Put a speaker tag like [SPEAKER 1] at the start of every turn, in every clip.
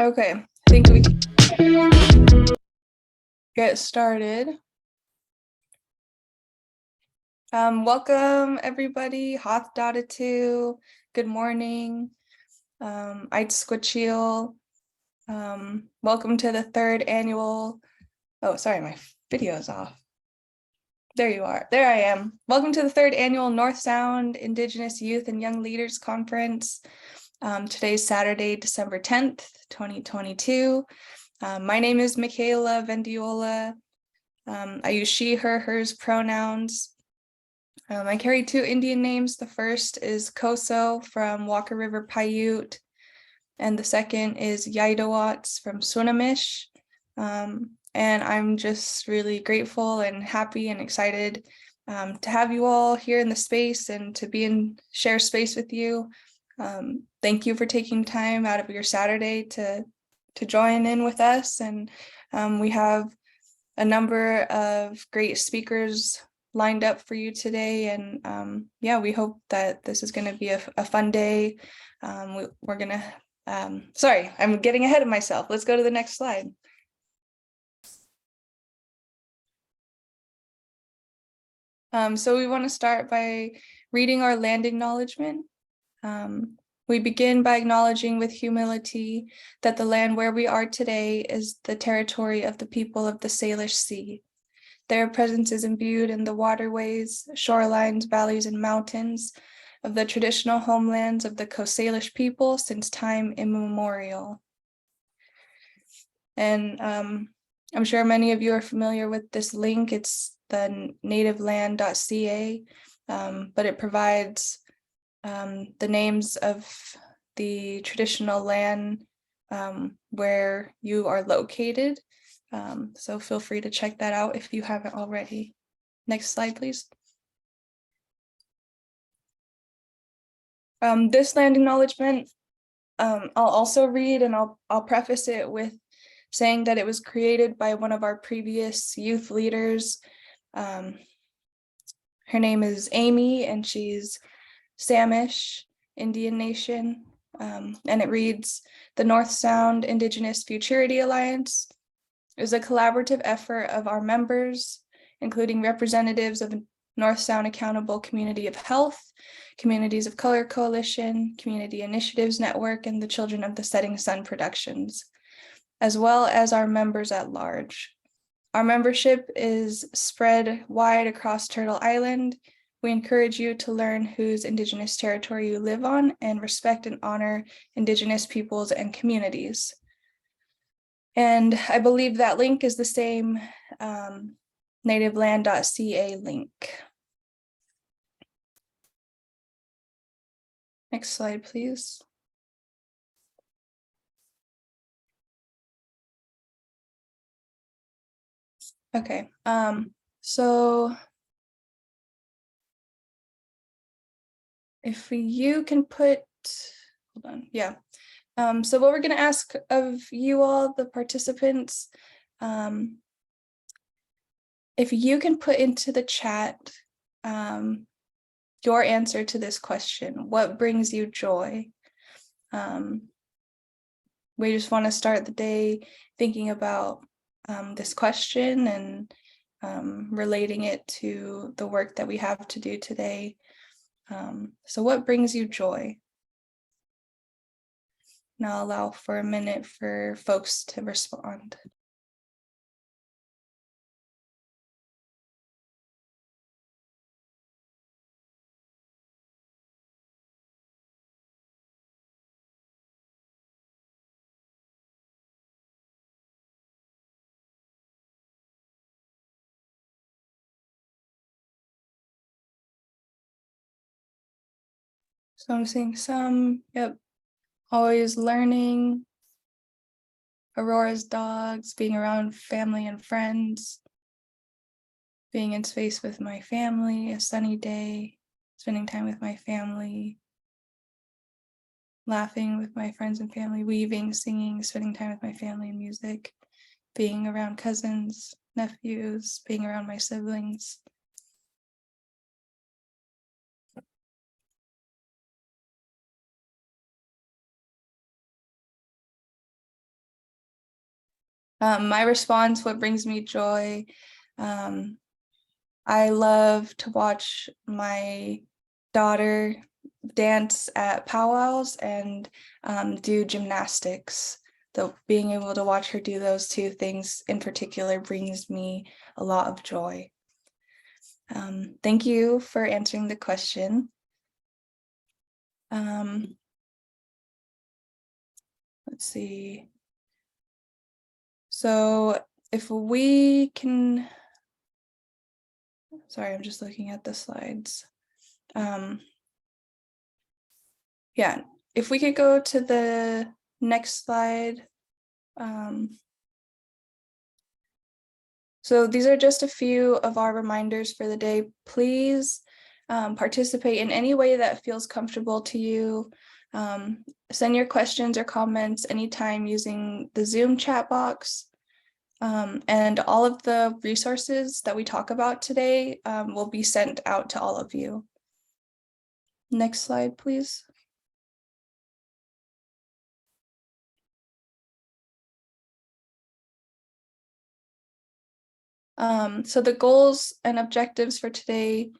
[SPEAKER 1] Okay, I think we can get started. Welcome everybody, Hoth Dotatu, good morning. I'd Squitchiel. Welcome to the third annual, oh, sorry, my video is off. There you are, there I am. Welcome to the third annual North Sound Indigenous Youth and Young Leaders Conference. Today's Saturday, December 10th, 2022. My name is Michael Vendiola. I use she, her, hers pronouns. I carry two Indian names. The first is Koso from Walker River Paiute, and the second is Yaidawats from Sunamish. And I'm just really grateful and happy and excited to have you all here in the space and to share space with you. Thank you for taking time out of your Saturday to join in with us. And we have a number of great speakers lined up for you today. And yeah, we hope that this is going to be a fun day. We're going to, sorry, I'm getting ahead of myself. Let's go to the next slide. So we want to start by reading our land acknowledgement. We begin by acknowledging with humility that the land where we are today is the territory of the people of the Salish Sea. Their presence is imbued in the waterways, shorelines, valleys, and mountains of the traditional homelands of the Coast Salish people since time immemorial. And I'm sure many of you are familiar with this link. It's the nativeland.ca, but it provides the names of the traditional land where you are located. So feel free to check that out if you haven't already. Next slide, please. This land acknowledgement, I'll also read, and I'll preface it with saying that it was created by one of our previous youth leaders. Her name is Amy, and she's Samish Indian Nation. And it reads, the North Sound Indigenous Futurity Alliance is a collaborative effort of our members, including representatives of North Sound Accountable Community of Health, Communities of Color Coalition, Community Initiatives Network, and the Children of the Setting Sun Productions, as well as our members at large. Our membership is spread wide across Turtle Island. We encourage you to learn whose Indigenous territory you live on and respect and honor Indigenous peoples and communities. And I believe that link is the same nativeland.ca link. Next slide, please. Okay, so if you can put, hold on, yeah. So what we're going to ask of you all, the participants, if you can put into the chat your answer to this question, what brings you joy? We just want to start the day thinking about this question and relating it to the work that we have to do today. So what brings you joy? And I'll allow for a minute for folks to respond. So I'm seeing some, yep, always learning, Aurora's dogs, being around family and friends, being in space with my family, a sunny day, spending time with my family, laughing with my friends and family, weaving, singing, spending time with my family and music, being around cousins, nephews, being around my siblings. My response, what brings me joy. I love to watch my daughter dance at powwows and do gymnastics. So being able to watch her do those two things in particular brings me a lot of joy. Thank you for answering the question. Let's see. So if we can, sorry, I'm just looking at the slides. Yeah, if we could go to the next slide. So these are just a few of our reminders for the day. Please participate in any way that feels comfortable to you. Send your questions or comments anytime using the Zoom chat box. And all of the resources that we talk about today will be sent out to all of you. Next slide, please. So the goals and objectives for today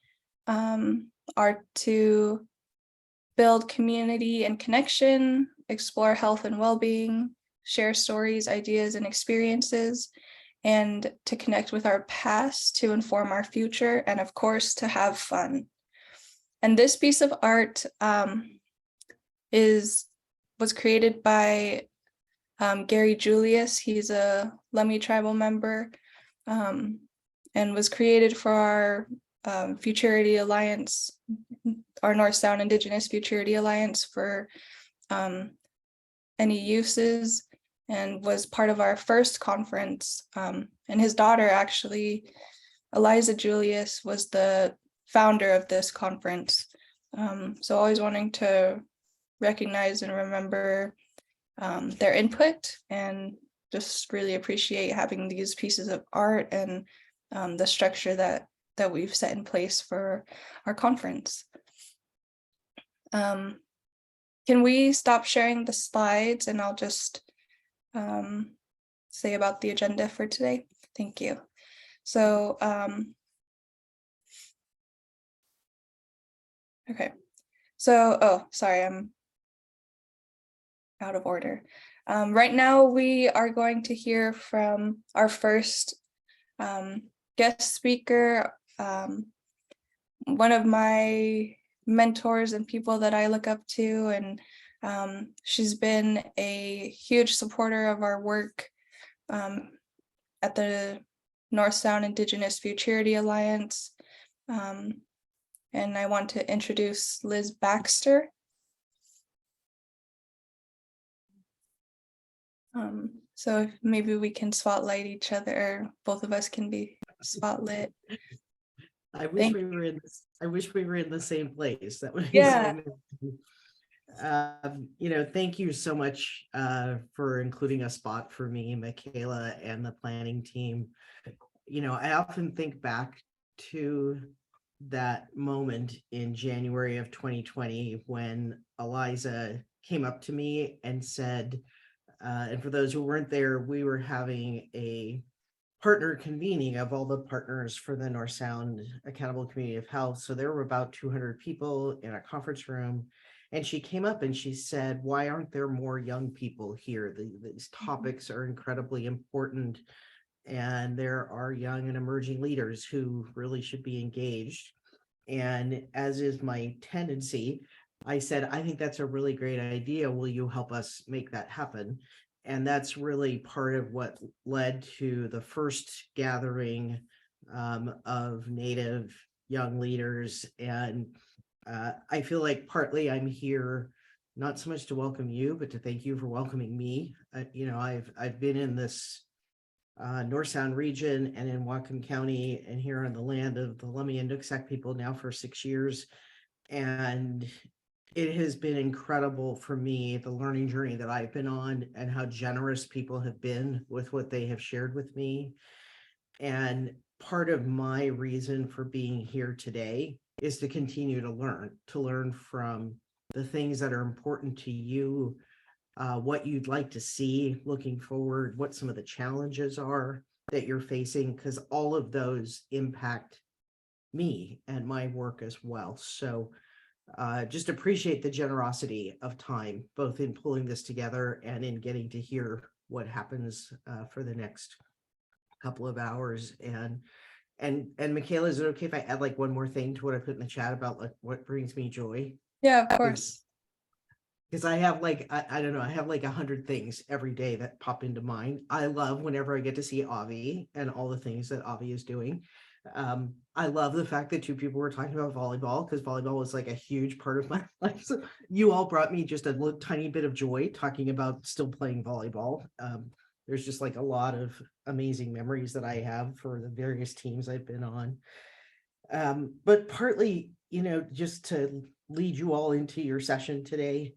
[SPEAKER 1] are to build community and connection, explore health and well-being, share stories, ideas, and experiences, and to connect with our past to inform our future, and of course, to have fun. And this piece of art was created by Gary Julius. He's a Lummi tribal member and was created for our Futurity Alliance, our North Sound Indigenous Futurity Alliance for any uses, and was part of our first conference. And his daughter, actually, Eliza Julius, was the founder of this conference. So always wanting to recognize and remember their input, and just really appreciate having these pieces of art and the structure that we've set in place for our conference. Can we stop sharing the slides and I'll just say about the agenda for today? Thank you. So, okay. So, oh, sorry, I'm out of order. Right now, we are going to hear from our first guest speaker, one of my mentors and people that I look up to, and she's been a huge supporter of our work at the North Sound Indigenous Futurity Alliance. And I want to introduce Liz Baxter. So if maybe we can spotlight each other, or both of us can be spotlit.
[SPEAKER 2] I wish we were in this. I wish we were in the same place. That would be
[SPEAKER 1] Yeah.
[SPEAKER 2] Thank you so much for including a spot for me, Michaela, and the planning team. I often think back to that moment in January of 2020 when Eliza came up to me and said, and for those who weren't there, we were having a partner convening of all the partners for the North Sound Accountable Community of Health. So there were about 200 people in a conference room. And she came up and she said, why aren't there more young people here? These topics are incredibly important. And there are young and emerging leaders who really should be engaged. And as is my tendency, I said, I think that's a really great idea. Will you help us make that happen? And that's really part of what led to the first gathering of Native young leaders. And I feel like partly I'm here not so much to welcome you, but to thank you for welcoming me. I've been in this North Sound region and in Whatcom County and here on the land of the Lummi and Nooksack people now for 6 years. And it has been incredible for me, the learning journey that I've been on and how generous people have been with what they have shared with me. And part of my reason for being here today is to continue to learn from the things that are important to you what you'd like to see looking forward, what some of the challenges are that you're facing, because all of those impact me and my work as well. So just appreciate the generosity of time, both in pulling this together and in getting to hear what happens for the next couple of hours. And Michaela, is it okay if I add like one more thing to what I put in the chat about like what brings me joy?
[SPEAKER 1] Yeah, of course.
[SPEAKER 2] Because I have like, I don't know, I have like 100 things every day that pop into mind. I love whenever I get to see Avi and all the things that Avi is doing. I love the fact that two people were talking about volleyball, because volleyball was like a huge part of my life. So you all brought me just a little tiny bit of joy talking about still playing volleyball. There's just like a lot of amazing memories that I have for the various teams I've been on. But partly, just to lead you all into your session today,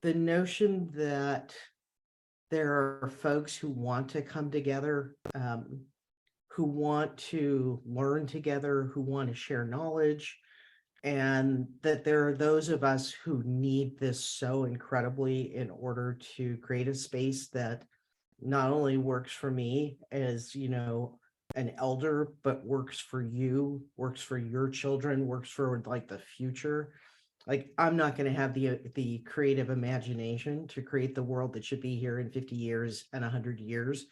[SPEAKER 2] the notion that there are folks who want to come together, who want to learn together, who want to share knowledge, and that there are those of us who need this so incredibly in order to create a space that not only works for me as, an elder, but works for you, works for your children, works for like the future. Like, I'm not going to have the creative imagination to create the world that should be here in 50 years and 100 years.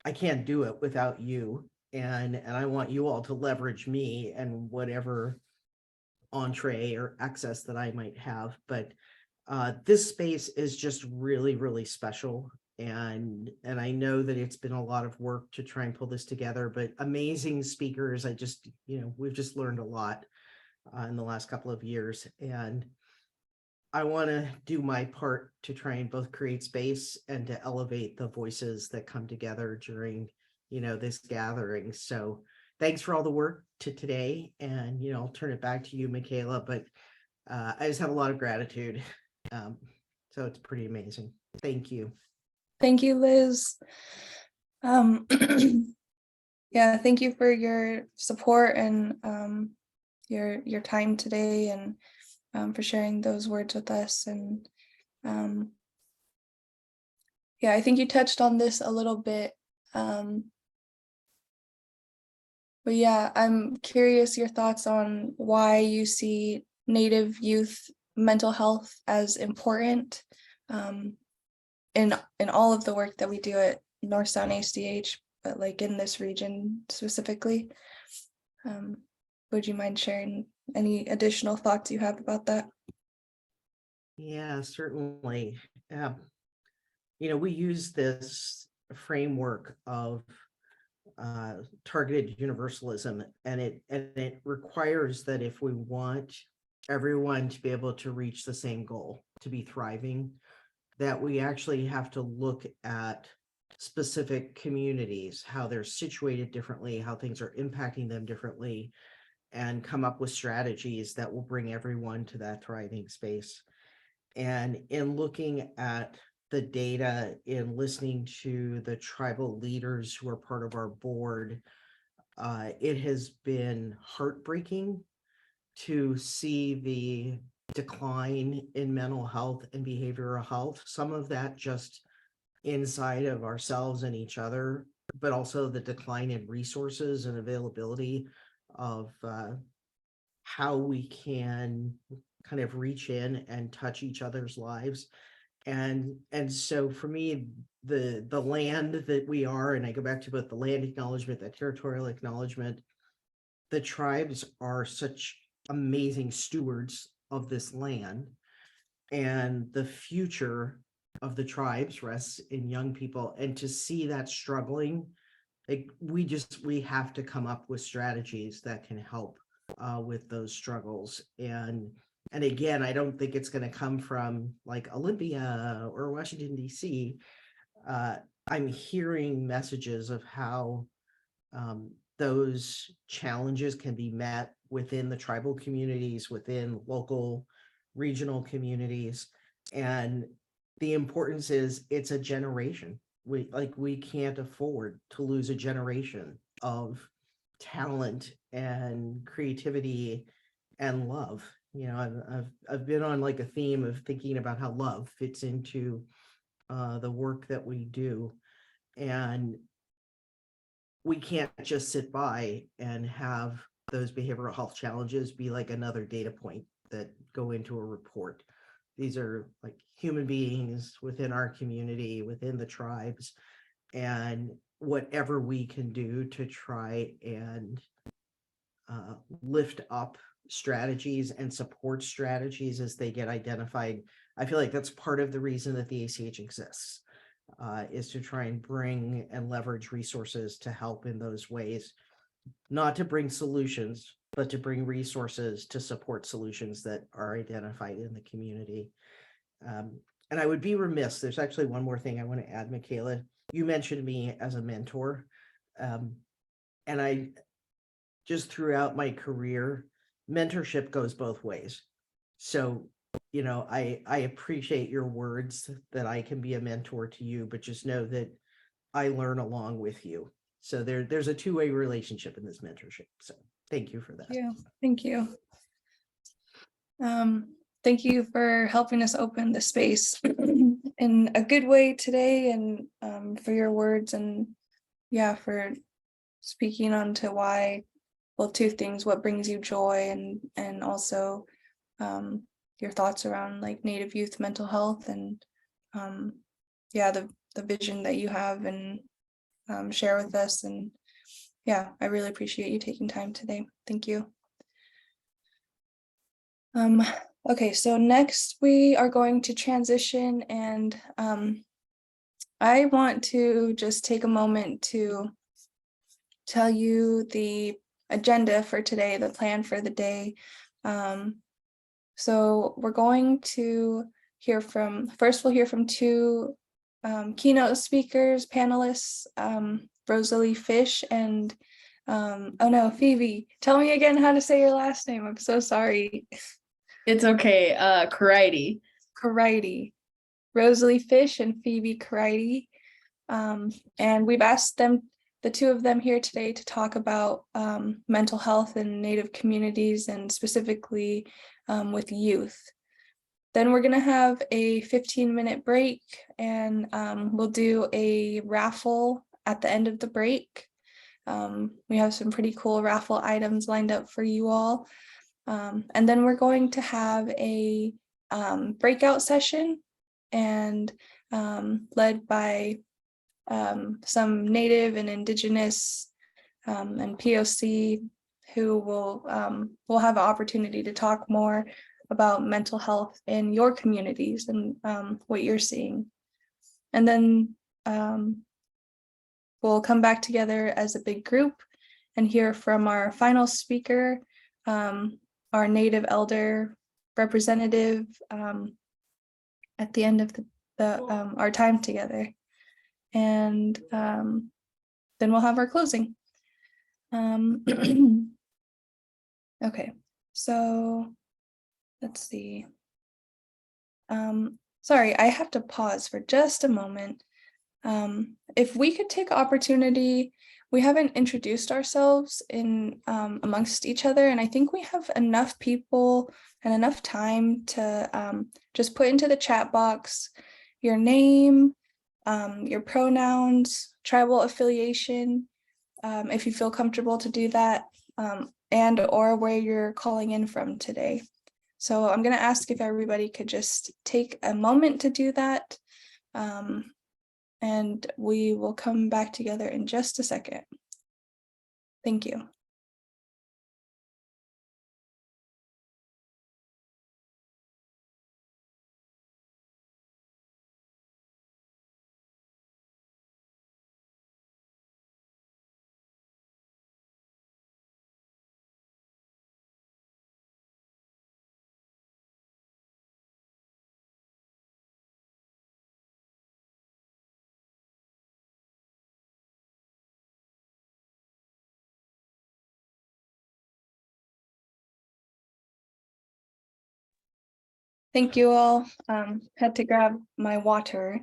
[SPEAKER 2] I can't do it without you. And I want you all to leverage me and whatever entree or access that I might have. But this space is just really, really special. And I know that it's been a lot of work to try and pull this together, but amazing speakers. We've just learned a lot in the last couple of years. And I want to do my part to try and both create space and to elevate the voices that come together during, this gathering. So thanks for all the work to today. And, I'll turn it back to you, Michaela, but I just have a lot of gratitude. So it's pretty amazing. Thank you.
[SPEAKER 1] Thank you, Liz. Yeah, thank you for your support and your time today, and for sharing those words with us. And yeah, I think you touched on this a little bit. But yeah, I'm curious your thoughts on why you see Native youth mental health as important in all of the work that we do at Northstown ACH, but like in this region specifically. Would you mind sharing any additional thoughts you have about that?
[SPEAKER 2] Yeah, certainly. We use this framework of targeted universalism, and it requires that if we want everyone to be able to reach the same goal, to be thriving, that we actually have to look at specific communities, how they're situated differently, how things are impacting them differently, and come up with strategies that will bring everyone to that thriving space. And in looking at the data, in listening to the tribal leaders who are part of our board, it has been heartbreaking to see the decline in mental health and behavioral health. Some of that just inside of ourselves and each other, but also the decline in resources and availability of how we can kind of reach in and touch each other's lives. And so for me, the land that we are, and I go back to both the land acknowledgement, the territorial acknowledgement, the tribes are such amazing stewards of this land, and the future of the tribes rests in young people. And to see that struggling, like we have to come up with strategies that can help with those struggles. And again, I don't think it's going to come from like Olympia or Washington, D.C. I'm hearing messages of how those challenges can be met within the tribal communities, within local, regional communities. And the importance is it's a generation. We can't afford to lose a generation of talent and creativity and love. I've been on like a theme of thinking about how love fits into the work that we do. And we can't just sit by and have those behavioral health challenges be like another data point that go into a report. These are like human beings within our community, within the tribes, and whatever we can do to try and lift up strategies and support strategies as they get identified. I feel like that's part of the reason that the ACH exists, is to try and bring and leverage resources to help in those ways, not to bring solutions, but to bring resources to support solutions that are identified in the community. And I would be remiss, there's actually one more thing I want to add, Michaela. You mentioned me as a mentor. And I just throughout my career, mentorship goes both ways. So, I appreciate your words that I can be a mentor to you, but just know that I learn along with you. So there's a two-way relationship in this mentorship. So thank you for that.
[SPEAKER 1] Yeah, thank you. Thank you for helping us open the space in a good way today, and for your words, and for speaking on to why, well, two things: what brings you joy, and also your thoughts around like Native youth mental health, and the vision that you have, and share with us. And I really appreciate you taking time today. Thank you. Okay, so next we are going to transition, and I want to just take a moment to tell you the agenda for today, the plan for the day. So we're going to we'll hear from two keynote speakers, panelists, Rosalie Fish and Phoebe, tell me again how to say your last name. I'm so sorry.
[SPEAKER 3] It's okay.
[SPEAKER 1] Karaiti. Rosalie Fish and Phoebe Karaiti. And we've asked them, the two of them here today, to talk about mental health in Native communities, and specifically with youth. Then we're going to have a 15-minute break, and we'll do a raffle at the end of the break. We have some pretty cool raffle items lined up for you all. And then we're going to have a breakout session, and led by some Native and Indigenous and POC, who will have an opportunity to talk more about mental health in your communities and what you're seeing. And then we'll come back together as a big group and hear from our final speaker, our Native elder representative, at the end of our time together. And then we'll have our closing. Okay, so let's see. Sorry, I have to pause for just a moment. If we could take opportunity, we haven't introduced ourselves in amongst each other, and I think we have enough people and enough time to just put into the chat box your name, your pronouns, tribal affiliation, if you feel comfortable to do that, and or where you're calling in from today. So I'm going to ask if everybody could just take a moment to do that, and we will come back together in just a second. Thank you. Thank you all. Had to grab my water.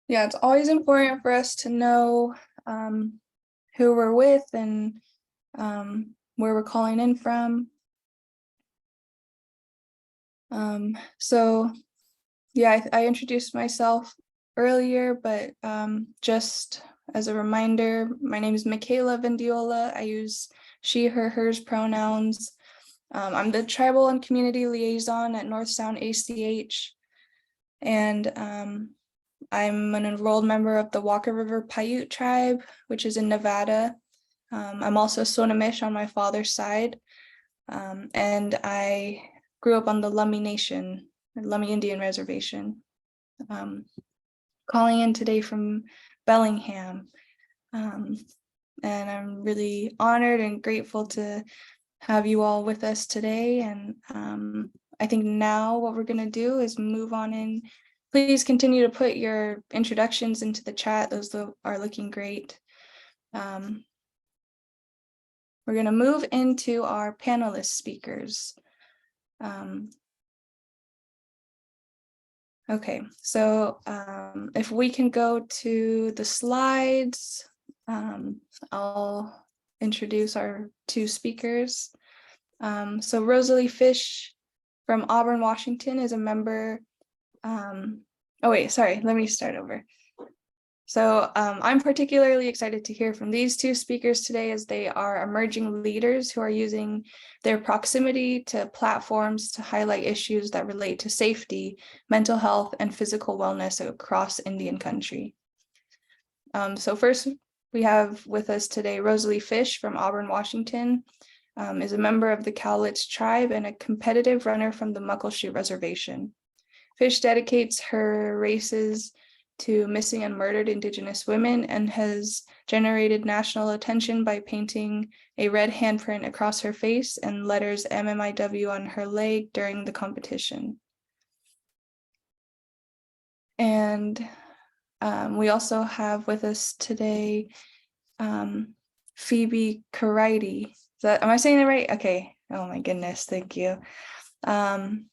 [SPEAKER 1] Yeah, it's always important for us to know who we're with and where we're calling in from. So yeah, I introduced myself earlier, but just as a reminder, my name is Michael Vendiola. I use she, her, hers pronouns. I'm the tribal and community liaison at North Sound ACH, and I'm an enrolled member of the Walker River Paiute tribe, which is in Nevada. I'm also Swinomish on my father's side, and I grew up on the Lummi Nation, or Lummi Indian Reservation. Calling in today from Bellingham, and I'm really honored and grateful to have you all with us today. And I think now what we're going to do is move on in. Please continue to put your introductions into the chat. Those are looking great. We're going to move into our panelist speakers. Okay, so if we can go to the slides, I'll introduce our two speakers. So Rosalie Fish from Auburn, Washington is a member. Oh wait, sorry, let me start over. So I'm particularly excited to hear from these two speakers today, as they are emerging leaders who are using their proximity to platforms to highlight issues that relate to safety, mental health, and physical wellness across Indian country. So first, we have with us today Rosalie Fish from Auburn, Washington, is a member of the Cowlitz tribe and a competitive runner from the Muckleshoot Reservation. Fish dedicates her races to missing and murdered Indigenous women and has generated national attention by painting a red handprint across her face and letters MMIW on her leg during the competition. And we also have with us today Phoebe Karaiti. Am I saying that right? Okay. Oh my goodness, thank you. And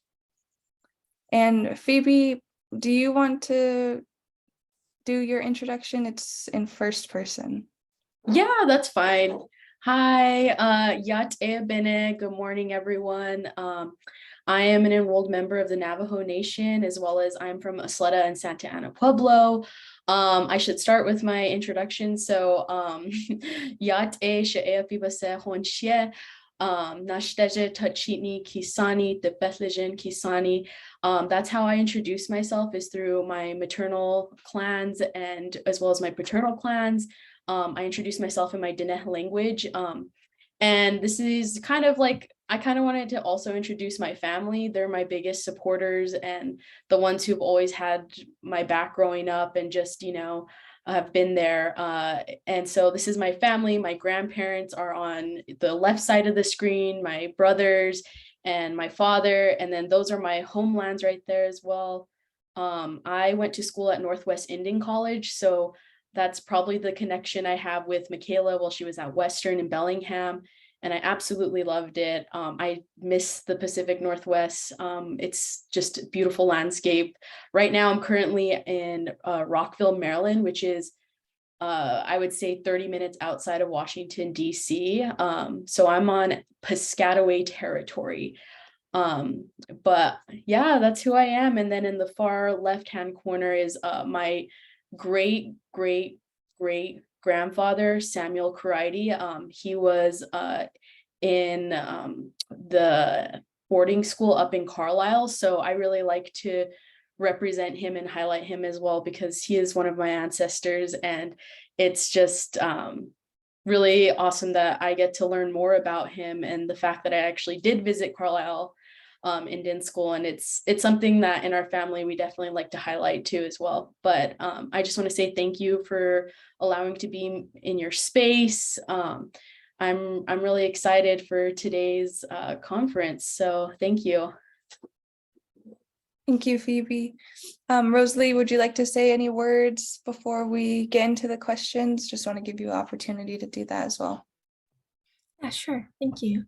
[SPEAKER 1] Phoebe, do you want to do your introduction? It's in first person.
[SPEAKER 3] Yeah, that's fine. Hi, Yat Bene. Good morning, everyone. I am an enrolled member of the Navajo Nation, as well as I'm from Isleta and Santa Ana Pueblo. I should start with my introduction. So, Yat She'ea Pibase Honshie. Nashteje Tachitni Kisani, the Bethlehem Kisani. That's how I introduce myself, is through my maternal clans and as well as my paternal clans. I introduce myself in my Diné language. And this is kind of like, I kind of wanted to also introduce my family. They're my biggest supporters and the ones who've always had my back growing up and just, have been there. And so this is my family. My grandparents are on the left side of the screen, my brothers and my father. And then those are my homelands right there as well. I went to school at Northwest Indian College. So that's probably the connection I have with Michaela while she was at Western in Bellingham. And I absolutely loved it. I miss the Pacific Northwest. It's just a beautiful landscape. Right now, I'm currently in Rockville, Maryland, which is, I would say 30 minutes outside of Washington, D.C. So I'm on Piscataway territory. But yeah, that's who I am. And then in the far left-hand corner is my great grandfather, Samuel Karaiti. He was in the boarding school up in Carlisle. So I really like to represent him and highlight him as well, because he is one of my ancestors. And it's just really awesome that I get to learn more about him, and the fact that I actually did visit Carlisle Indian school, and it's something that in our family we definitely like to highlight too as well. But I just want to say thank you for allowing to be in your space. I'm really excited for today's conference, so thank you.
[SPEAKER 1] Thank you, Phoebe. Rosalie, would you like to say any words before we get into the questions? Just want to give you an opportunity to do that as well.
[SPEAKER 4] Yeah, sure. Thank you.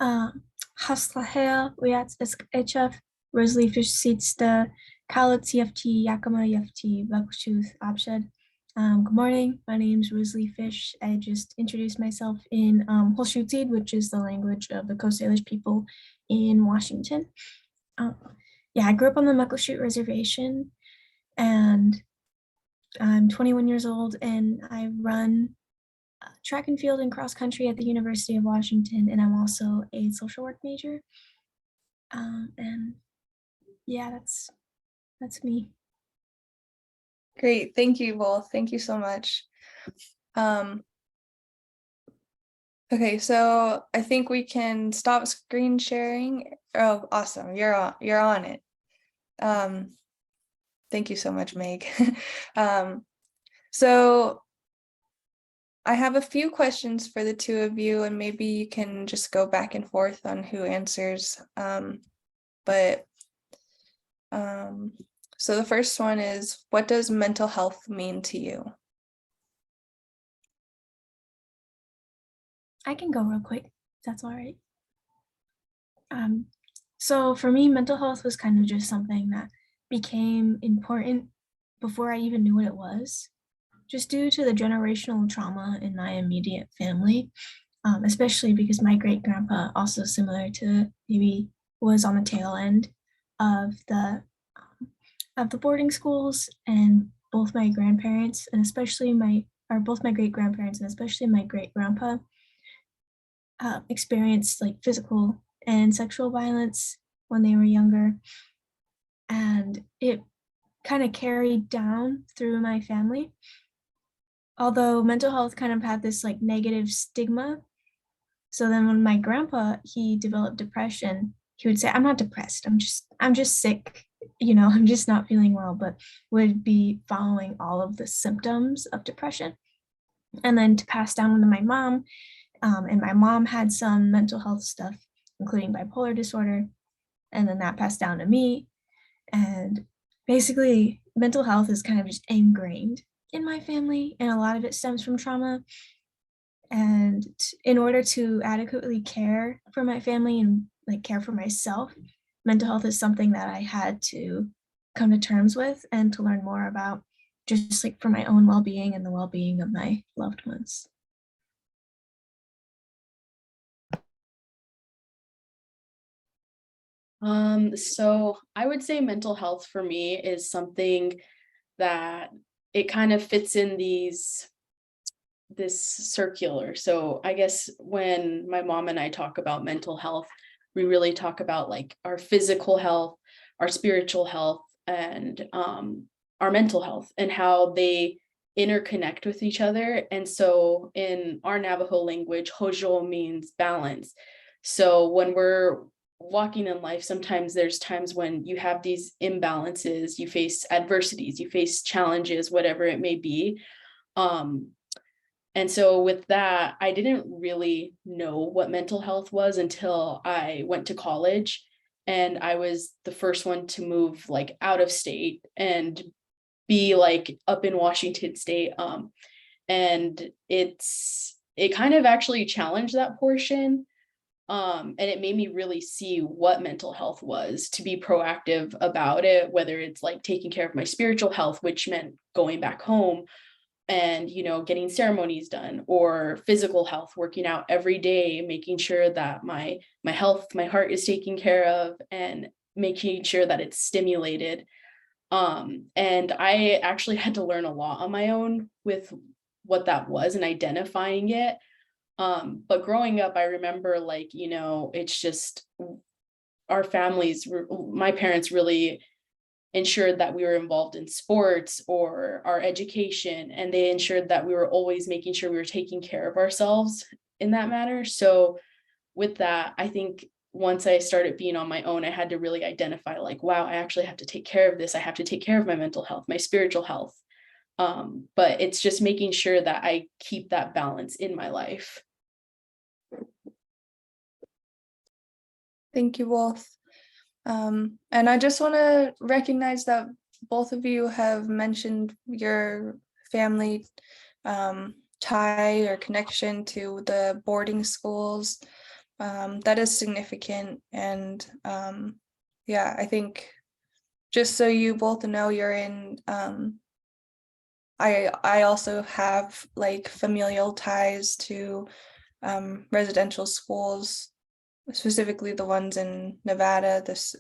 [SPEAKER 4] Haslahel, Riat HF, Rosalie Fish seats the Cowlitz EFT, Yakima EFT, Muckleshoot Abshed. Good morning. My name is Rosalie Fish. I just introduced myself in Holshootseed, which is the language of the Coast Salish people in Washington. Yeah, I grew up on the Muckleshoot Reservation, and I'm 21 years old, and I run track and field and cross country at the University of Washington, and I'm also a social work major. And yeah, that's me.
[SPEAKER 1] Great, thank you both. Thank you so much. Okay, so I think we can stop screen sharing. Oh, awesome. You're on it. Thank you so much, Meg. So I have a few questions for the two of you, and maybe you can just go back and forth on who answers. So the first one is, what does mental health mean to you?
[SPEAKER 4] I can go real quick, if that's all right. So for me, mental health was kind of just something that became important before I even knew what it was, just due to the generational trauma in my immediate family, especially because my great grandpa, also similar to maybe, was on the tail end of the boarding schools, and both my grandparents and especially both my great grandparents and especially my great grandpa experienced like physical and sexual violence when they were younger, and it kind of carried down through my family. Although mental health kind of had this like negative stigma. So then when my grandpa, he developed depression, he would say, I'm not depressed, I'm just sick, I'm just not feeling well, but would be following all of the symptoms of depression. And then to pass down to my mom, and my mom had some mental health stuff, including bipolar disorder, and then that passed down to me. And basically, mental health is kind of just ingrained in my family, and a lot of it stems from trauma. And in order to adequately care for my family and like care for myself, mental health is something that I had to come to terms with and to learn more about, just like for my own well-being and the well-being of my loved ones.
[SPEAKER 3] So I would say mental health for me is something that it kind of fits in this circular. So I guess when my mom and I talk about mental health, we really talk about like our physical health, our spiritual health, and our mental health, and how they interconnect with each other. And so in our Navajo language, Hojo means balance. So when we're walking in life, sometimes there's times when you have these imbalances, you face adversities, you face challenges, whatever it may be. And so with that, I didn't really know what mental health was until I went to college, and I was the first one to move like out of state and be like up in Washington state. And it kind of actually challenged that portion. And it made me really see what mental health was, to be proactive about it, whether it's like taking care of my spiritual health, which meant going back home and getting ceremonies done, or physical health, working out every day, making sure that my health, my heart is taken care of, and making sure that it's stimulated. And I actually had to learn a lot on my own with what that was and identifying it. But growing up, I remember like, it's just our families, my parents really ensured that we were involved in sports or our education, and they ensured that we were always making sure we were taking care of ourselves in that matter. So with that, I think once I started being on my own, I had to really identify like, wow, I actually have to take care of this. I have to take care of my mental health, my spiritual health. But it's just making sure that I keep that balance in my life.
[SPEAKER 1] Thank you both. And I just want to recognize that both of you have mentioned your family tie or connection to the boarding schools. That is significant. And yeah, I think just so you both know, you're in, I also have like familial ties to residential schools specifically the ones in Nevada, this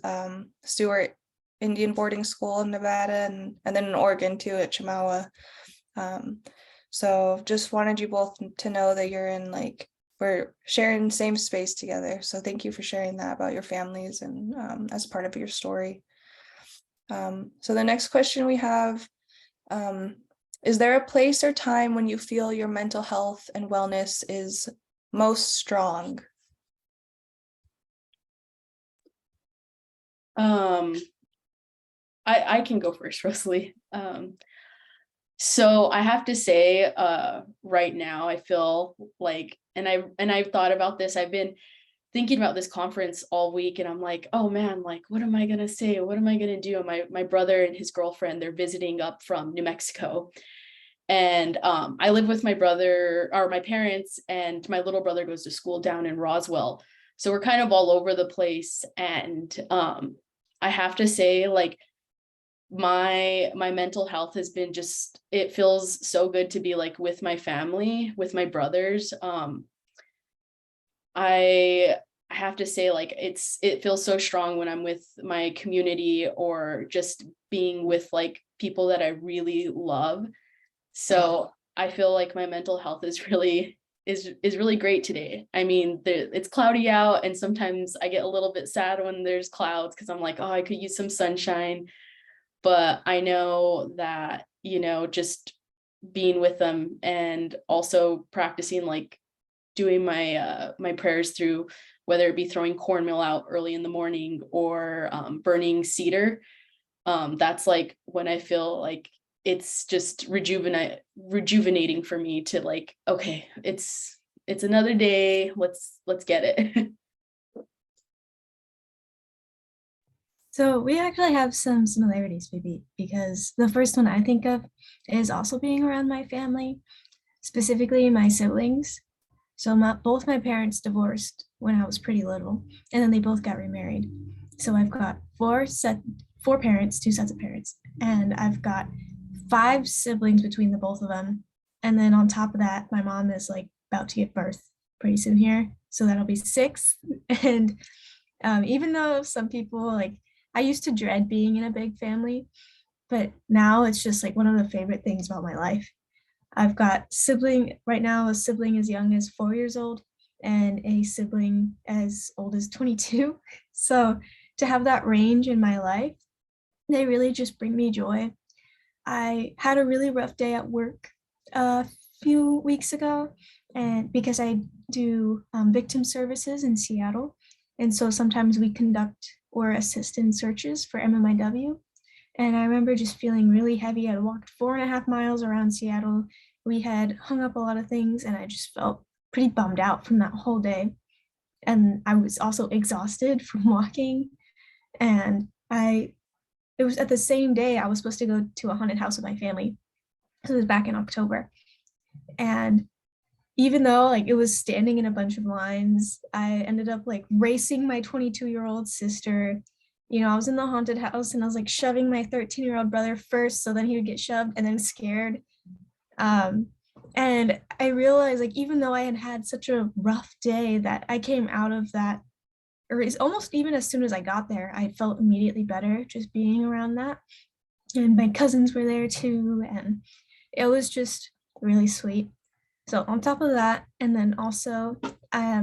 [SPEAKER 1] Stewart Indian boarding school in Nevada, and then in Oregon too at Chemawa. So just wanted you both to know that you're in, like, we're sharing the same space together. So thank you for sharing that about your families and as part of your story. So the next question we have, is there a place or time when you feel your mental health and wellness is most strong?
[SPEAKER 3] I can go first, Rosalie. So I have to say, right now I feel like, and I've thought about this. I've been thinking about this conference all week, and I'm like, oh man, like, what am I gonna say? What am I gonna do? My brother and his girlfriend, they're visiting up from New Mexico, and I live with my brother or my parents, and my little brother goes to school down in Roswell. So we're kind of all over the place, and I have to say, like, my mental health has been just, it feels so good to be like with my family, with my brothers. I have to say, like, it feels so strong when I'm with my community or just being with like people that I really love. So I feel like my mental health is really great today. I mean, it's cloudy out, and sometimes I get a little bit sad when there's clouds because I'm like, oh, I could use some sunshine. But I know that, just being with them and also practicing, like doing my prayers through, whether it be throwing cornmeal out early in the morning or burning cedar. That's like when I feel like it's just rejuvenating for me to, like, okay, it's another day. Let's get it.
[SPEAKER 4] So we actually have some similarities, maybe, because the first one I think of is also being around my family, specifically my siblings. So both my parents divorced when I was pretty little, and then they both got remarried. So I've got four parents, two sets of parents, and I've got 5 siblings between the both of them. And then on top of that, my mom is like about to give birth pretty soon here, so that'll be 6. And even though some people, like, I used to dread being in a big family, but now it's just like one of the favorite things about my life. I've got right now, a sibling as young as 4 years old and a sibling as old as 22. So to have that range in my life, they really just bring me joy. I had a really rough day at work a few weeks ago, and because I do victim services in Seattle, and so sometimes we conduct or assist in searches for MMIW. And I remember just feeling really heavy. I walked 4.5 miles around Seattle. We had hung up a lot of things, and I just felt pretty bummed out from that whole day. And I was also exhausted from walking. And it was at the same day I was supposed to go to a haunted house with my family. So it was back in October. And even though, like, it was standing in a bunch of lines, I ended up like racing my 22-year-old sister. I was in the haunted house and I was like shoving my 13-year-old brother first, so then he would get shoved and then scared. And I realized, like, even though I had had such a rough day, that I came out of that, or it's almost even as soon as I got there, I felt immediately better just being around that. And my cousins were there too, and it was just really sweet. So on top of that, and then also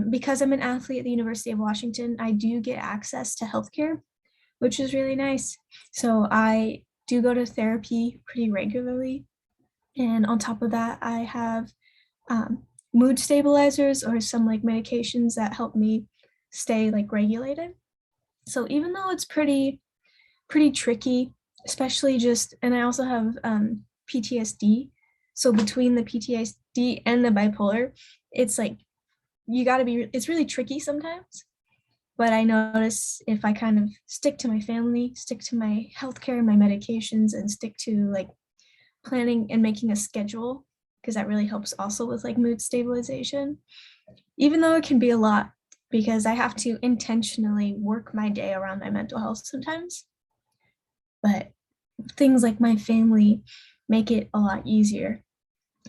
[SPEAKER 4] because I'm an athlete at the University of Washington, I do get access to healthcare, which is really nice. So I do go to therapy pretty regularly. And on top of that, I have mood stabilizers or some like medications that help me stay like regulated. So even though it's pretty tricky, especially and I also have PTSD. So between the PTSD and the bipolar, it's like it's really tricky sometimes. But I notice if I kind of stick to my family, stick to my healthcare, my medications, and stick to like planning and making a schedule, because that really helps also with like mood stabilization, even though it can be a lot because I have to intentionally work my day around my mental health sometimes. But things like my family make it a lot easier.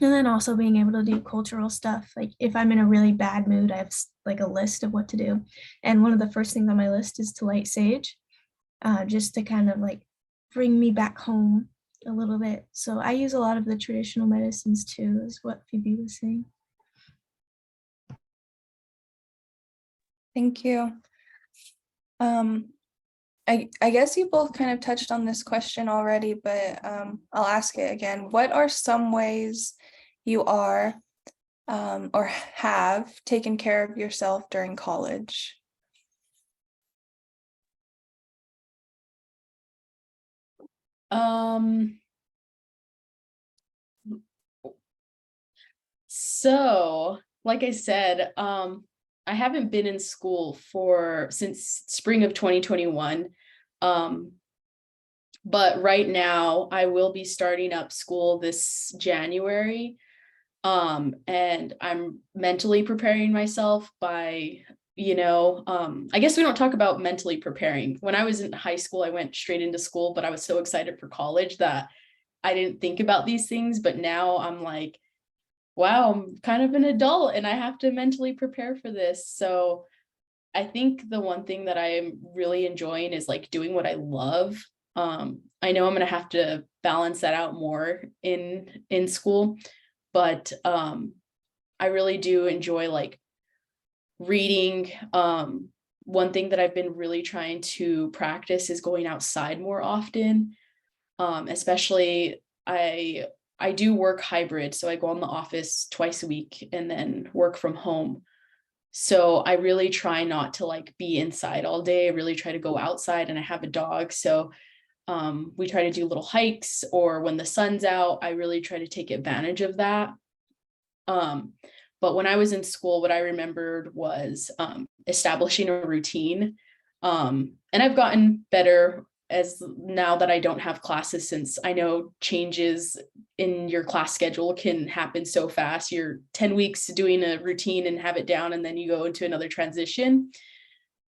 [SPEAKER 4] And then also being able to do cultural stuff. Like if I'm in a really bad mood, I have like a list of what to do. And one of the first things on my list is to light sage, just to kind of like bring me back home a little bit. So I use a lot of the traditional medicines too, is what Phoebe was saying.
[SPEAKER 1] Thank you. I guess you both kind of touched on this question already, but I'll ask it again. What are some ways you are or have taken care of yourself during college?
[SPEAKER 3] So, like I said, I haven't been in school since spring of 2021. But right now I will be starting up school this January. And I'm mentally preparing myself by, I guess we don't talk about mentally preparing. When I was in high school, I went straight into school, but I was so excited for college that I didn't think about these things. But now I'm like, wow, I'm kind of an adult and I have to mentally prepare for this. So I think the one thing that I am really enjoying is like doing what I love. I know I'm going to have to balance that out more in school, but I really do enjoy like reading. One thing that I've been really trying to practice is going outside more often. Especially I do work hybrid, so I go in the office twice a week and then work from home. So I really try not to like be inside all day. I really try to go outside, and I have a dog, so we try to do little hikes, or when the sun's out, I really try to take advantage of that. But when I was in school, what I remembered was establishing a routine. And I've gotten better as now that I don't have classes, since I know changes in your class schedule can happen so fast. You're 10 weeks doing a routine and have it down, and then you go into another transition.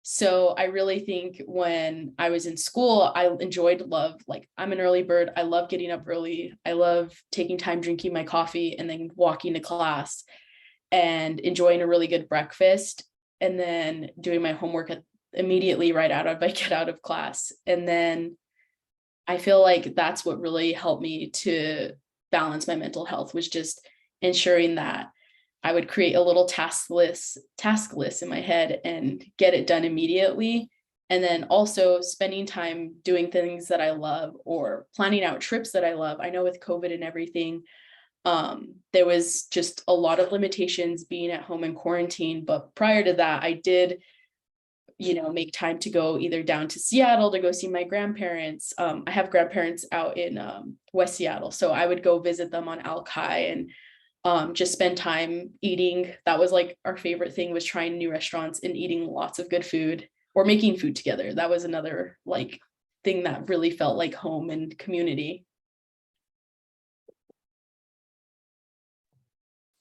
[SPEAKER 3] So I really think when I was in school, I like I'm an early bird. I love getting up early. I love taking time drinking my coffee and then walking to class and enjoying a really good breakfast, and then doing my homework immediately right out of I get out of class. And then I feel like that's what really helped me to balance my mental health, was just ensuring that I would create a little task list in my head and get it done immediately. And then also spending time doing things that I love or planning out trips that I love. I know with COVID and everything, there was just a lot of limitations being at home in quarantine. But prior to that, I did, make time to go either down to Seattle to go see my grandparents. I have grandparents out in West Seattle, so I would go visit them on Alki and just spend time eating. That was like our favorite thing, was trying new restaurants and eating lots of good food or making food together. That was another like thing that really felt like home and community.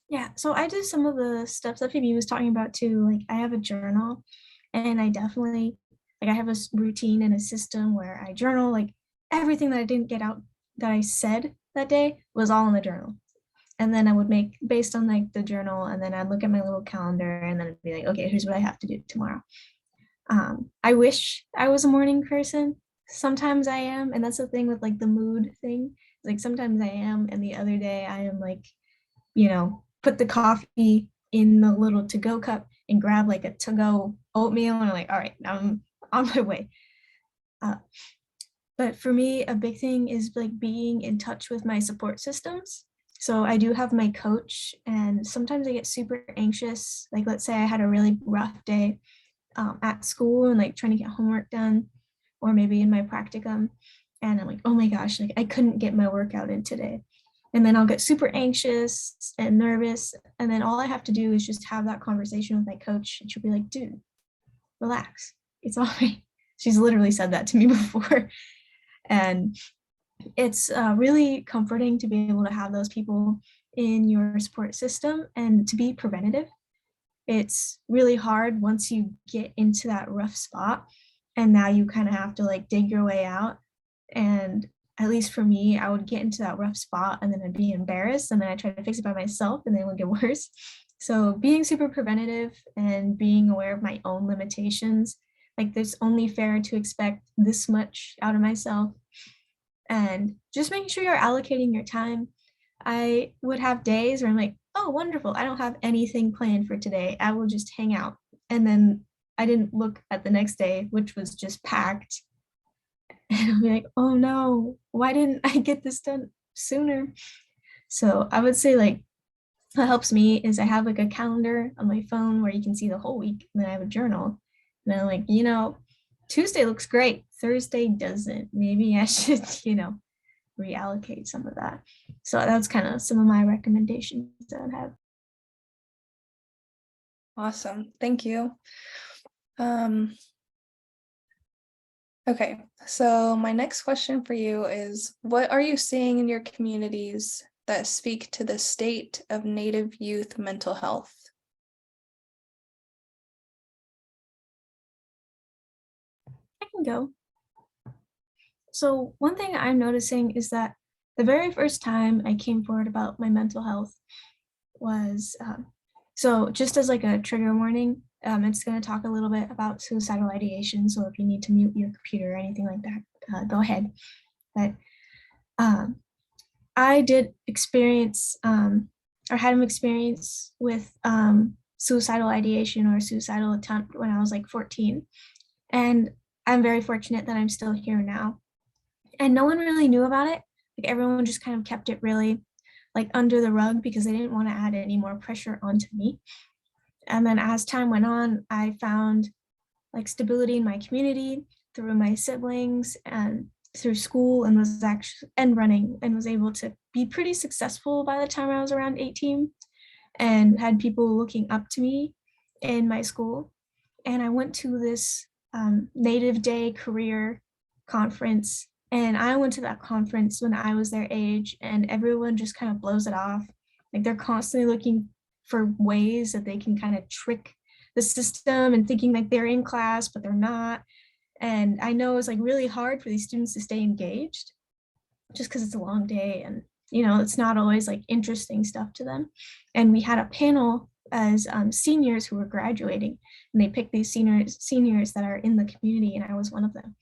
[SPEAKER 4] Yeah, so I do some of the stuff that Phoebe was talking about too. Like I have a journal, and I definitely like I have a routine and a system where I journal like everything that I didn't get out that I said that day was all in the journal. And then I would make based on like the journal, and then I'd look at my little calendar, and then it'd be like, okay, here's what I have to do tomorrow. I wish I was a morning person. Sometimes I am, and that's the thing with like the mood thing. Like sometimes I am, and the other day I am like, put the coffee in the little to-go cup and grab like a to-go oatmeal, and I'm like, all right, I'm on my way. But for me, a big thing is like being in touch with my support systems. So I do have my coach, and sometimes I get super anxious. Like let's say I had a really rough day at school and like trying to get homework done, or maybe in my practicum, and I'm like, oh my gosh, like I couldn't get my workout in today. And then I'll get super anxious and nervous. And then all I have to do is just have that conversation with my coach. And she'll be like, dude, relax. It's all right. She's literally said that to me before. And it's really comforting to be able to have those people in your support system and to be preventative. It's really hard once you get into that rough spot, and now you kind of have to like dig your way out. And at least for me, I would get into that rough spot and then I'd be embarrassed and then I try to fix it by myself and then it would get worse. So being super preventative and being aware of my own limitations, like it's only fair to expect this much out of myself, and just making sure you're allocating your time. I would have days where I'm like, oh, wonderful, I don't have anything planned for today. I will just hang out. And then I didn't look at the next day, which was just packed. And I'll be like, oh no, why didn't I get this done sooner? So I would say like what helps me is I have like a calendar on my phone where you can see the whole week. And then I have a journal. And I'm like, Tuesday looks great. Thursday doesn't. Maybe I should, reallocate some of that. So that's kind of some of my recommendations that I have.
[SPEAKER 1] Awesome. Thank you. Okay, so my next question for you is, what are you seeing in your communities that speak to the state of Native youth mental health?
[SPEAKER 4] I can go. So one thing I'm noticing is that the very first time I came forward about my mental health was, so just as like a trigger warning, it's going to talk a little bit about suicidal ideation. So if you need to mute your computer or anything like that, go ahead. But I did experience or had an experience with suicidal ideation or suicidal attempt when I was like 14. And I'm very fortunate that I'm still here now. And no one really knew about it. Like everyone just kind of kept it really like under the rug because they didn't want to add any more pressure onto me. And then as time went on, I found like stability in my community through my siblings and through school, and was actually and running, and was able to be pretty successful by the time I was around 18 and had people looking up to me in my school. And I went to this Native Day career conference, and I went to that conference when I was their age, and everyone just kind of blows it off. Like they're constantly looking for ways that they can kind of trick the system and thinking like they're in class, but they're not. And I know it's like really hard for these students to stay engaged just because it's a long day and it's not always like interesting stuff to them. And we had a panel as seniors who were graduating, and they picked these seniors that are in the community, and I was one of them.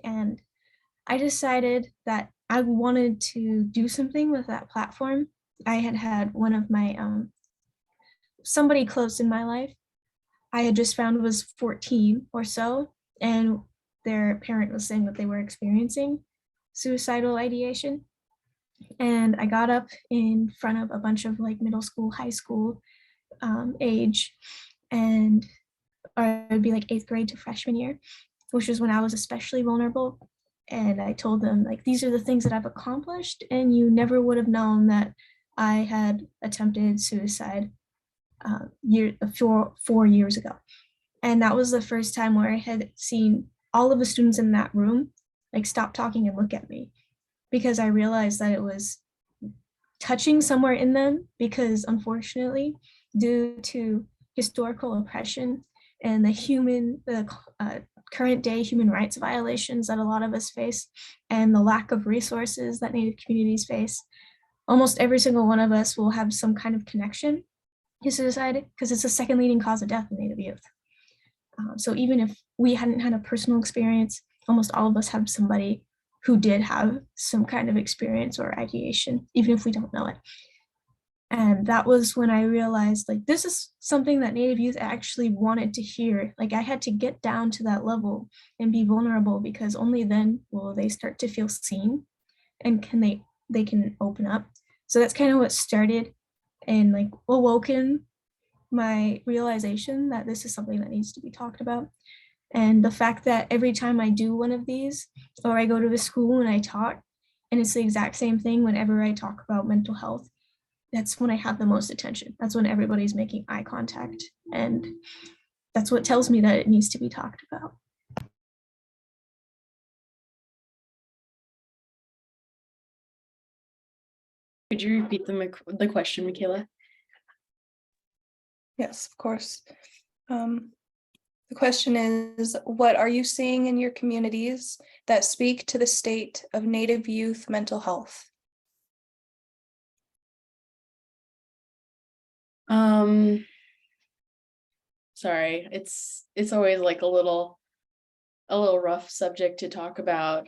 [SPEAKER 4] And I decided that I wanted to do something with that platform. I had one of my somebody close in my life I had just found was 14 or so, and their parent was saying that they were experiencing suicidal ideation. And I got up in front of a bunch of like middle school, high school age, and or it would be like 8th grade to freshman year, which was when I was especially vulnerable. And I told them like, these are the things that I've accomplished, and you never would have known that I had attempted suicide 4 years ago. And that was the first time where I had seen all of the students in that room like stop talking and look at me, because I realized that it was touching somewhere in them, because unfortunately, due to historical oppression and the current day human rights violations that a lot of us face, and the lack of resources that Native communities face, almost every single one of us will have some kind of connection to suicide, because it's the second leading cause of death in Native youth. So even if we hadn't had a personal experience, almost all of us have somebody who did have some kind of experience or ideation, even if we don't know it. And that was when I realized like, this is something that Native youth actually wanted to hear. Like I had to get down to that level and be vulnerable, because only then will they start to feel seen and they can open up. So that's kind of what started and like awoken my realization that this is something that needs to be talked about. And the fact that every time I do one of these, or I go to a school and I talk, and it's the exact same thing whenever I talk about mental health, that's when I have the most attention. That's when everybody's making eye contact. And that's what tells me that it needs to be talked about.
[SPEAKER 3] Could you repeat the question, Michaela?
[SPEAKER 1] Yes, of course. The question is, what are you seeing in your communities that speak to the state of Native youth mental health?
[SPEAKER 3] Sorry, it's always like a little rough subject to talk about.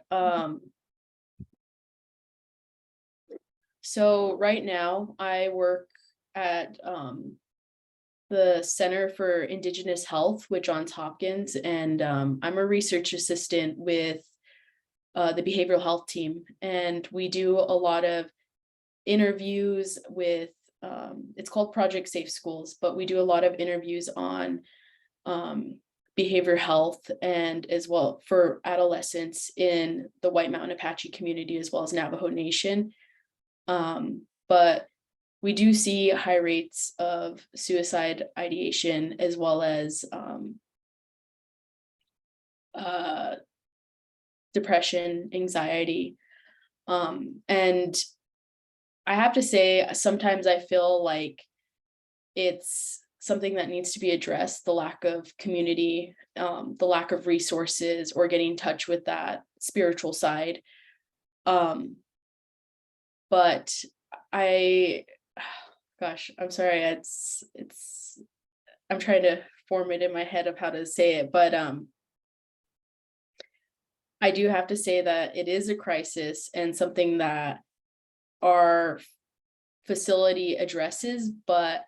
[SPEAKER 3] So right now I work at the Center for Indigenous Health with Johns Hopkins, and I'm a research assistant with the behavioral health team, and we do a lot of interviews with it's called Project Safe Schools, but we do a lot of interviews on behavior health, and as well for adolescents in the White Mountain Apache community as well as Navajo Nation. But we do see high rates of suicide ideation as well as depression, anxiety. And I have to say, sometimes I feel like it's something that needs to be addressed, the lack of community, the lack of resources, or getting in touch with that spiritual side. But gosh, I'm sorry, I'm trying to form it in my head of how to say it, but I do have to say that it is a crisis and something that our facility addresses, but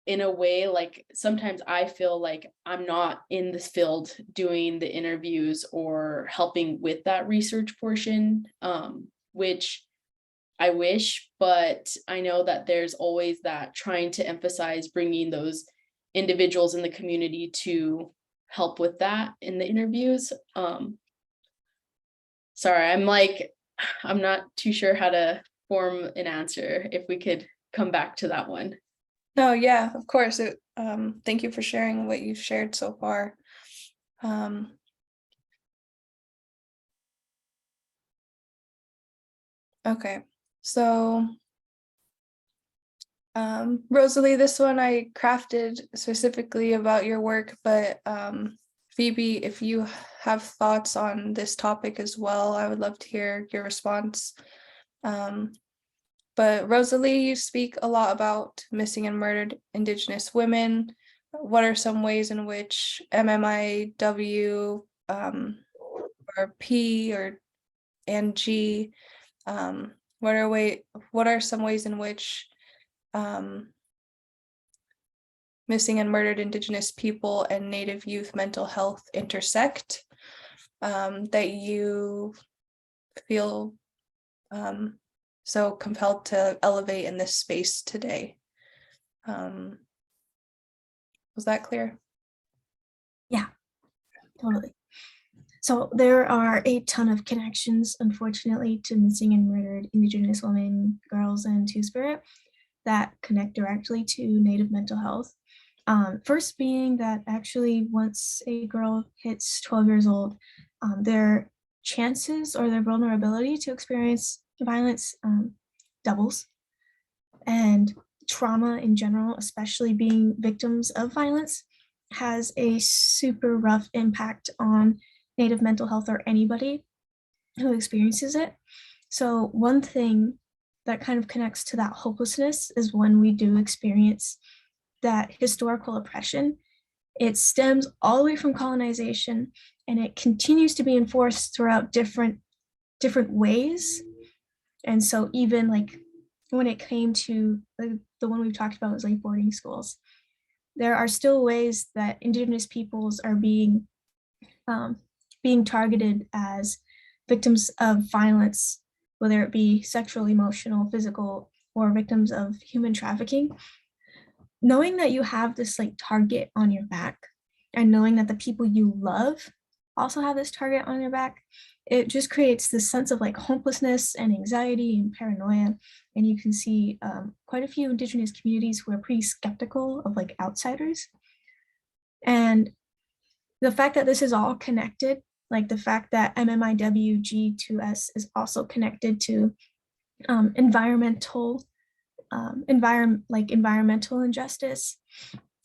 [SPEAKER 3] in a way, like sometimes I feel like I'm not in this field doing the interviews or helping with that research portion, which I wish, but I know that there's always that trying to emphasize bringing those individuals in the community to help with that in the interviews. Sorry, I'm not too sure how to form an answer, if we could come back to that one.
[SPEAKER 1] No, yeah, of course. Thank you for sharing what you've shared so far. Okay, so Rosalie, this one I crafted specifically about your work, but Phoebe, if you have thoughts on this topic as well, I would love to hear your response. But Rosalie, you speak a lot about missing and murdered Indigenous women. What are some ways in which MMIW or P and G, what are some ways in which missing and murdered Indigenous people and Native youth mental health intersect, that you feel so compelled to elevate in this space today? Was that clear?
[SPEAKER 4] Yeah, totally. So there are a ton of connections, unfortunately, to missing and murdered Indigenous women, girls, and Two-Spirit that connect directly to Native mental health. First being that actually once a girl hits 12 years old, their chances or their vulnerability to experience violence doubles. And trauma in general, especially being victims of violence, has a super rough impact on Native mental health or anybody who experiences it. So one thing that kind of connects to that hopelessness is when we do experience that historical oppression. It stems all the way from colonization, and it continues to be enforced throughout different ways. And so even like when it came to the one we've talked about was like boarding schools, there are still ways that Indigenous peoples are being targeted as victims of violence, whether it be sexual, emotional, physical, or victims of human trafficking. Knowing that you have this like target on your back, and knowing that the people you love also have this target on your back, it just creates this sense of like hopelessness and anxiety and paranoia. And you can see quite a few Indigenous communities who are pretty skeptical of like outsiders. And the fact that this is all connected, like the fact that MMIWG2S is also connected to environmental injustice,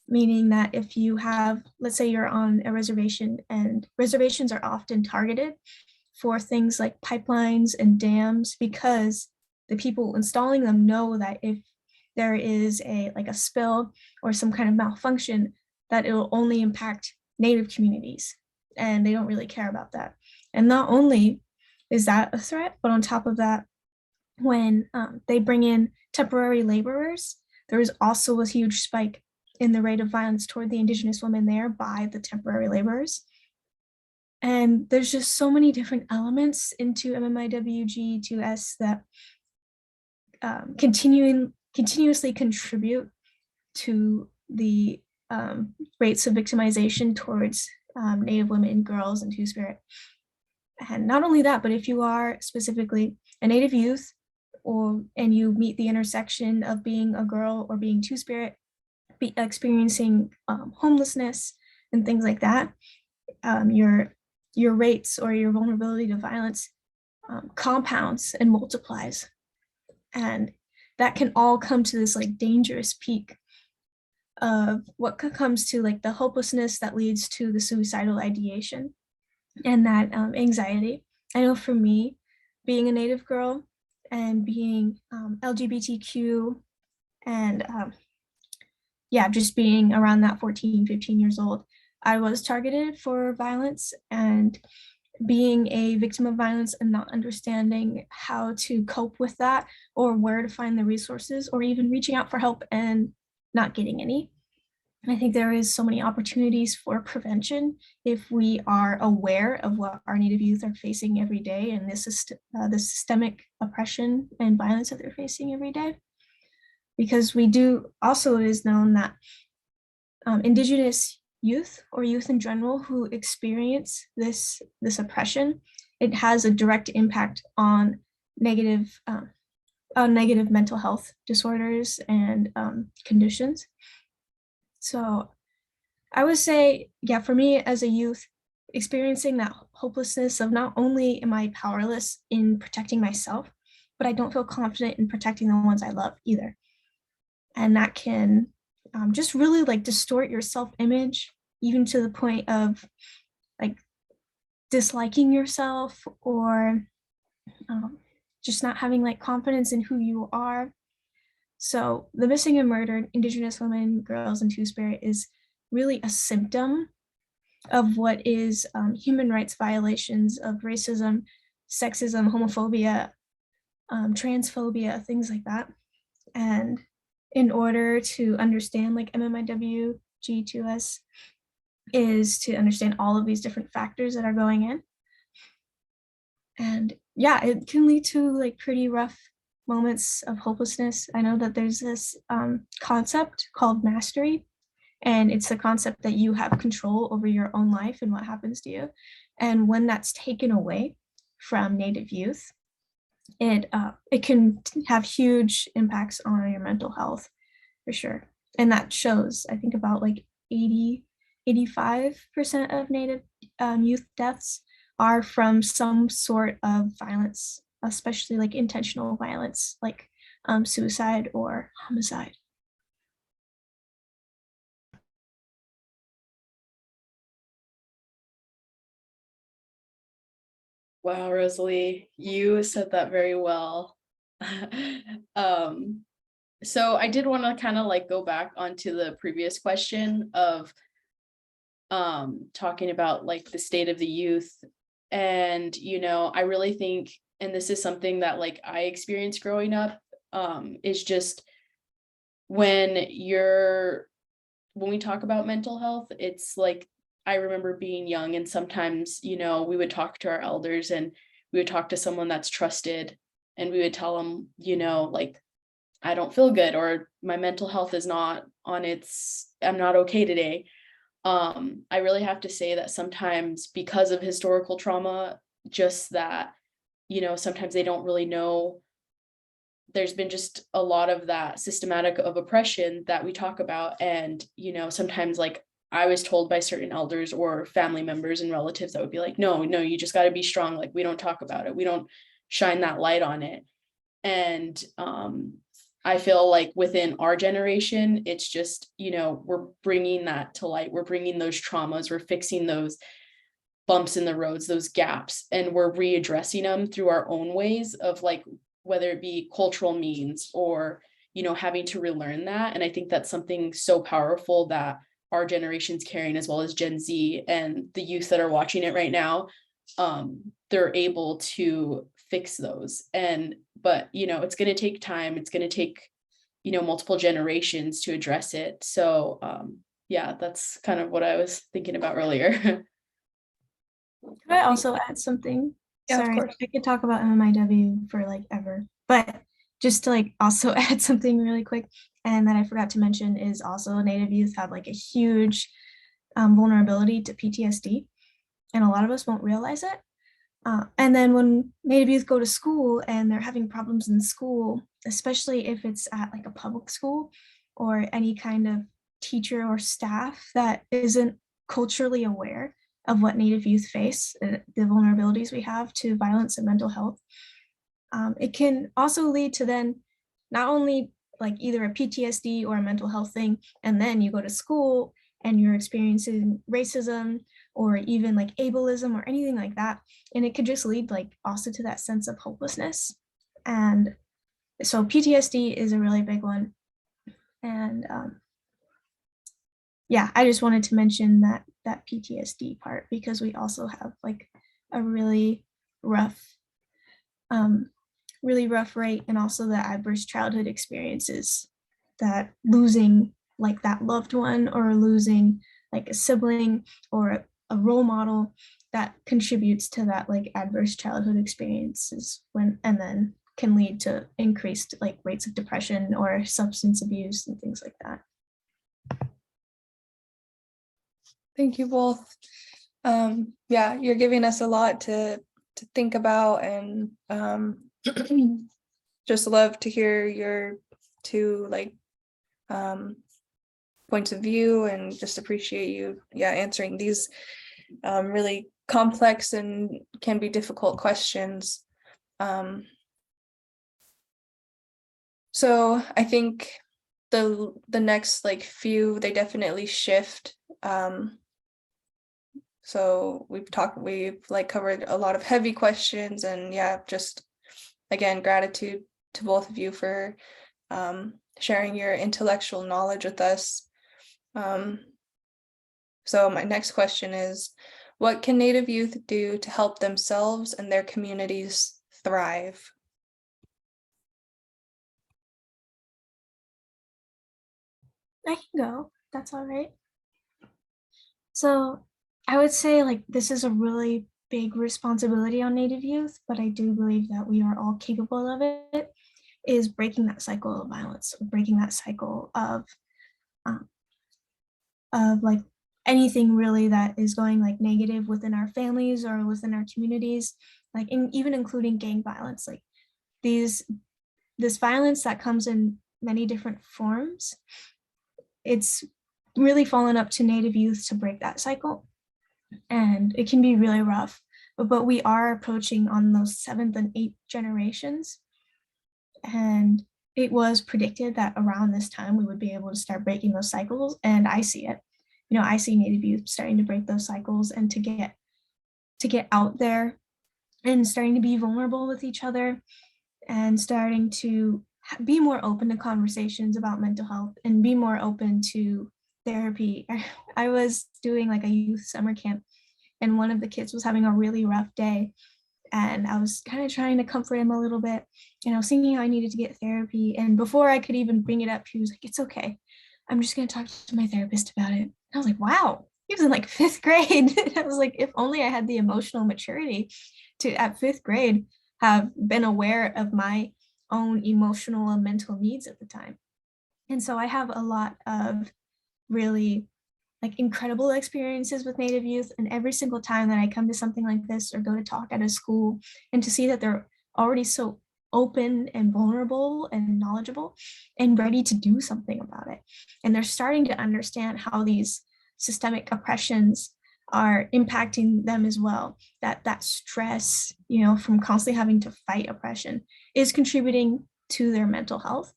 [SPEAKER 4] meaning that if you have, let's say you're on a reservation, and reservations are often targeted for things like pipelines and dams, because the people installing them know that if there is a spill or some kind of malfunction, that it will only impact Native communities, and they don't really care about that. And not only is that a threat, but on top of that, when they bring in temporary laborers, there is also a huge spike in the rate of violence toward the Indigenous women there by the temporary laborers. And there's just so many different elements into MMIWG2S that continuously contribute to the rates of victimization towards Native women, girls, and Two-Spirit. And not only that, but if you are specifically a Native youth, and you meet the intersection of being a girl or being Two-Spirit, experiencing homelessness and things like that, your rates or your vulnerability to violence compounds and multiplies. And that can all come to this dangerous peak of what comes to the hopelessness that leads to the suicidal ideation and that anxiety. I know for me, being a Native girl and being LGBTQ and just being around that 14, 15 years old, I was targeted for violence, and being a victim of violence and not understanding how to cope with that or where to find the resources or even reaching out for help and not getting any. I think there is so many opportunities for prevention if we are aware of what our Native youth are facing every day and the systemic oppression and violence that they're facing every day. Because we do also, it is known that Indigenous youth or youth in general who experience this oppression, it has a direct impact on negative mental health disorders and conditions. So I would say, for me as a youth, experiencing that hopelessness of not only am I powerless in protecting myself, but I don't feel confident in protecting the ones I love either. And that can just really distort your self-image, even to the point of disliking yourself or just not having confidence in who you are. So the missing and murdered Indigenous women, girls, and Two-Spirit is really a symptom of what is human rights violations of racism, sexism, homophobia, transphobia, things like that. And in order to understand MMIWG2S is to understand all of these different factors that are going in. And it can lead to pretty rough moments of hopelessness. I know that there's this concept called mastery, and it's the concept that you have control over your own life and what happens to you. And when that's taken away from Native youth, it can have huge impacts on your mental health, for sure. And that shows, I think, about 85% of Native youth deaths are from some sort of violence, especially intentional violence, suicide or homicide.
[SPEAKER 3] Wow, Rosalie, you said that very well. So I did want to kind of go back onto the previous question of talking about the state of the youth. And, I really think, and this is something that I experienced growing up, is just when we talk about mental health, it's I remember being young, and sometimes, we would talk to our elders and we would talk to someone that's trusted, and we would tell them, I don't feel good, or my mental health is not I'm not okay today. I really have to say that sometimes, because of historical trauma, just that, sometimes they don't really know. There's been just a lot of that systematic of oppression that we talk about. And, sometimes I was told by certain elders or family members and relatives that would be no, you just got to be strong. We don't talk about it. We don't shine that light on it. And I feel like within our generation, it's just, we're bringing that to light. We're bringing those traumas, we're fixing those bumps in the roads, those gaps, and we're readdressing them through our own ways of like, whether it be cultural means or, having to relearn that. And I think that's something so powerful that our generation's carrying, as well as Gen Z and the youth that are watching it right now. They're able to fix those. But it's going to take time. It's going to take, multiple generations to address it. So yeah, that's kind of what I was thinking about earlier.
[SPEAKER 4] Could I also add something?
[SPEAKER 1] Yeah, of
[SPEAKER 4] Sorry,
[SPEAKER 1] course.
[SPEAKER 4] I could talk about MMIW for like ever, but just to like also add something really quick, and that I forgot to mention is also Native youth have like a huge vulnerability to PTSD, and a lot of us won't realize it. And then when Native youth go to school and they're having problems in school, especially if it's at like a public school or any kind of teacher or staff that isn't culturally aware of what Native youth face, the vulnerabilities we have to violence and mental health, it can also lead to then not only like either a PTSD or a mental health thing, and then you go to school and you're experiencing racism or even like ableism or anything like that. And it could just lead like also to that sense of hopelessness. And so PTSD is a really big one. And yeah, I just wanted to mention that PTSD part because we also have like a really rough rate, and also the adverse childhood experiences, that losing like that loved one or losing like a sibling or a role model that contributes to that like adverse childhood experiences and then can lead to increased like rates of depression or substance abuse and things like that.
[SPEAKER 1] Thank you both. Yeah, you're giving us a lot to think about, and just love to hear your two like points of view, and just appreciate you answering these really complex and can be difficult questions. So I think the next like few, they definitely shift. So we've like covered a lot of heavy questions, and just again, gratitude to both of you for sharing your intellectual knowledge with us. So my next question is, what can Native youth do to help themselves and their communities thrive?
[SPEAKER 4] I can go. That's all right. So I would say like this is a really big responsibility on Native youth, but I do believe that we are all capable of it, is breaking that cycle of violence, breaking that cycle of like anything really that is going like negative within our families or within our communities, like even including gang violence, like this violence that comes in many different forms. It's really fallen up to Native youth to break that cycle, and it can be really rough, but we are approaching on those 7th and 8th generations, and it was predicted that around this time we would be able to start breaking those cycles, and I see it. I see Native youth starting to break those cycles and to get out there and starting to be vulnerable with each other and starting to be more open to conversations about mental health and be more open to therapy. I was doing like a youth summer camp, and one of the kids was having a really rough day, and I was kind of trying to comfort him a little bit, thinking how I needed to get therapy. And before I could even bring it up, he was like, "It's okay. I'm just going to talk to my therapist about it." I was like, wow, he was in like 5th grade. I was like, if only I had the emotional maturity to at 5th grade have been aware of my own emotional and mental needs at the time. And so I have a lot of really like incredible experiences with Native youth, and every single time that I come to something like this or go to talk at a school, and to see that they're already so open and vulnerable and knowledgeable and ready to do something about it, and they're starting to understand how these systemic oppressions are impacting them as well, that stress, from constantly having to fight oppression is contributing to their mental health.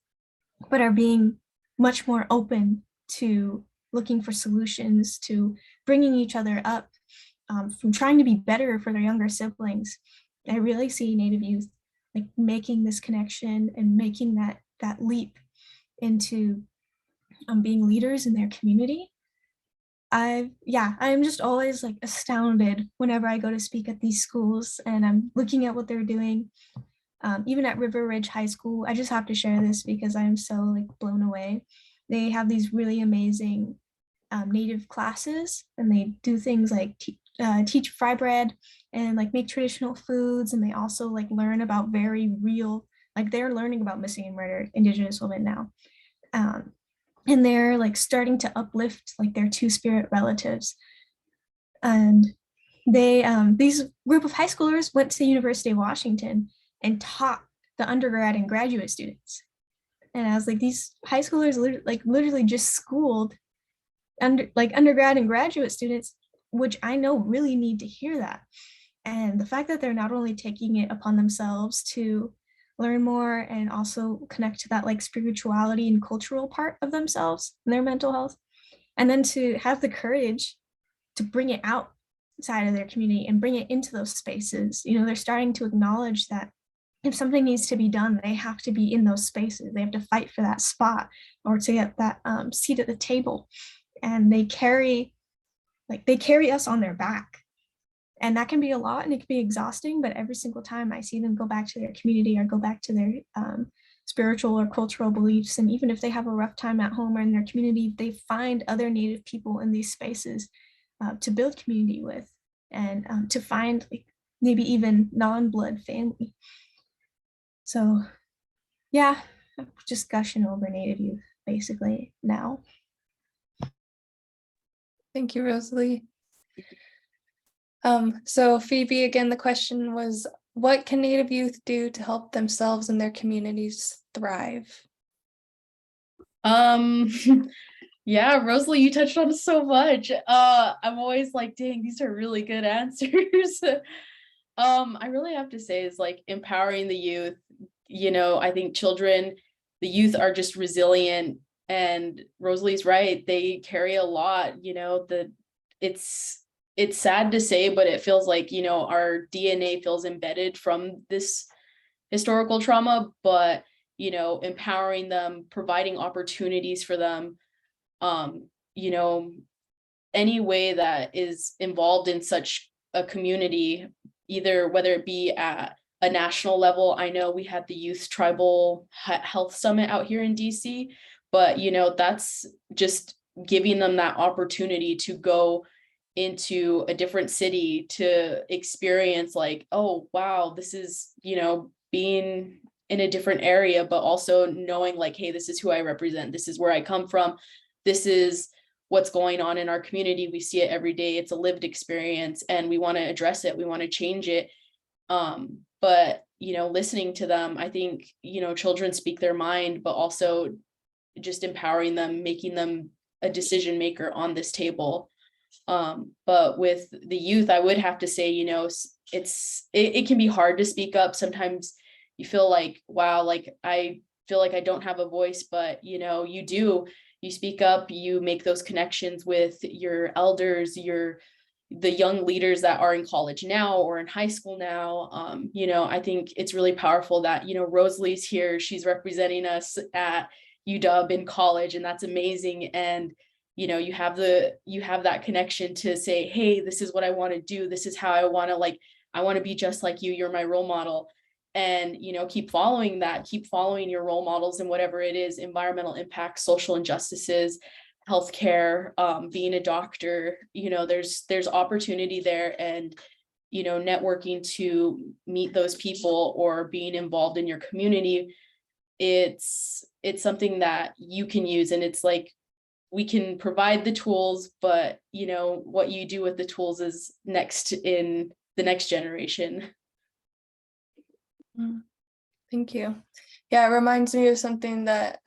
[SPEAKER 4] but are being much more open to looking for solutions, to bringing each other up, from trying to be better for their younger siblings. I really see Native youth like making this connection and making that leap into being leaders in their community. I'm just always like astounded whenever I go to speak at these schools and I'm looking at what they're doing. Even at River Ridge High School, I just have to share this because I'm so like blown away. They have these really amazing Native classes, and they do things like teach fry bread and like make traditional foods, and they also like learn about very real, like they're learning about missing and murdered Indigenous women now. Um, and they're like starting to uplift like their two-spirit relatives. And they these group of high schoolers went to the University of Washington and taught the undergrad and graduate students. And I was like, these high schoolers literally just schooled undergrad and graduate students, which I know really need to hear that. And the fact that they're not only taking it upon themselves to learn more and also connect to that like spirituality and cultural part of themselves and their mental health, and then to have the courage to bring it outside of their community and bring it into those spaces. They're starting to acknowledge that if something needs to be done, they have to be in those spaces. They have to fight for that spot or to get that seat at the table. And they carry us on their back. And that can be a lot and it can be exhausting, but every single time I see them go back to their community or go back to their spiritual or cultural beliefs, and even if they have a rough time at home or in their community, they find other Native people in these spaces to build community with, and to find like maybe even non-blood family. So yeah, I'm just gushing over Native youth basically now.
[SPEAKER 1] Thank you, Rosalie. So Phoebe, again, the question was, what can Native youth do to help themselves and their communities thrive?
[SPEAKER 3] Yeah, Rosalie, you touched on so much. I'm always like, dang, these are really good answers. I really have to say is like empowering the youth. I think the youth are just resilient, and Rosalie's right. They carry a lot, it's sad to say, but it feels like, our DNA feels embedded from this historical trauma, but, empowering them, providing opportunities for them, you know, any way that is involved in such a community, either whether it be at a national level. I know we had the Youth Tribal Health Summit out here in DC, but that's just giving them that opportunity to go into a different city to experience like, oh wow, this is being in a different area, but also knowing like, hey, this is who I represent, this is where I come from, this is what's going on in our community. We see it every day. It's a lived experience, and we want to address it, we want to change it. But listening to them, I think children speak their mind, but also just empowering them, making them a decision maker on this table. But with the youth, I would have to say, it can be hard to speak up. Sometimes you feel like, wow, like I feel like I don't have a voice, but you do. You speak up, you make those connections with your elders, the young leaders that are in college now or in high school now. I think it's really powerful that Rosalie's here. She's representing us at UW in college, and that's amazing. And you have that connection to say, hey, this is what I want to do, this is how I want to be just like you, you're my role model. And keep following that, keep following your role models, and whatever it is, environmental impact, social injustices, healthcare, being a doctor, there's opportunity there. And networking to meet those people or being involved in your community, it's something that you can use. And it's like, we can provide the tools, but what you do with the tools is next in the next generation.
[SPEAKER 1] Thank you. Yeah, it reminds me of something that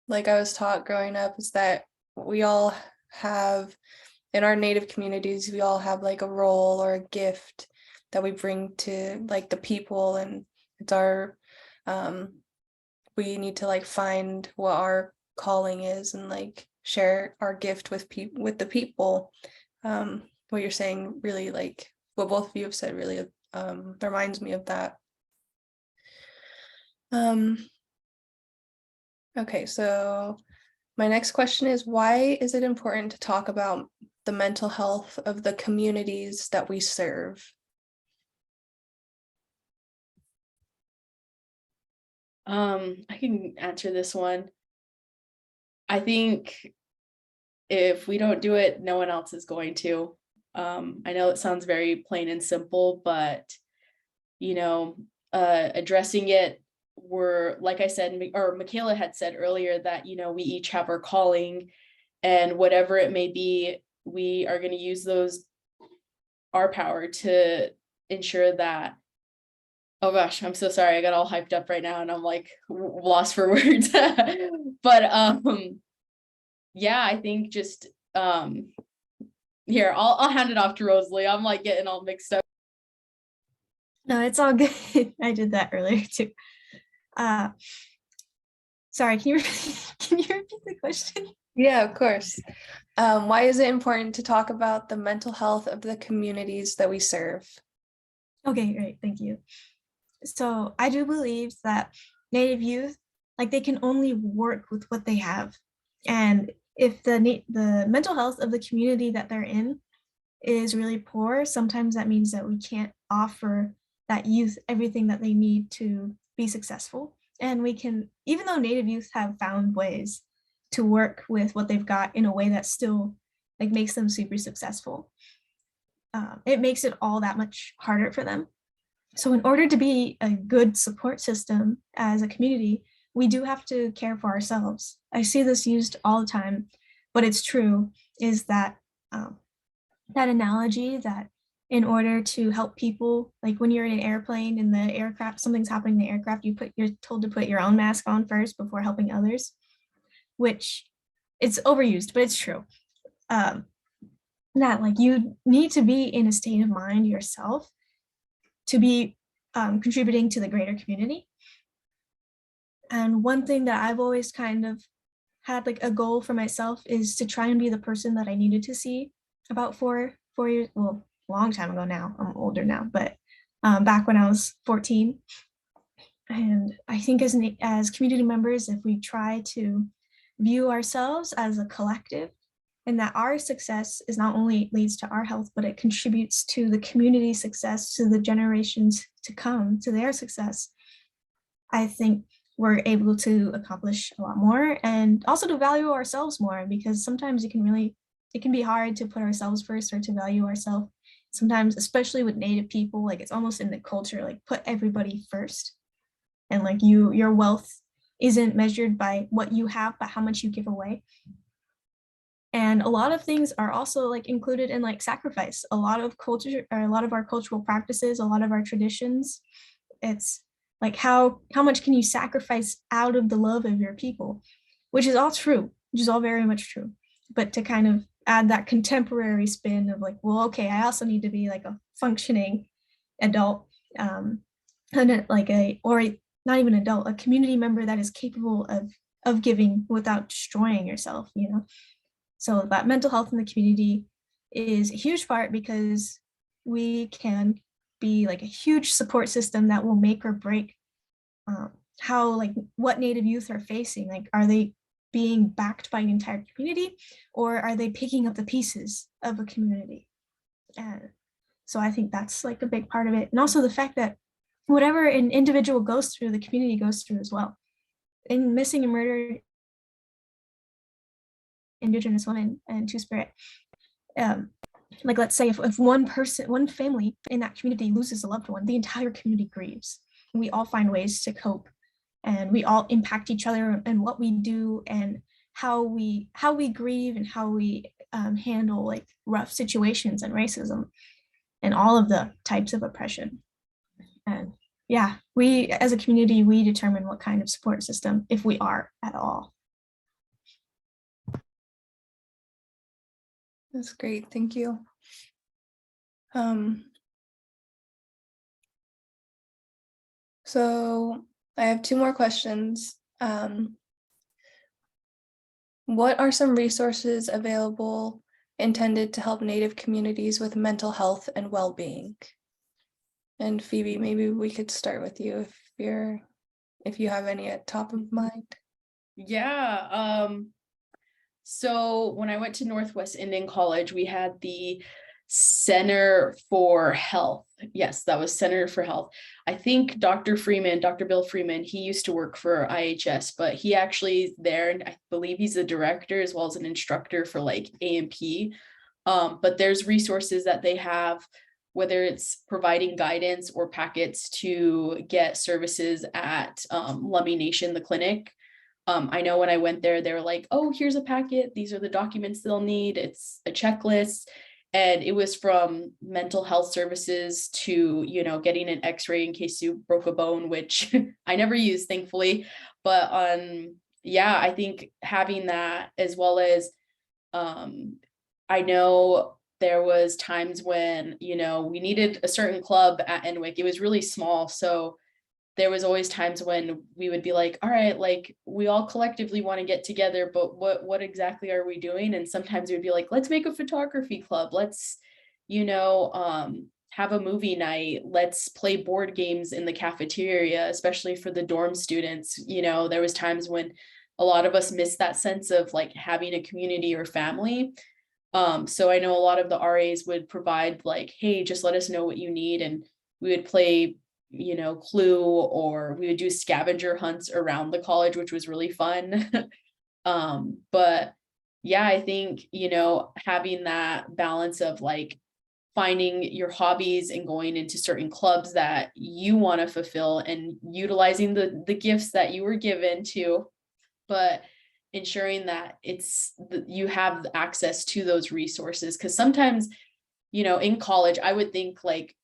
[SPEAKER 1] like I was taught growing up, is that we all have, in our Native communities, we all have like a role or a gift that we bring to like the people, and it's our we need to like find what our calling is and like share our gift with with the people. What you're saying really, like what both of you have said, really reminds me of that. Okay, so my next question is, why is it important to talk about the mental health of the communities that we serve?
[SPEAKER 3] I can answer this one. I think if we don't do it, no one else is going to. I know it sounds very plain and simple, but addressing it, we're, like I said, or Michaela had said earlier, that we each have our calling, and whatever it may be, we are going to use our power to ensure that. Oh gosh, I'm so sorry. I got all hyped up right now and I'm like lost for words. But yeah, I think just here, I'll hand it off to Rosalie. I'm like getting all mixed up.
[SPEAKER 4] No, it's all good. I did that earlier too. Sorry, can you repeat the question?
[SPEAKER 1] Yeah, of course. Why is it important to talk about the mental health of the communities that we serve?
[SPEAKER 4] Okay, great, thank you. So I do believe that Native youth, like they can only work with what they have. And if the mental health of the community that they're in is really poor, sometimes that means that we can't offer that youth everything that they need to be successful. And we can, even though Native youth have found ways to work with what they've got in a way that still like makes them super successful, it makes it all that much harder for them. So in order to be a good support system as a community, we do have to care for ourselves. I see this used all the time, but it's true, is that that analogy that in order to help people, like when you're in an airplane and the aircraft, something's happening in the aircraft, you're told to put your own mask on first before helping others, which it's overused, but it's true. That like you need to be in a state of mind yourself to be contributing to the greater community. And one thing that I've always kind of had like a goal for myself is to try and be the person that I needed to see about 4 years, well, a long time ago now, I'm older now, but back when I was 14. And I think as community members, if we try to view ourselves as a collective, and that our success is not only leads to our health, but it contributes to the community success, to the generations to come, to their success, I think we're able to accomplish a lot more, and also to value ourselves more, because sometimes it can be hard to put ourselves first or to value ourselves. Sometimes, especially with Native people, like it's almost in the culture, like put everybody first. And like your wealth isn't measured by what you have, but how much you give away. And a lot of things are also like included in like sacrifice. A lot of culture, or a lot of our cultural practices, a lot of our traditions, it's like how much can you sacrifice out of the love of your people, which is all true, which is all very much true. But to kind of add that contemporary spin of like, well, okay, I also need to be like a functioning adult, and like or not even adult, a community member that is capable of giving without destroying yourself, you know? So that mental health in the community is a huge part, because we can be like a huge support system that will make or break how, like what Native youth are facing. Like, are they being backed by an entire community, or are they picking up the pieces of a community? And so I think that's like a big part of it. And also the fact that whatever an individual goes through, the community goes through as well. In missing and murdered Indigenous women and Two-Spirit, like let's say if one family in that community loses a loved one, the entire community grieves. We all find ways to cope, and we all impact each other and what we do and how we grieve and how we handle like rough situations and racism and all of the types of oppression. And yeah, we as a community, we determine what kind of support system, if we are at all.
[SPEAKER 1] That's great, thank you. So I have two more questions. What are some resources available intended to help Native communities with mental health and well-being? And Phoebe, maybe we could start with you if you have any at top of mind.
[SPEAKER 3] Yeah. So when I went to Northwest Indian College, we had the Center for Health. Yes, that was Center for Health. I think Dr. Bill Freeman, he used to work for IHS, but he actually is there, and I believe he's a director as well as an instructor for like A&P. But there's resources that they have, whether it's providing guidance or packets to get services at Lummi Nation, the clinic. I know when I went there, they were like, oh, here's a packet. These are the documents they'll need. It's a checklist. And it was from mental health services to, getting an x-ray in case you broke a bone, which I never used, thankfully. But I think having that, as well as I know there was times when, we needed a certain club at Enwick. It was really small. So there was always times when we would be like, all right, like we all collectively want to get together, but what exactly are we doing? And sometimes it would be like, let's make a photography club. Let's, have a movie night. Let's play board games in the cafeteria, especially for the dorm students. There was times when a lot of us missed that sense of like having a community or family. So I know a lot of the RAs would provide like, hey, just let us know what you need. And we would play Clue, or we would do scavenger hunts around the college, which was really fun. But yeah, I think, having that balance of like finding your hobbies and going into certain clubs that you want to fulfill and utilizing the gifts that you were given to, but ensuring that you have access to those resources. Because sometimes, in college, I would think like,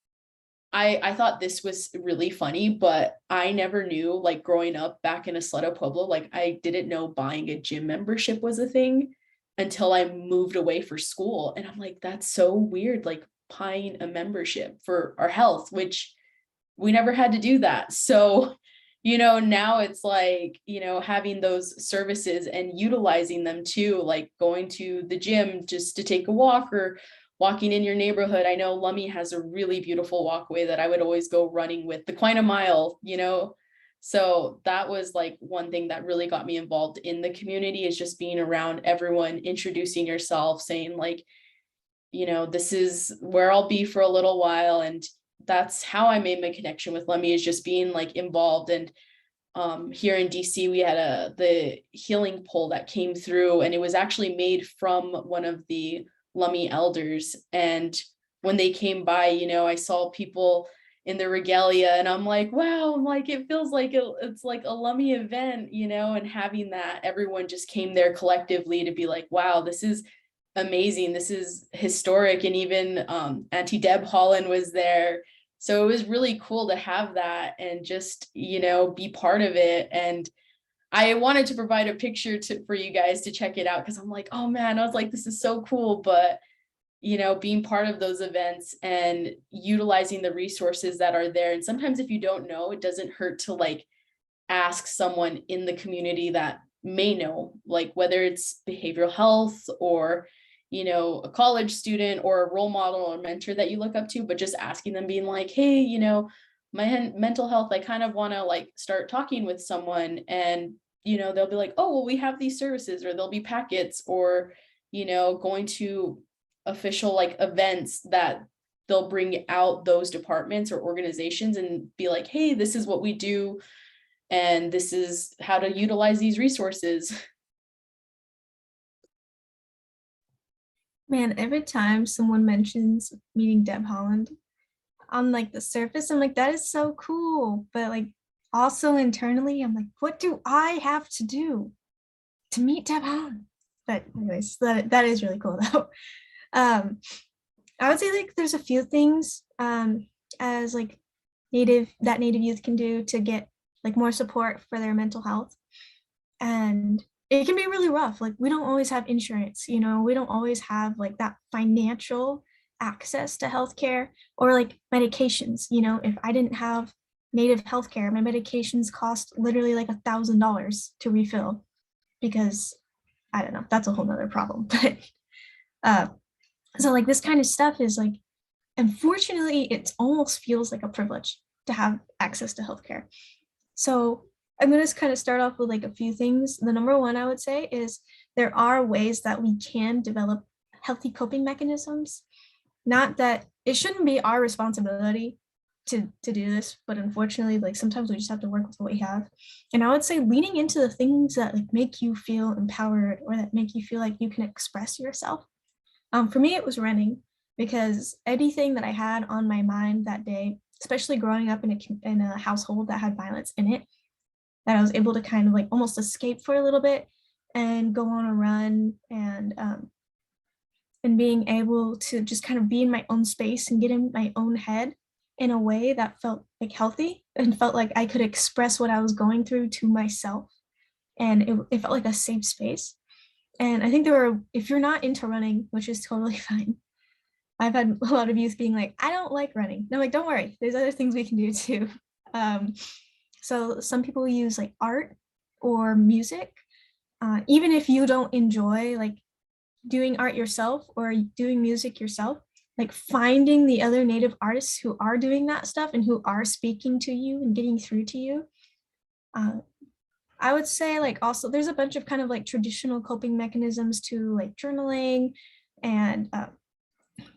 [SPEAKER 3] I thought this was really funny, but I never knew, like growing up back in Isleta Pueblo, like I didn't know buying a gym membership was a thing until I moved away for school. And I'm like, that's so weird, like buying a membership for our health, which we never had to do that. So, now it's like, having those services and utilizing them too, like going to the gym just to take a walk or walking in your neighborhood. I know Lummi has a really beautiful walkway that I would always go running with, the Quina Mile, So that was like one thing that really got me involved in the community, is just being around everyone, introducing yourself, saying like, this is where I'll be for a little while. And that's how I made my connection with Lummi, is just being like involved. And here in DC, we had the healing pole that came through, and it was actually made from one of the Lummi elders. And when they came by, I saw people in the regalia, and I'm like, wow, I'm like, it feels like it's like a Lummi event, and having that everyone just came there collectively to be like, wow, this is amazing, this is historic. And even Auntie Deb Holland was there. So it was really cool to have that and just, be part of it. And I wanted to provide a picture for you guys to check it out, because I'm like, oh man, I was like, this is so cool. But, being part of those events and utilizing the resources that are there. And sometimes if you don't know, it doesn't hurt to like ask someone in the community that may know, like whether it's behavioral health or, a college student or a role model or mentor that you look up to, but just asking them, being like, hey, my mental health, I kind of want to like start talking with someone. And, they'll be like, oh, well, we have these services, or there'll be packets, or, going to official like events that they'll bring out those departments or organizations and be like, hey, this is what we do, and this is how to utilize these resources.
[SPEAKER 4] Man, every time someone mentions meeting Deb Holland, on like the surface, I'm like, that is so cool. But like also internally, I'm like, what do I have to do to meet Deb Holland? But anyways, that is really cool though. I would say like there's a few things as like native youth can do to get like more support for their mental health. And it can be really rough. Like we don't always have insurance, we don't always have like that financial access to healthcare or like medications. If I didn't have native healthcare, my medications cost literally like $1,000 to refill because I don't know, that's a whole nother problem. But so like this kind of stuff is like, unfortunately, it almost feels like a privilege to have access to healthcare. So I'm going to kind of start off with like a few things. The number one I would say is there are ways that we can develop healthy coping mechanisms. Not that it shouldn't be our responsibility to do this, but unfortunately, like sometimes we just have to work with what we have. And I would say leaning into the things that like make you feel empowered or that make you feel like you can express yourself. For me, it was running because anything that I had on my mind that day, especially growing up in a household that had violence in it, that I was able to kind of like almost escape for a little bit and go on a run and being able to just kind of be in my own space and get in my own head in a way that felt like healthy and felt like I could express what I was going through to myself. And it felt like a safe space. And I think if you're not into running, which is totally fine, I've had a lot of youth being like, I don't like running. And I'm like, don't worry, there's other things we can do too. So some people use like art or music. Even if you don't enjoy like doing art yourself or doing music yourself, like finding the other Native artists who are doing that stuff and who are speaking to you and getting through to you. I would say like also there's a bunch of kind of like traditional coping mechanisms to like journaling and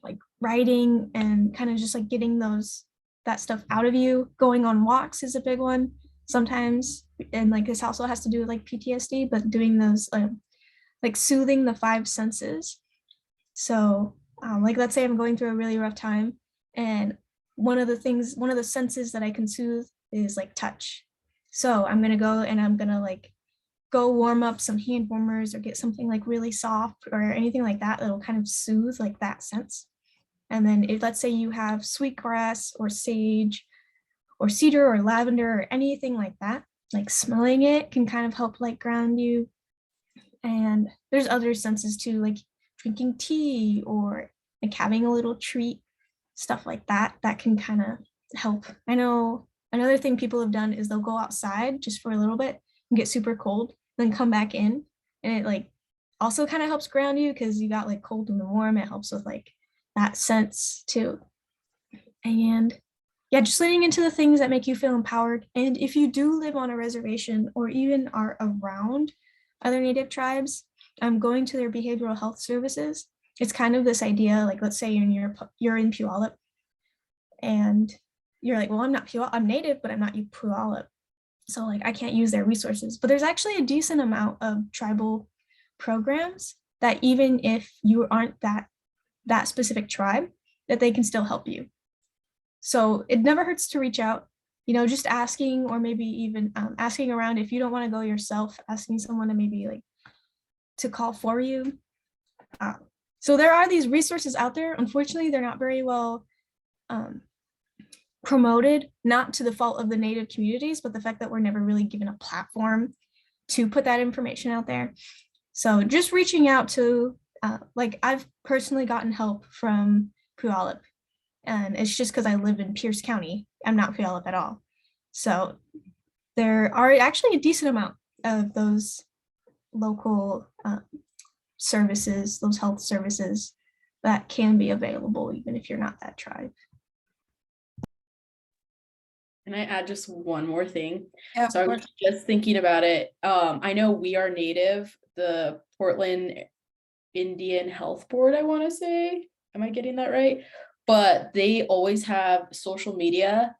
[SPEAKER 4] like writing and kind of just like getting that stuff out of you. Going on walks is a big one sometimes. And like this also has to do with like PTSD, but doing those like soothing the five senses. So like let's say I'm going through a really rough time and one of the senses that I can soothe is like touch. So I'm gonna go and I'm gonna like go warm up some hand warmers or get something like really soft or anything like that that'll kind of soothe like that sense. And then if let's say you have sweetgrass or sage or cedar or lavender or anything like that, like smelling it can kind of help like ground you. And there's other senses too, like drinking tea or like having a little treat, stuff like that, that can kind of help. I know another thing people have done is they'll go outside just for a little bit and get super cold, then come back in. And it like also kind of helps ground you because you got like cold and warm. It helps with like that sense too. And yeah, just leaning into the things that make you feel empowered. And if you do live on a reservation or even are around other Native tribes, going to their behavioral health services. It's kind of this idea, like let's say you're in Puyallup and you're like, well, I'm Native, but I'm not Puyallup. So like I can't use their resources. But there's actually a decent amount of tribal programs that even if you aren't that specific tribe, that they can still help you. So it never hurts to reach out, just asking or maybe even asking around if you don't want to go yourself, asking someone to maybe like to call for you. So there are these resources out there. Unfortunately, they're not very well promoted, not to the fault of the Native communities, but the fact that we're never really given a platform to put that information out there. So just reaching out to, like I've personally gotten help from Puyallup, and it's just because I live in Pierce County. I'm not Puyallup at all. So there are actually a decent amount of those local services, those health services that can be available even if you're not that tribe.
[SPEAKER 3] Can I add just one more thing?
[SPEAKER 1] Yeah,
[SPEAKER 3] So I was just thinking about it. I know We Are Native, the Portland Indian Health Board, I want to say. Am I getting that right? But they always have social media,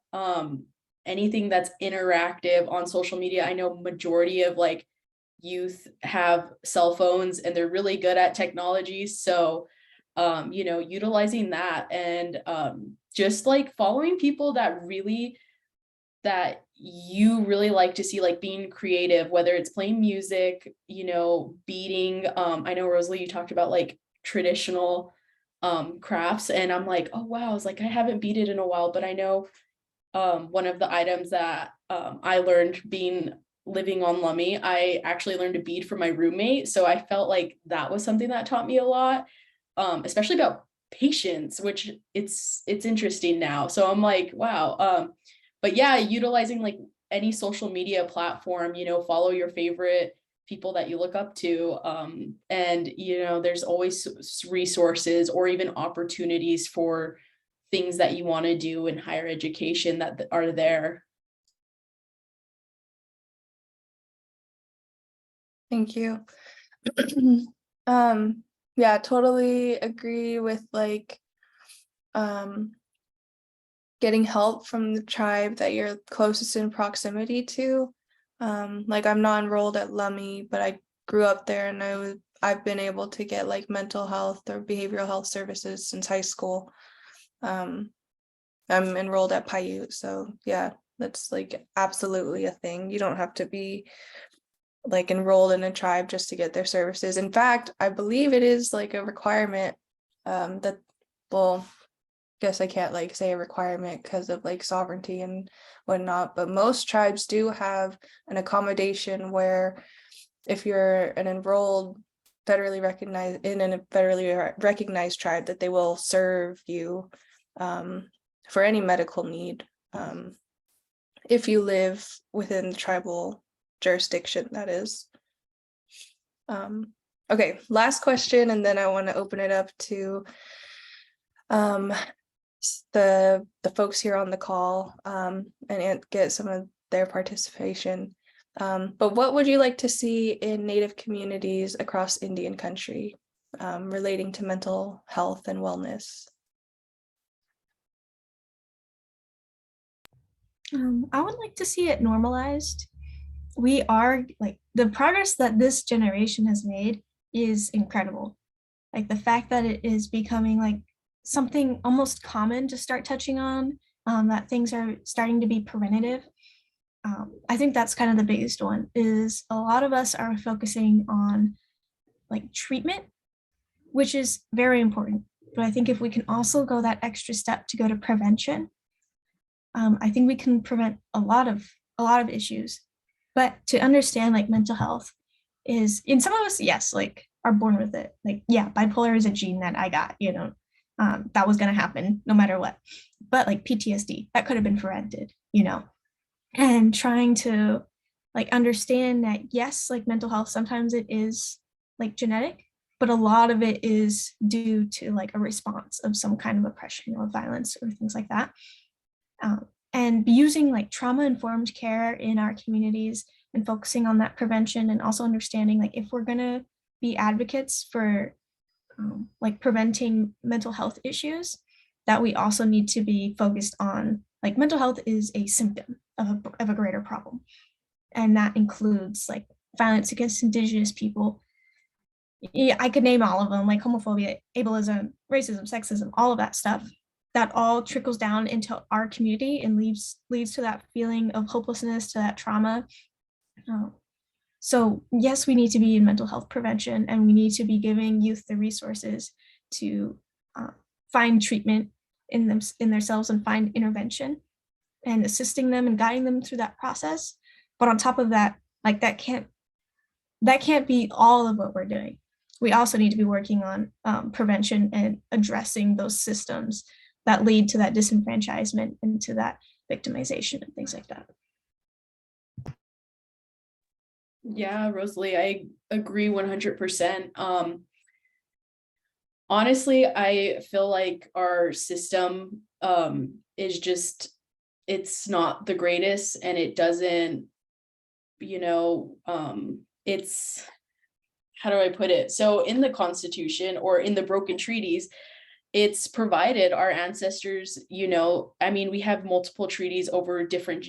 [SPEAKER 3] anything that's interactive on social media. I know majority of like youth have cell phones and they're really good at technology. So, utilizing that and just like following people that you really like to see, like being creative, whether it's playing music, beading. I know Rosalie, you talked about like traditional crafts, and I'm like, oh wow, I was like, I haven't beaded in a while, but I know one of the items that I learned living on Lummi, I actually learned to bead from my roommate. So I felt like that was something that taught me a lot, especially about patience, which it's interesting now. So I'm like, wow. but yeah, utilizing like any social media platform, follow your favorite people that you look up to. And, there's always resources or even opportunities for things that you want to do in higher education that are there.
[SPEAKER 1] Thank you. Yeah, totally agree with like getting help from the tribe that you're closest in proximity to. Like I'm not enrolled at Lummi, but I grew up there and I've been able to get like mental health or behavioral health services since high school. I'm enrolled at Paiute, so yeah, that's like absolutely a thing. You don't have to be like enrolled in a tribe just to get their services. In fact, I believe it is like a requirement that, well, guess I can't like say a requirement because of like sovereignty and whatnot, but most tribes do have an accommodation where if you're an enrolled federally recognized in a federally recognized tribe, that they will serve you for any medical need if you live within the tribal jurisdiction, that is. Okay, last question, and then I want to open it up to the folks here on the call and get some of their participation. But what would you like to see in Native communities across Indian country relating to mental health and wellness?
[SPEAKER 4] I would like to see it normalized. We are like the progress that this generation has made is incredible. Like the fact that it is becoming like something almost common to start touching on, that things are starting to be preventative. I think that's kind of the biggest one is a lot of us are focusing on like treatment, which is very important. But I think if we can also go that extra step to go to prevention, I think we can prevent a lot of issues. But to understand like mental health is in some of us, yes, like are born with it. Like, yeah, bipolar is a gene that I got, that was gonna happen no matter what. But like PTSD, that could have been prevented, and trying to like understand that yes, like mental health, sometimes it is like genetic, but a lot of it is due to like a response of some kind of oppression or violence or things like that. And using like trauma-informed care in our communities and focusing on that prevention and also understanding like if we're gonna be advocates for like preventing mental health issues, that we also need to be focused on like mental health is a symptom of a greater problem. And that includes like violence against Indigenous people. Yeah, I could name all of them, like homophobia, ableism, racism, sexism, all of that stuff. That all trickles down into our community and leads to that feeling of hopelessness, to that trauma. So yes, we need to be in mental health prevention, and we need to be giving youth the resources to find treatment in themselves and find intervention and assisting them and guiding them through that process. But on top of that, like that can't be all of what we're doing. We also need to be working on prevention and addressing those systems that lead to that disenfranchisement and to that victimization and things like that.
[SPEAKER 3] Yeah, Rosalie, I agree 100%. Honestly, I feel like our system is just, it's not the greatest, and it doesn't, it's, how do I put it? So in the Constitution or in the broken treaties, it's provided our ancestors, we have multiple treaties over different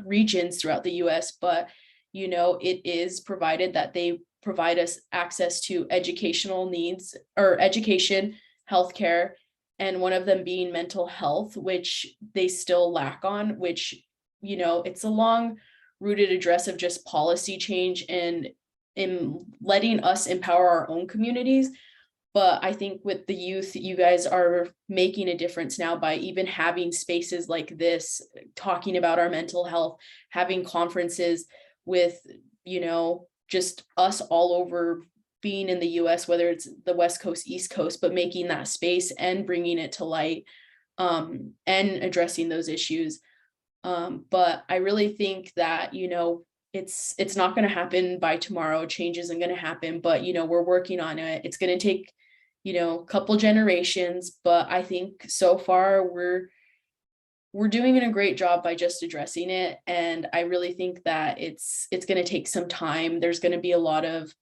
[SPEAKER 3] regions throughout the US, but, it is provided that they provide us access to educational needs or education, healthcare, and one of them being mental health, which they still lack on, which, it's a long rooted address of just policy change and in letting us empower our own communities. But I think with the youth, you guys are making a difference now by even having spaces like this, talking about our mental health, having conferences with, just us all over, being in the US, whether it's the West Coast, East Coast, but making that space and bringing it to light and addressing those issues. But I really think that, it's not going to happen by tomorrow. Change isn't going to happen, but, we're working on it. It's going to take, a couple generations, but I think so far we're doing a great job by just addressing it. And I really think that it's going to take some time. There's going to be a lot of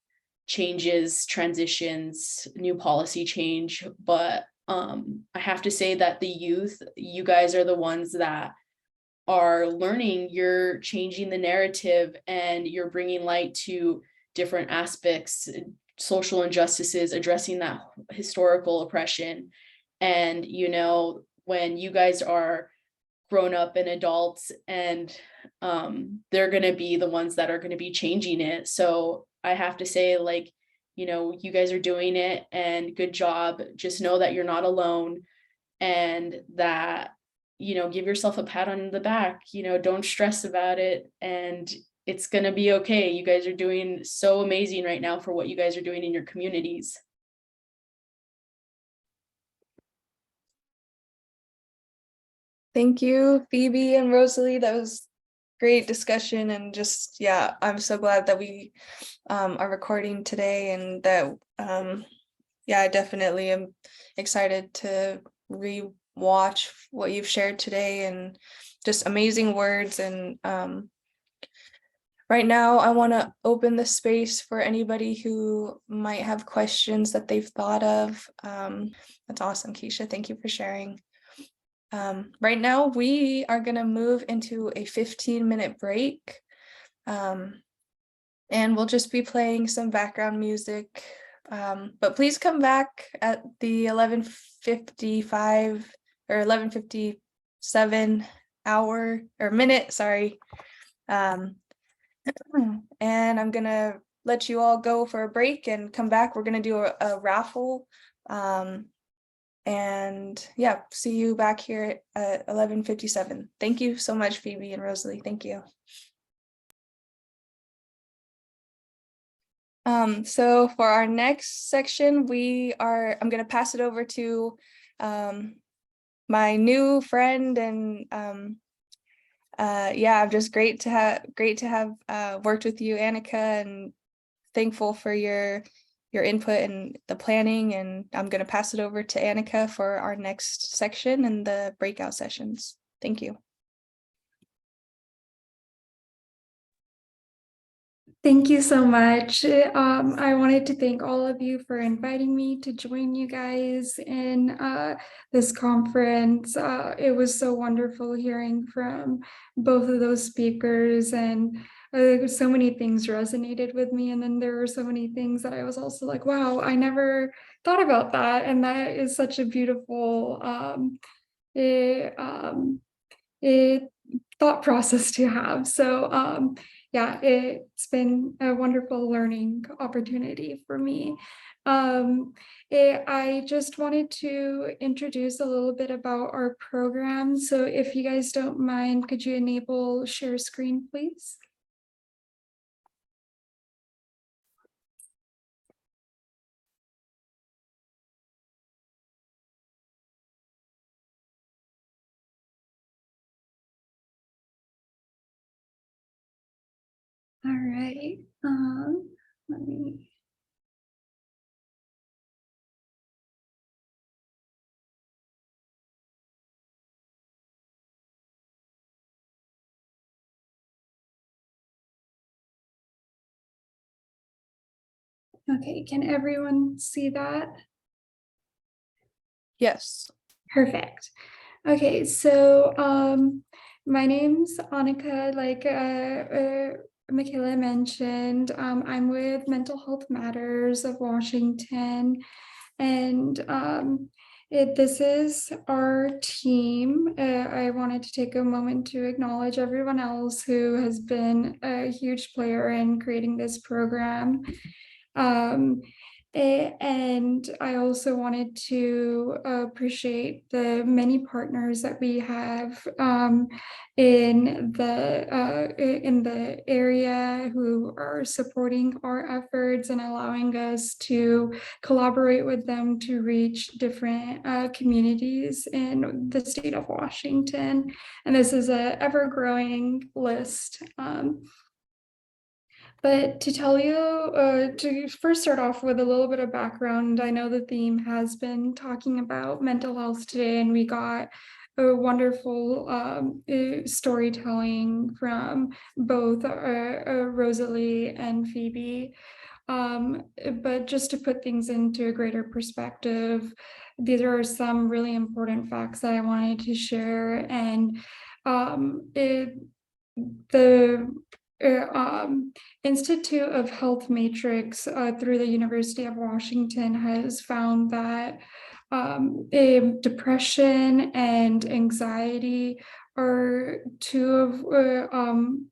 [SPEAKER 3] changes, transitions, new policy change, but I have to say that the youth, you guys are the ones that are learning. You're changing the narrative and you're bringing light to different aspects, social injustices, addressing that historical oppression. And when you guys are grown up and adults, and they're going to be the ones that are going to be changing it. So I have to say, like, you guys are doing it, and good job. Just know that you're not alone, and that, give yourself a pat on the back. Don't stress about it, and it's going to be okay. You guys are doing so amazing right now for what you guys are doing in your communities.
[SPEAKER 1] Thank you, Phoebe and Rosalie. That was great discussion, and just, yeah, I'm so glad that we are recording today, and that yeah, I definitely am excited to re-watch what you've shared today, and just amazing words. And right now I want to open the space for anybody who might have questions that they've thought of. That's awesome, Keisha. Thank you for sharing. Right now we are going to move into a 15-minute break, and we'll just be playing some background music, but please come back at the 11:55 or 11:57 hour or minute, sorry. And I'm gonna let you all go for a break and come back. We're gonna do a raffle, and yeah, see you back here at 11:57. Thank you so much, Phoebe and Rosalie. Thank you. So for our next section, I'm going to pass it over to my new friend, and yeah, I'm just great to have worked with you, Annika, and thankful for your input and the planning. And I'm going to pass it over to Annika for our next section and the breakout sessions. Thank you.
[SPEAKER 5] Thank you so much. I wanted to thank all of you for inviting me to join you guys in this conference. It was so wonderful hearing from both of those speakers, and so many things resonated with me. And then there were so many things that I was also like, wow, I never thought about that. And that is such a beautiful thought process to have. So yeah, it's been a wonderful learning opportunity for me. I just wanted to introduce a little bit about our program. So if you guys don't mind, could you enable share screen, please? All right. Let me. Okay, can everyone see that?
[SPEAKER 1] Yes.
[SPEAKER 5] Perfect. Okay, so my name's Annika, like Michaela mentioned. I'm with Mental Health Matters of Washington, and this is our team. I wanted to take a moment to acknowledge everyone else who has been a huge player in creating this program. And I also wanted to appreciate the many partners that we have in the area who are supporting our efforts and allowing us to collaborate with them to reach different communities in the state of Washington. And this is a ever-growing list. But to tell you, to first start off with a little bit of background, I know the theme has been talking about mental health today, and we got a wonderful storytelling from both Rosalie and Phoebe. But just to put things into a greater perspective, these are some really important facts that I wanted to share. And the Institute of Health Matrix through the University of Washington has found that depression and anxiety are two of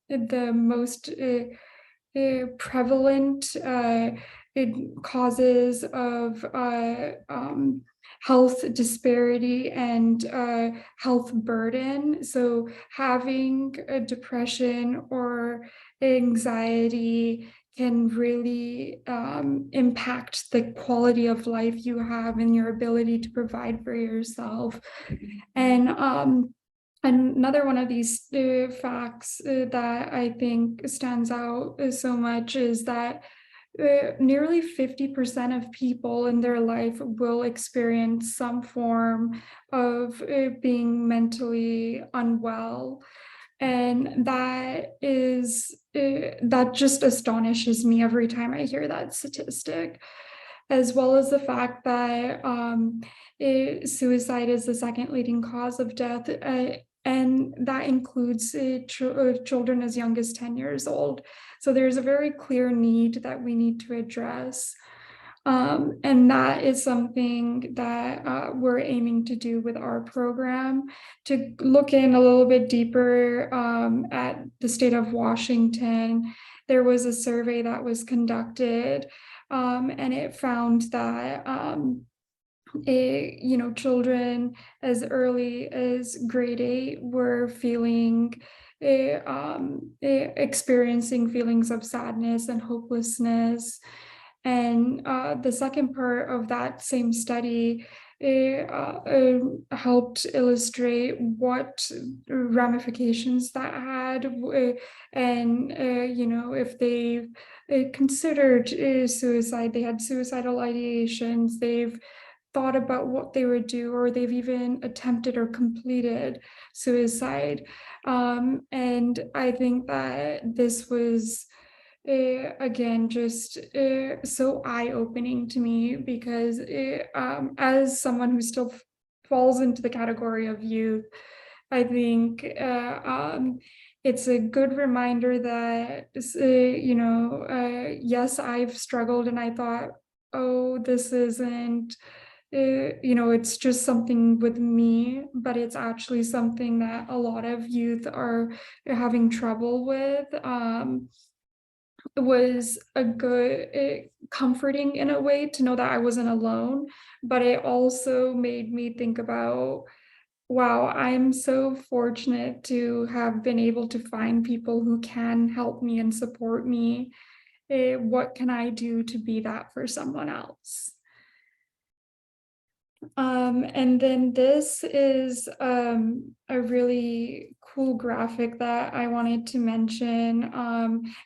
[SPEAKER 5] the most prevalent causes of health disparity and health burden. So having a depression or anxiety can really impact the quality of life you have and your ability to provide for yourself. And another one of these facts that I think stands out so much is that nearly 50% of people in their life will experience some form of being mentally unwell. And that just astonishes me every time I hear that statistic, as well as the fact that suicide is the second leading cause of death. And that includes children as young as 10 years old. So there's a very clear need that we need to address. And that is something that we're aiming to do with our program, to look in a little bit deeper at the state of Washington. There was a survey that was conducted, and it found that children as early as grade 8 were experiencing feelings of sadness and hopelessness. And the second part of that same study helped illustrate what ramifications that had, and if they've considered suicide, they had suicidal ideations, they've thought about what they would do, or they've even attempted or completed suicide. And I think that this was again just so eye-opening to me, because as someone who still falls into the category of youth, I think it's a good reminder that yes, I've struggled, and I thought, oh, this isn't it's just something with me, but it's actually something that a lot of youth are having trouble with. Was a good comforting in a way to know that I wasn't alone, but it also made me think about, wow, I'm so fortunate to have been able to find people who can help me and support me. What can I do to be that for someone else? And then this is a really cool graphic that I wanted to mention,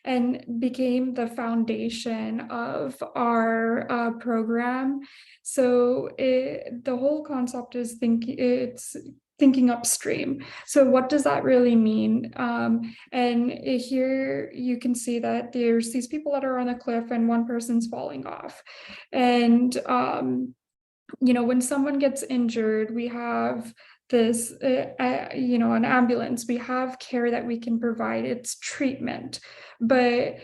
[SPEAKER 5] and became the foundation of our program. So the whole concept is thinking upstream. So what does that really mean? And here you can see that there's these people that are on a cliff and one person's falling off. And when someone gets injured, we have this, an ambulance, we have care that we can provide, it's treatment. But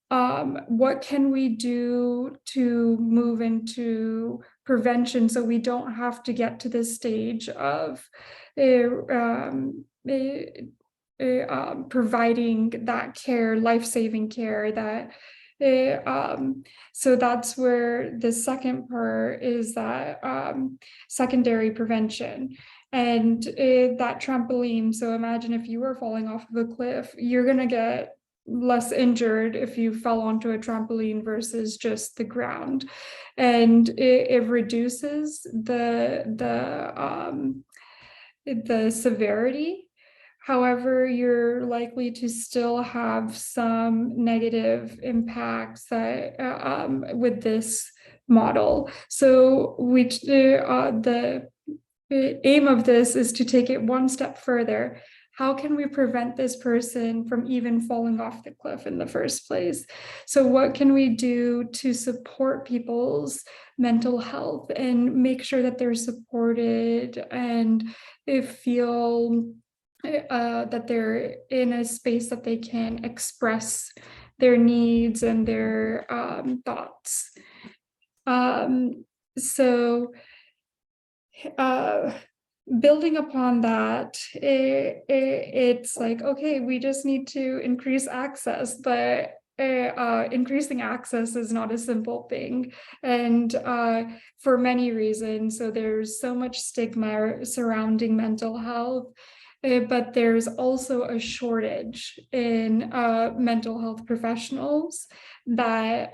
[SPEAKER 5] what can we do to move into prevention so we don't have to get to this stage of providing that care, life-saving care that So that's where the second part is that secondary prevention and that trampoline. So imagine if you were falling off of a cliff, you're going to get less injured if you fell onto a trampoline versus just the ground. And it reduces the severity. However, you're likely to still have some negative impacts that with this model. So the aim of this is to take it one step further. How can we prevent this person from even falling off the cliff in the first place? So what can we do to support people's mental health and make sure that they're supported and they feel that they're in a space that they can express their needs and their thoughts. So building upon that, it's like, okay, we just need to increase access, but increasing access is not a simple thing, and for many reasons. So there's so much stigma surrounding mental health, but there's also a shortage in mental health professionals that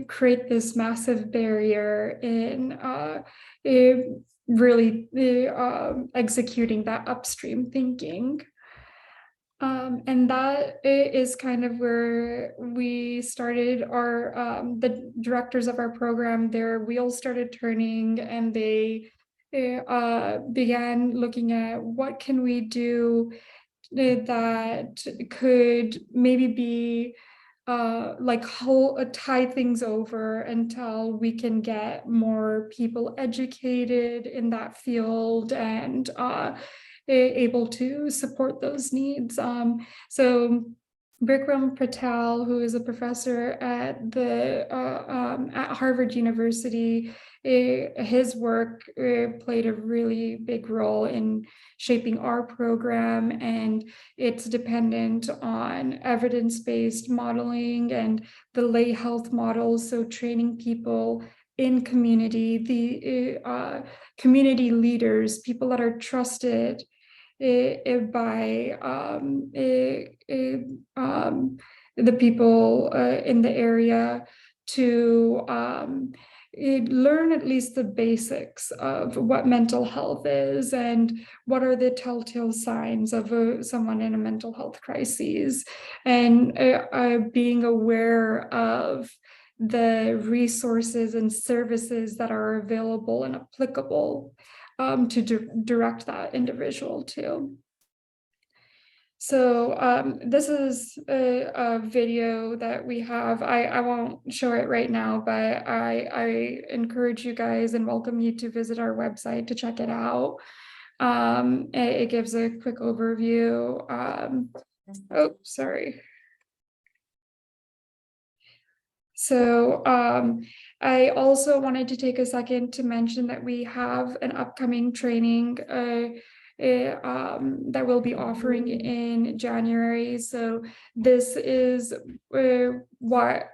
[SPEAKER 5] create this massive barrier in really executing that upstream thinking. And that is kind of where we started our, the directors of our program, their wheels started turning, and they began looking at what can we do that could maybe be like tie things over until we can get more people educated in that field and able to support those needs. So Bikram Patel, who is a professor at at Harvard University, his work played a really big role in shaping our program, and it's dependent on evidence-based modeling and the lay health models. So training people in community, the community leaders, people that are trusted by the people in the area to learn at least the basics of what mental health is and what are the telltale signs of someone in a mental health crisis, and being aware of the resources and services that are available and applicable to direct that individual to. So this is a video that we have. I won't show it right now, but I encourage you guys and welcome you to visit our website to check it out. It gives a quick overview. Oh, sorry. So I also wanted to take a second to mention that we have an upcoming training that we'll be offering in January. So this is what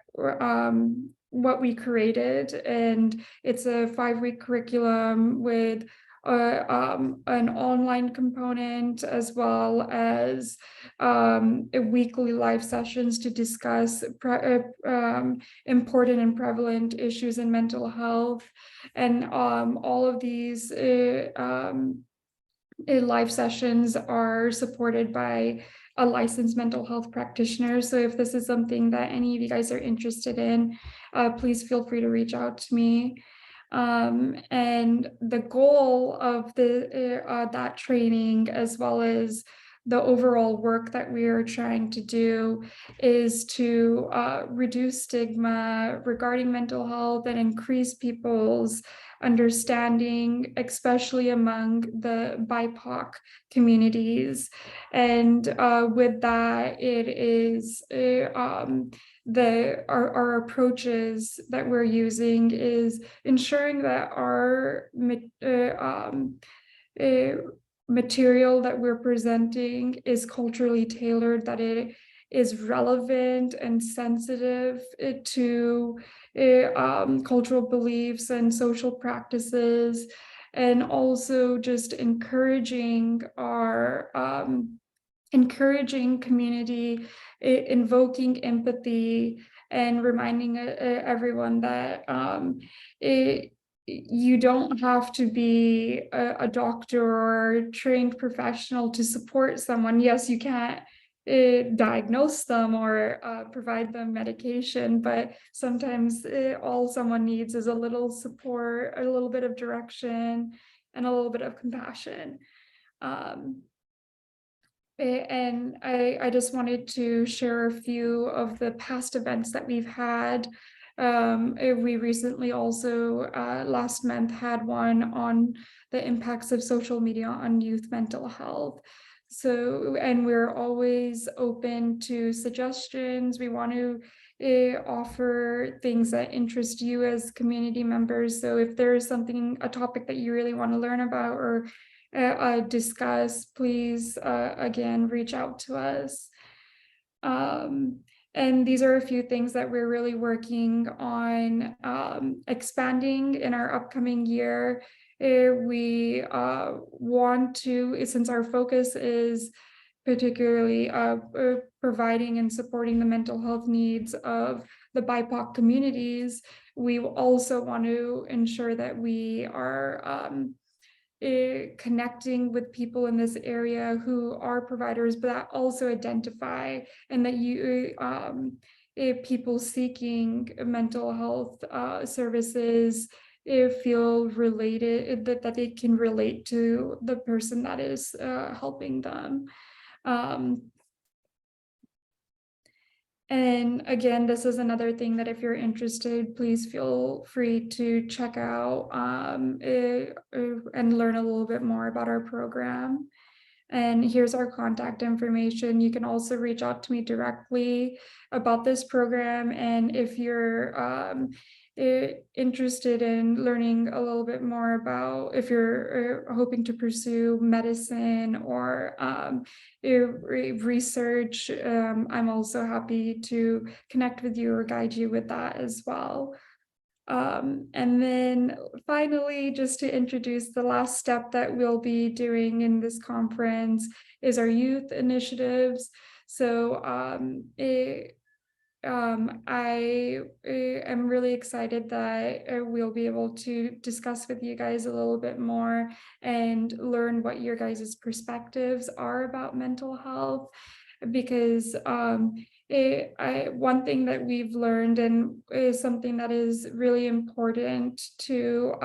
[SPEAKER 5] we created, and it's a 5-week curriculum with an online component as well as weekly live sessions to discuss important and prevalent issues in mental health. And all of these live sessions are supported by a licensed mental health practitioner. So if this is something that any of you guys are interested in, please feel free to reach out to me. And the goal of that training, as well as the overall work that we are trying to do, is to reduce stigma regarding mental health and increase people's understanding, especially among the BIPOC communities. And with that, it is our approaches that we're using is ensuring that our material that we're presenting is culturally tailored, that it is relevant and sensitive to cultural beliefs and social practices, and also just encouraging community, invoking empathy, and reminding everyone that you don't have to be a doctor or a trained professional to support someone. Yes, you can't diagnose them or provide them medication, but sometimes all someone needs is a little support, a little bit of direction, and a little bit of compassion. And I just wanted to share a few of the past events that we've had. We recently also, last month, had one on the impacts of social media on youth mental health. So, and we're always open to suggestions. We want to offer things that interest you as community members. So if there is something, a topic that you really want to learn about or discuss, please again reach out to us. And these are a few things that we're really working on expanding in our upcoming year. We want to, since our focus is particularly providing and supporting the mental health needs of the BIPOC communities, we also want to ensure that we are connecting with people in this area who are providers, but that also identify, and that you people seeking mental health services feel related, that they can relate to the person that is helping them. And again, this is another thing that if you're interested, please feel free to check out and learn a little bit more about our program. And here's our contact information. You can also reach out to me directly about this program. And if you're interested in learning a little bit more about, if you're hoping to pursue medicine or research, I'm also happy to connect with you or guide you with that as well. And then finally, just to introduce the last step that we'll be doing in this conference is our youth initiatives. So I am really excited that we'll be able to discuss with you guys a little bit more and learn what your guys' perspectives are about mental health, because one thing that we've learned and is something that is really important to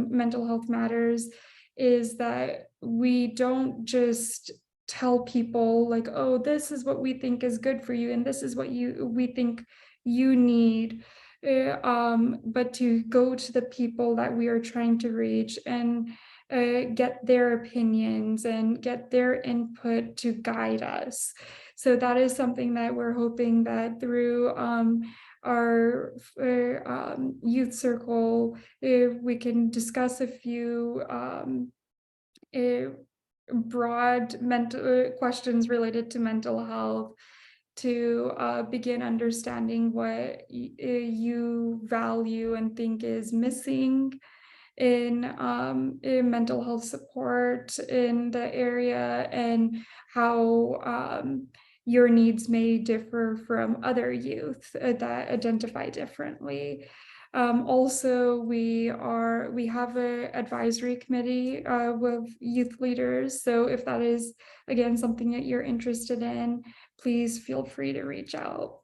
[SPEAKER 5] mental health matters is that we don't just tell people like, oh, this is what we think is good for you and this is what we think you need, but to go to the people that we are trying to reach and get their opinions and get their input to guide us. So that is something that we're hoping that through our youth circle, we can discuss a few broad mental questions related to mental health, to begin understanding what you value and think is missing in mental health support in the area, and how your needs may differ from other youth that identify differently. Also, we have an advisory committee with youth leaders. So if that is, again, something that you're interested in, please feel free to reach out.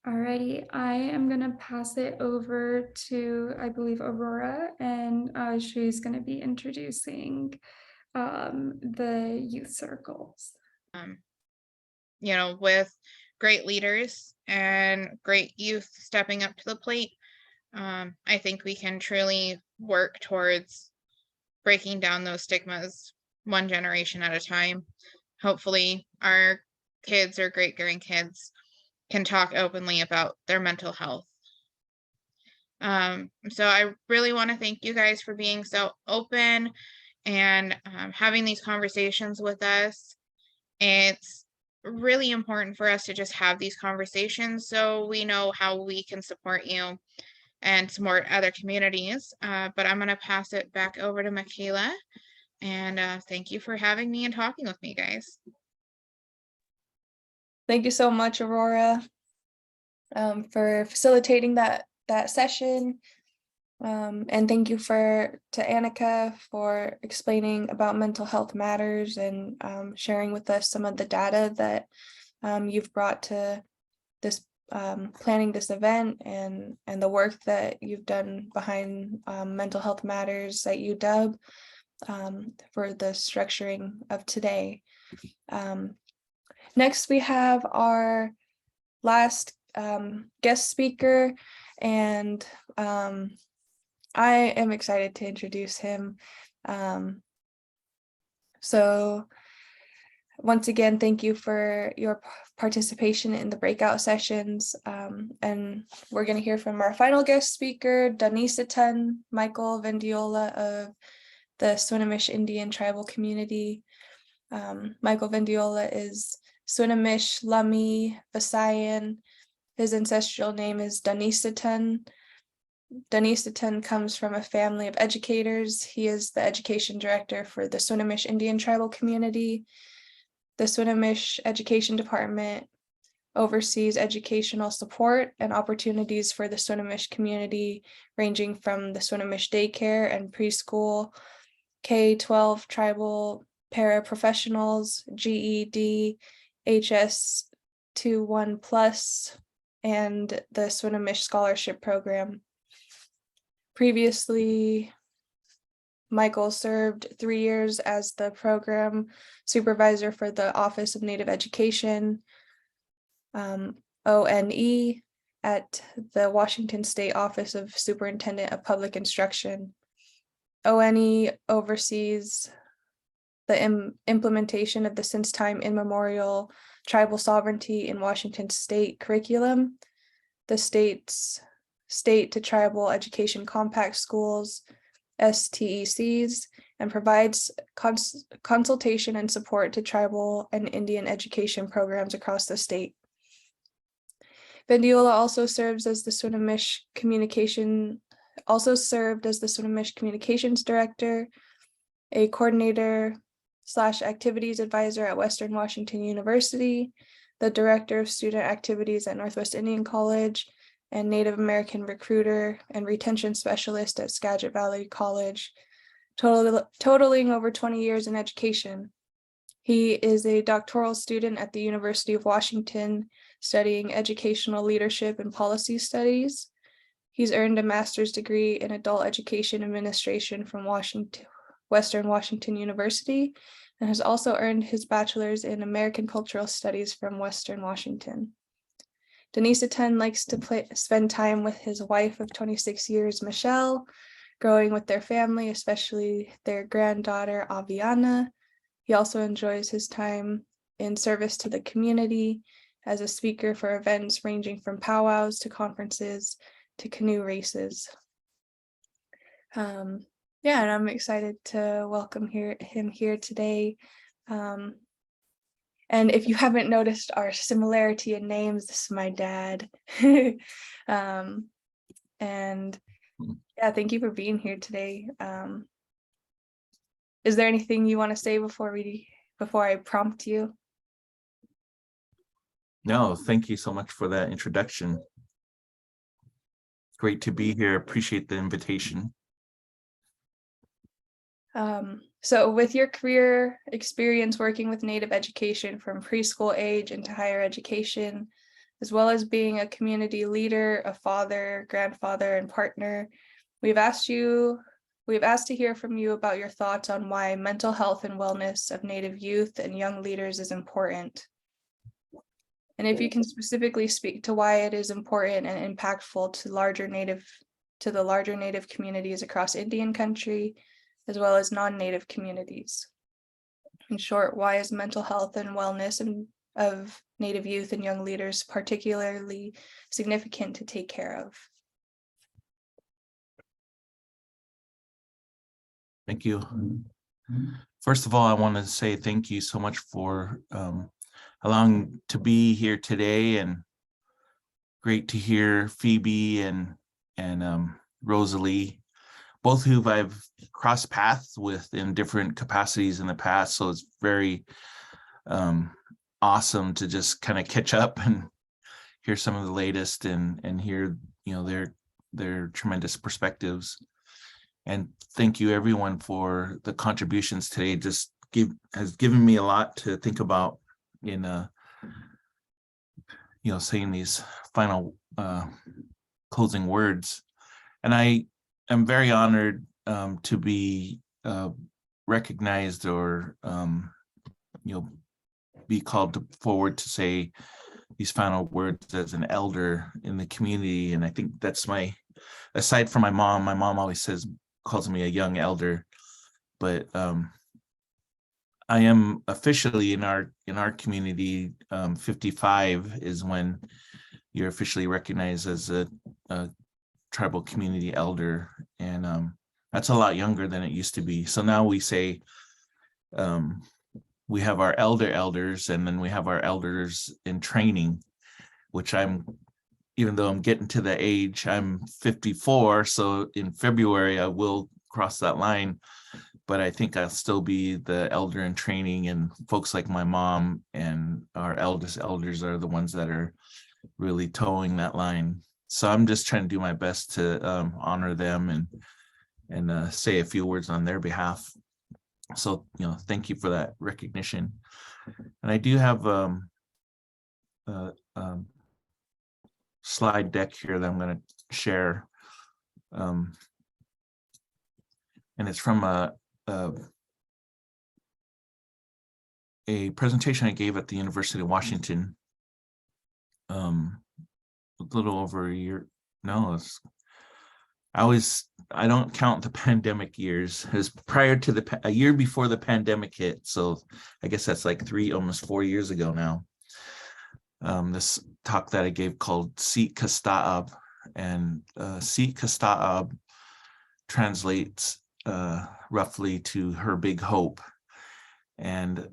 [SPEAKER 5] Alrighty, I am gonna pass it over to, I believe, Aurora, and she's gonna be introducing the youth circles.
[SPEAKER 6] With great leaders and great youth stepping up to the plate, I think we can truly work towards breaking down those stigmas one generation at a time. Hopefully our kids or great grandkids can talk openly about their mental health. So I really want to thank you guys for being so open and having these conversations with us. It's really important for us to just have these conversations so we know how we can support you and support other communities. But I'm going to pass it back over to Michaela. And thank you for having me and talking with me, guys.
[SPEAKER 1] Thank you so much, Aurora, for facilitating that session. And thank you to Annika for explaining about mental health matters and sharing with us some of the data that you've brought to this planning this event and the work that you've done behind mental health matters at UW for the structuring of today. Next, we have our last guest speaker, and I am excited to introduce him. So once again, thank you for your participation in the breakout sessions. And we're going to hear from our final guest speaker, Danisatan Michael Vendiola of the Swinomish Indian tribal community. Michael Vendiola is Swinomish, Lummi, Visayan. His ancestral name is Danisatan. Danisatan comes from a family of educators. He is the education director for the Swinomish Indian tribal community. The Swinomish Education Department oversees educational support and opportunities for the Swinomish community, ranging from the Swinomish daycare and preschool, K-12 tribal paraprofessionals, GED, HS21+, and the Swinomish Scholarship Program. Previously, Michael served 3 years as the program supervisor for the Office of Native Education, ONE, at the Washington State Office of Superintendent of Public Instruction. ONE oversees the implementation of the since time immemorial tribal sovereignty in Washington State curriculum, the state's state to tribal education compact schools, STECs, and provides consultation and support to tribal and Indian education programs across the state. Vendiola also served as the Swinomish Communications Director, a coordinator / activities advisor at Western Washington University, the Director of Student Activities at Northwest Indian College, and Native American recruiter and retention specialist at Skagit Valley College, totaling over 20 years in education. He is a doctoral student at the University of Washington, studying educational leadership and policy studies. He's earned a master's degree in adult education administration from Western Washington University, and has also earned his bachelor's in American Cultural Studies from Western Washington. Danisatan likes to spend time with his wife of 26 years, Michelle, growing with their family, especially their granddaughter, Aviana. He also enjoys his time in service to the community as a speaker for events ranging from powwows to conferences to canoe races. And I'm excited to welcome him here today. And if you haven't noticed our similarity in names, this is my dad. And yeah, thank you for being here today. Is there anything you want to say before I prompt you?
[SPEAKER 7] No, thank you so much for that introduction. Great to be here. Appreciate the invitation.
[SPEAKER 1] So with your career experience working with Native education from preschool age into higher education, as well as being a community leader, a father, grandfather, and partner, we've asked to hear from you about your thoughts on why mental health and wellness of Native youth and young leaders is important. And if you can specifically speak to why it is important and impactful to the larger Native communities across Indian country, as well as non-Native communities. In short, why is mental health and wellness of Native youth and young leaders particularly significant to take care of?
[SPEAKER 7] Thank you. First of all, I want to say thank you so much for allowing to be here today, and great to hear Phoebe and Rosalie, both who I've crossed paths with in different capacities in the past. So it's very awesome to just kind of catch up and hear some of the latest and hear, you know, their tremendous perspectives. And thank you everyone for the contributions today. Just has given me a lot to think about in you know, saying these final closing words. And I am very honored to be recognized or you know, be called forward to say these final words as an elder in the community. And I think that's aside from my mom always calls me a young elder, but I am officially in our community, 55 is when you're officially recognized as a tribal community elder. And that's a lot younger than it used to be. So now we say we have our elders, and then we have our elders in training, which even though I'm getting to the age, I'm 54. So in February, I will cross that line, but I think I'll still be the elder in training, and folks like my mom and our eldest elders are the ones that are really towing that line. So I'm just trying to do my best to honor them and say a few words on their behalf. So, you know, thank you for that recognition. And I do have slide deck here that I'm going to share. And it's from a presentation I gave at the University of Washington a little over a year. No, I don't count the pandemic years. It was prior to a year before the pandemic hit. So I guess that's like almost 4 years ago now. This talk that I gave called Seat Kasta'ab, and Seat Kasta'ab translates roughly to her big hope. And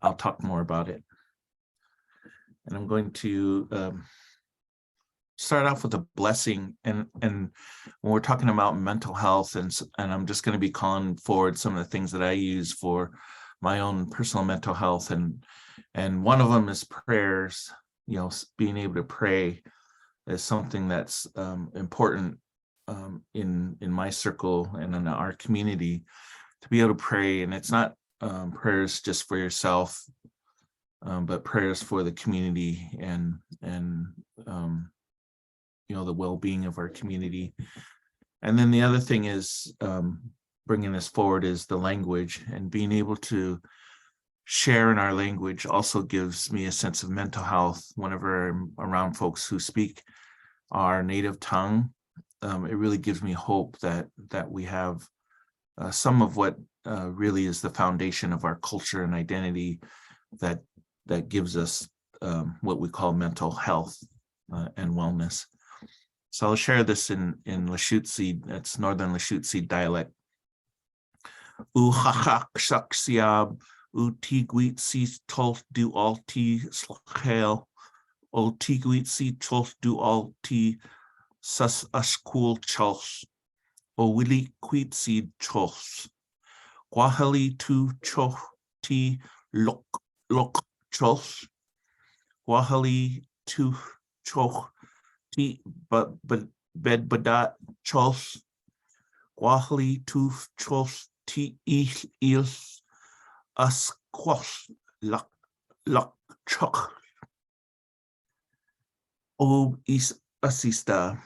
[SPEAKER 7] I'll talk more about it. And I'm going to start off with a blessing. And when we're talking about mental health, and I'm just going to be calling forward some of the things that I use for my own personal mental health. And one of them is prayers. You know, being able to pray is something that's important in my circle and in our community, to be able to pray. And it's not prayers just for yourself, but prayers for the community and you know, the well-being of our community. And then the other thing is bringing this forward is the language, and being able to share in our language also gives me a sense of mental health whenever I'm around folks who speak our native tongue. It really gives me hope that we have some of what really is the foundation of our culture and identity that gives us what we call mental health and wellness. So I'll share this in Lushootseed. It's Northern Lushootseed dialect. Uhachak shaksiab utigwit si tol du alti slachel o tigwit si tol du alti sus askul chos o willi quit si chos Wahali tu choch ti lok chos Wahali tu choch ti but bed badat chos Wahali tu chos ti ils asquos lak choch o is assista.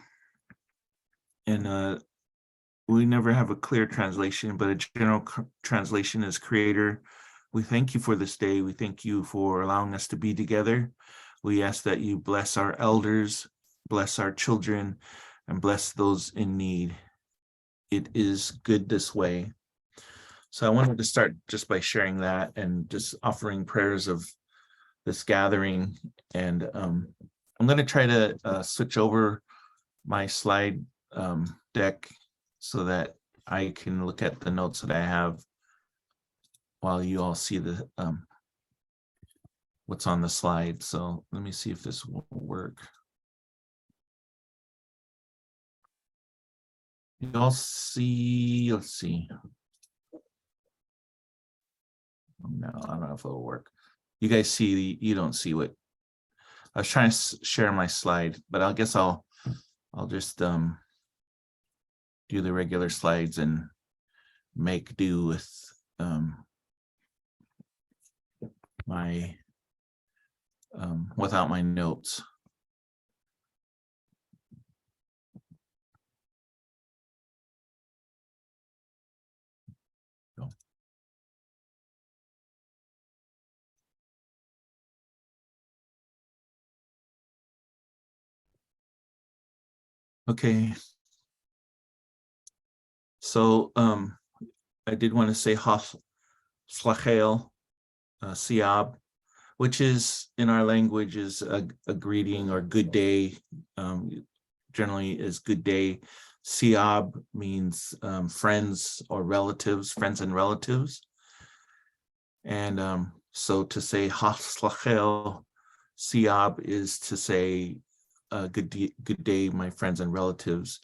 [SPEAKER 7] And we never have a clear translation, but a general translation is Creator. We thank you for this day. We thank you for allowing us to be together. We ask that you bless our elders, bless our children, and bless those in need. It is good this way. So I wanted to start just by sharing that and just offering prayers of this gathering. And I'm going to try to switch over my slide deck so that I can look at the notes that I have while you all see the what's on the slide. So let me see if this will work. You all see, let's see. No, I don't know if it'll work. You guys see, you don't see what I was trying to share my slide, but I guess I'll just do the regular slides and make do with my without my notes. Okay. So I did want to say Slachel Siab, which is in our language is a greeting or good day. Generally is good day. Siab means friends or relatives, friends and relatives. And so to say Haslachel Siab is to say good day, my friends and relatives.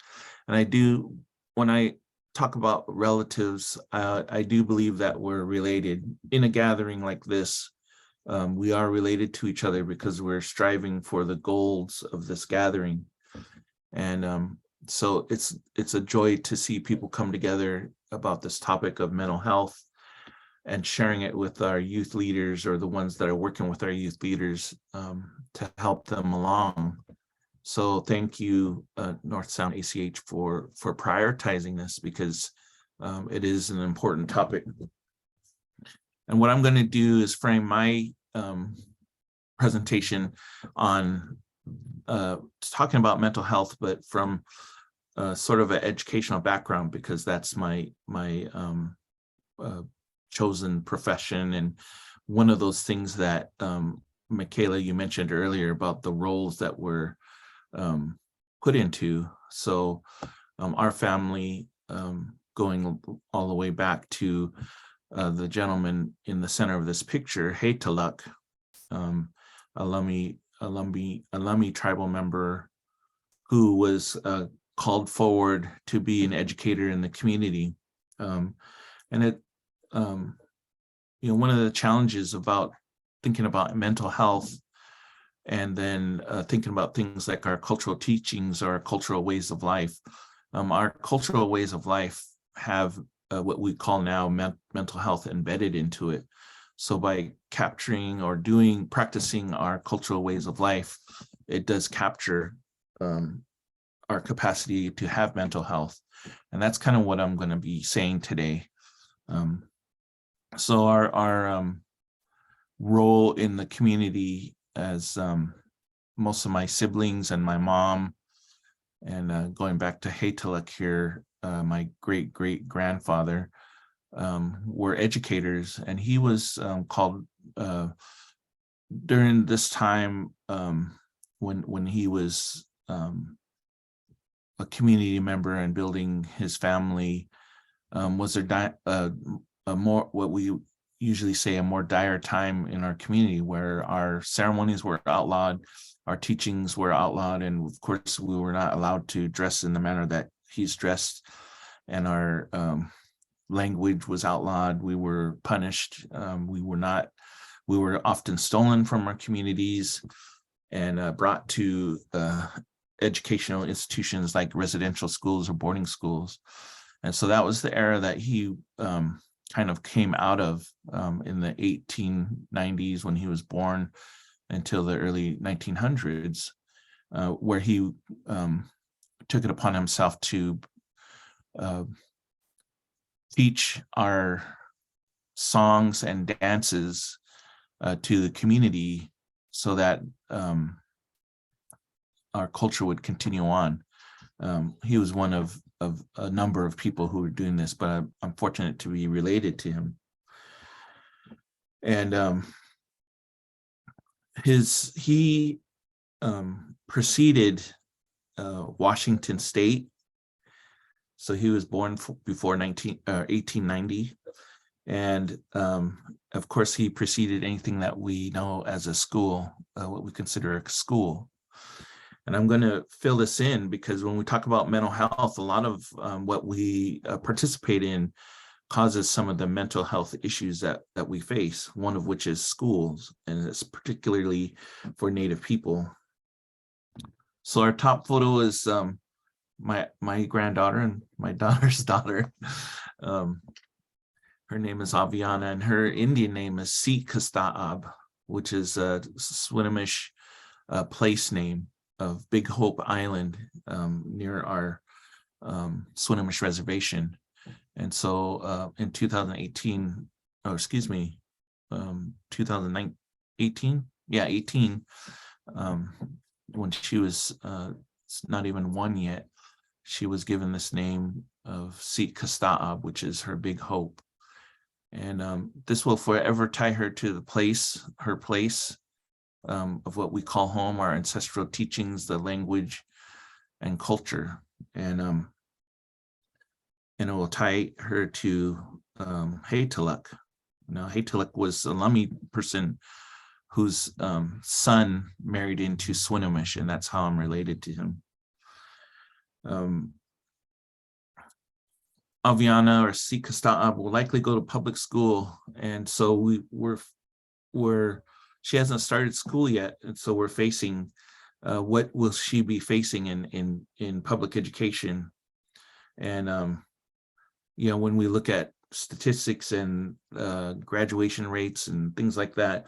[SPEAKER 7] And I do, when I talk about relatives, I do believe that we're related in a gathering like this. We are related to each other because we're striving for the goals of this gathering. And so it's a joy to see people come together about this topic of mental health and sharing it with our youth leaders or the ones that are working with our youth leaders to help them along. So thank you, North Sound ACH, for prioritizing this, because it is an important topic. And what I'm going to do is frame my presentation on talking about mental health, but from sort of an educational background, because that's my chosen profession, and one of those things that Michaela, you mentioned earlier about the roles that we're put into. So our family, going all the way back to the gentleman in the center of this picture, Haytaluk, Alumni tribal member who was called forward to be an educator in the community. And it, one of the challenges about thinking about mental health and then thinking about things like our cultural teachings or our cultural ways of life. Our cultural ways of life have what we call now mental health embedded into it. So by capturing or practicing our cultural ways of life, it does capture our capacity to have mental health. And that's kind of what I'm going to be saying today. So our role in the community, as most of my siblings and my mom, and going back to Haytaluk here, my great-great-grandfather, were educators, and he was called during this time when he was a community member and building his family, was there a more, what we usually say, a more dire time in our community, where our ceremonies were outlawed, our teachings were outlawed, and of course we were not allowed to dress in the manner that he's dressed, and our language was outlawed. We were punished. We were often stolen from our communities and brought to educational institutions like residential schools or boarding schools. And so that was the era that he kind of came out of in the 1890s when he was born until the early 1900s, where he took it upon himself to teach our songs and dances to the community so that our culture would continue on. He was one of a number of people who were doing this, but I'm fortunate to be related to him. And he preceded Washington State. So he was born before 1890, And of course, he preceded anything that we know as a school, what we consider a school. And I'm going to fill this in because when we talk about mental health, a lot of what we participate in causes some of the mental health issues that we face, one of which is schools, and it's particularly for Native people. So our top photo is my granddaughter and my daughter's daughter. Her name is Aviana, and her Indian name is Sikasta'ab, which is a Swinomish place name of Big Hope Island near our Swinomish reservation. And so in 2018, or excuse me, 2018, yeah, 18, when she was not even 1 yet, she was given this name of Sikasta'ab, which is her big hope. And this will forever tie her to the place, her place of what we call home, our ancestral teachings, the language and culture. And it will tie her to Haytaluk. Now, Haytaluk was a Lummi person whose son married into Swinomish, and that's how I'm related to him. Aviana or Sikasta'ab will likely go to public school, and so she hasn't started school yet, and so we're facing what will she be facing in public education. And you know, when we look at statistics and graduation rates and things like that,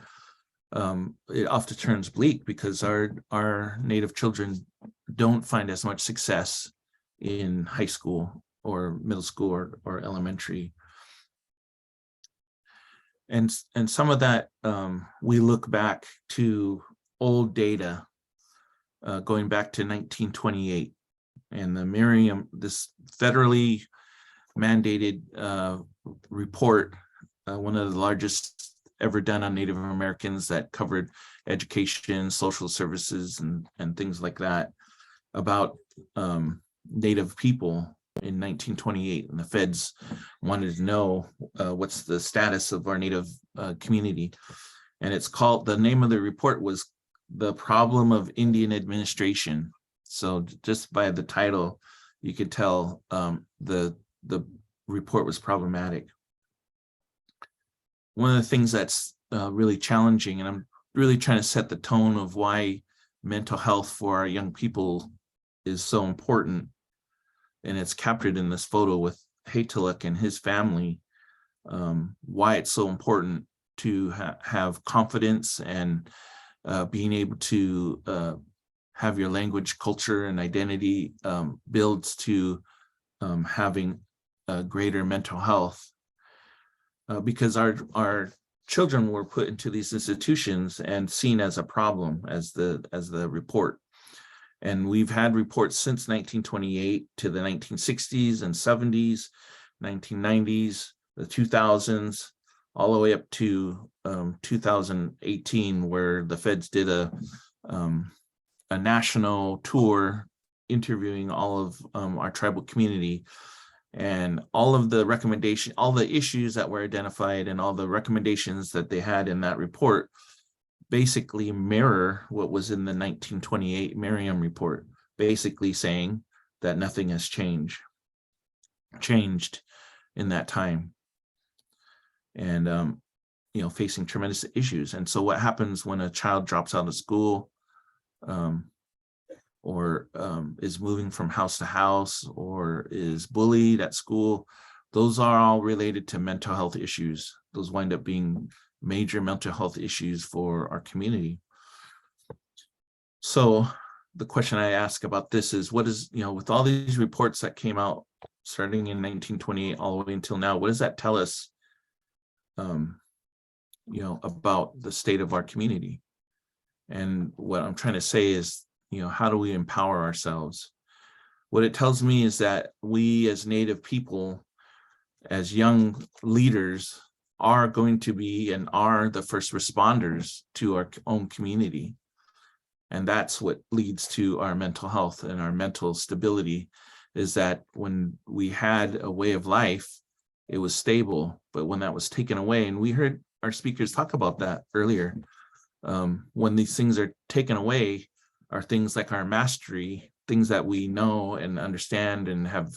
[SPEAKER 7] it often turns bleak because our Native children don't find as much success in high school or middle school or elementary. And some of that, we look back to old data going back to 1928, and the Merriam, this federally mandated report, one of the largest ever done on Native Americans, that covered education, social services, and things like that, about Native people in 1928. And the feds wanted to know what's the status of our Native community. And it's called, the name of the report was The Problem of Indian Administration. So just by the title, you could tell the report was problematic. One of the things that's really challenging, and I'm really trying to set the tone of why mental health for our young people is so important, and it's captured in this photo with Haytaluk and his family, why it's so important to have confidence and being able to have your language, culture, and identity builds to having greater mental health. Because our children were put into these institutions and seen as a problem, as the report. And we've had reports since 1928 to the 1960s and 70s, 1990s, the 2000s, all the way up to 2018, where the feds did a national tour interviewing all of our tribal community. And all of the recommendation, all the issues that were identified and all the recommendations that they had in that report basically mirror what was in the 1928 Merriam report, basically saying that nothing has changed in that time. And you know, facing tremendous issues. And so what happens when a child drops out of school, or is moving from house to house, or is bullied at school, those are all related to mental health issues. Those wind up being major mental health issues for our community. So the question I ask about this is, what is, you know, with all these reports that came out starting in 1928 all the way until now, what does that tell us, you know, about the state of our community? And what I'm trying to say is, you know, how do we empower ourselves? What it tells me is that we as Native people, as young leaders, are going to be and are the first responders to our own community. And that's what leads to our mental health and our mental stability, is that when we had a way of life it was stable. But when that was taken away, and we heard our speakers talk about that earlier, when these things are taken away, are things like our mastery, things that we know and understand and have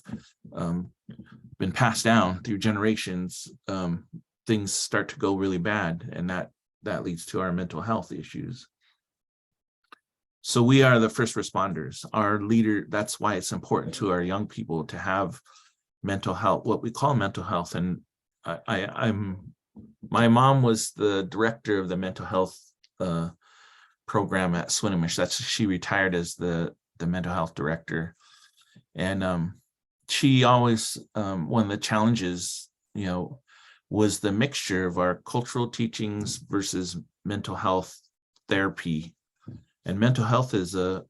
[SPEAKER 7] been passed down through generations, things start to go really bad, and that leads to our mental health issues. So we are the first responders. Our leader, that's why it's important to our young people to have mental health, what we call mental health. And my mom was the director of the mental health program at Swinomish. She retired as the mental health director. And she always, one of the challenges, was the mixture of our cultural teachings versus mental health therapy. And mental health is a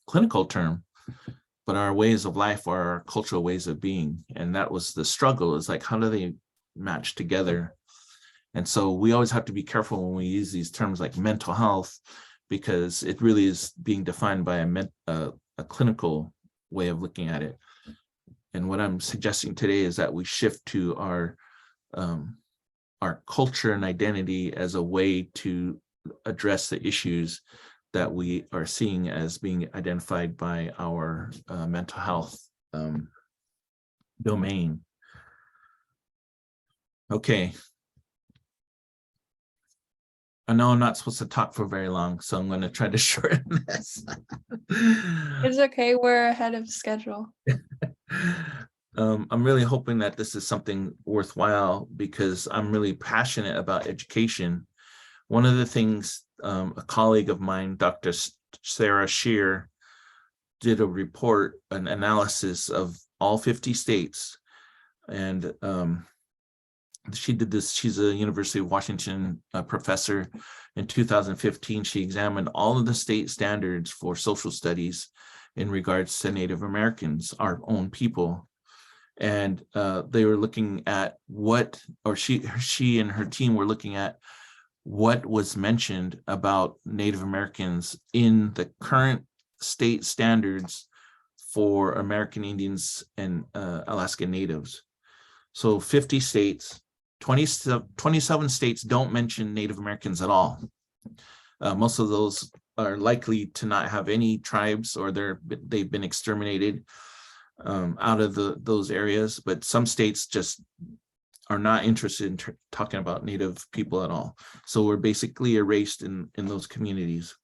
[SPEAKER 7] clinical term, but our ways of life are our cultural ways of being. And that was the struggle, is like, how do they match together? And so we always have to be careful when we use these terms like mental health, because it really is being defined by a clinical way of looking at it. And what I'm suggesting today is that we shift to our culture and identity as a way to address the issues that we are seeing as being identified by our mental health domain. Okay. I know I'm not supposed to talk for very long, so I'm going to try to shorten this.
[SPEAKER 1] It's okay, we're ahead of schedule.
[SPEAKER 7] I'm really hoping that this is something worthwhile, because I'm really passionate about education. One of the things, a colleague of mine, Dr. Sarah Shear, did a report, an analysis of all 50 states. And she did this, she's a University of Washington professor. In 2015, she examined all of the state standards for social studies in regards to Native Americans, our own people. And they were looking at she and her team were looking at what was mentioned about Native Americans in the current state standards for American Indians and Alaska Natives. So 50 states, 27 states don't mention Native Americans at all. Most of those are likely to not have any tribes, or they've been exterminated out of those areas. But some states just are not interested in talking about Native people at all. So we're basically erased in those communities.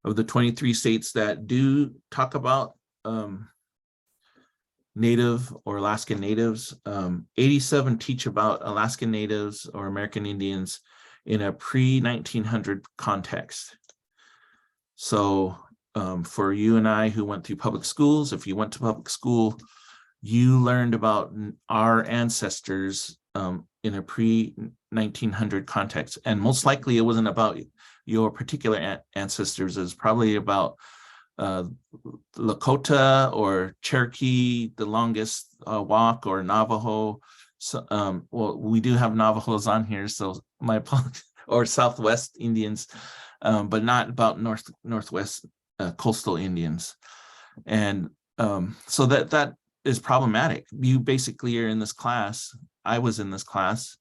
[SPEAKER 7] Of the 23 states that do talk about Native or Alaskan Natives, 87 teach about Alaskan Natives or American Indians in a pre-1900 context. So for you and I who went through public schools, if you went to public school, you learned about our ancestors in a pre-1900 context. And most likely it wasn't about your particular ancestors. It was probably about Lakota or Cherokee, the longest walk, or Navajo. So, well, we do have Navajos on here, so my apologies, or Southwest Indians, but not about Northwest coastal Indians. And so that is problematic. You basically are in this class. I was in this class,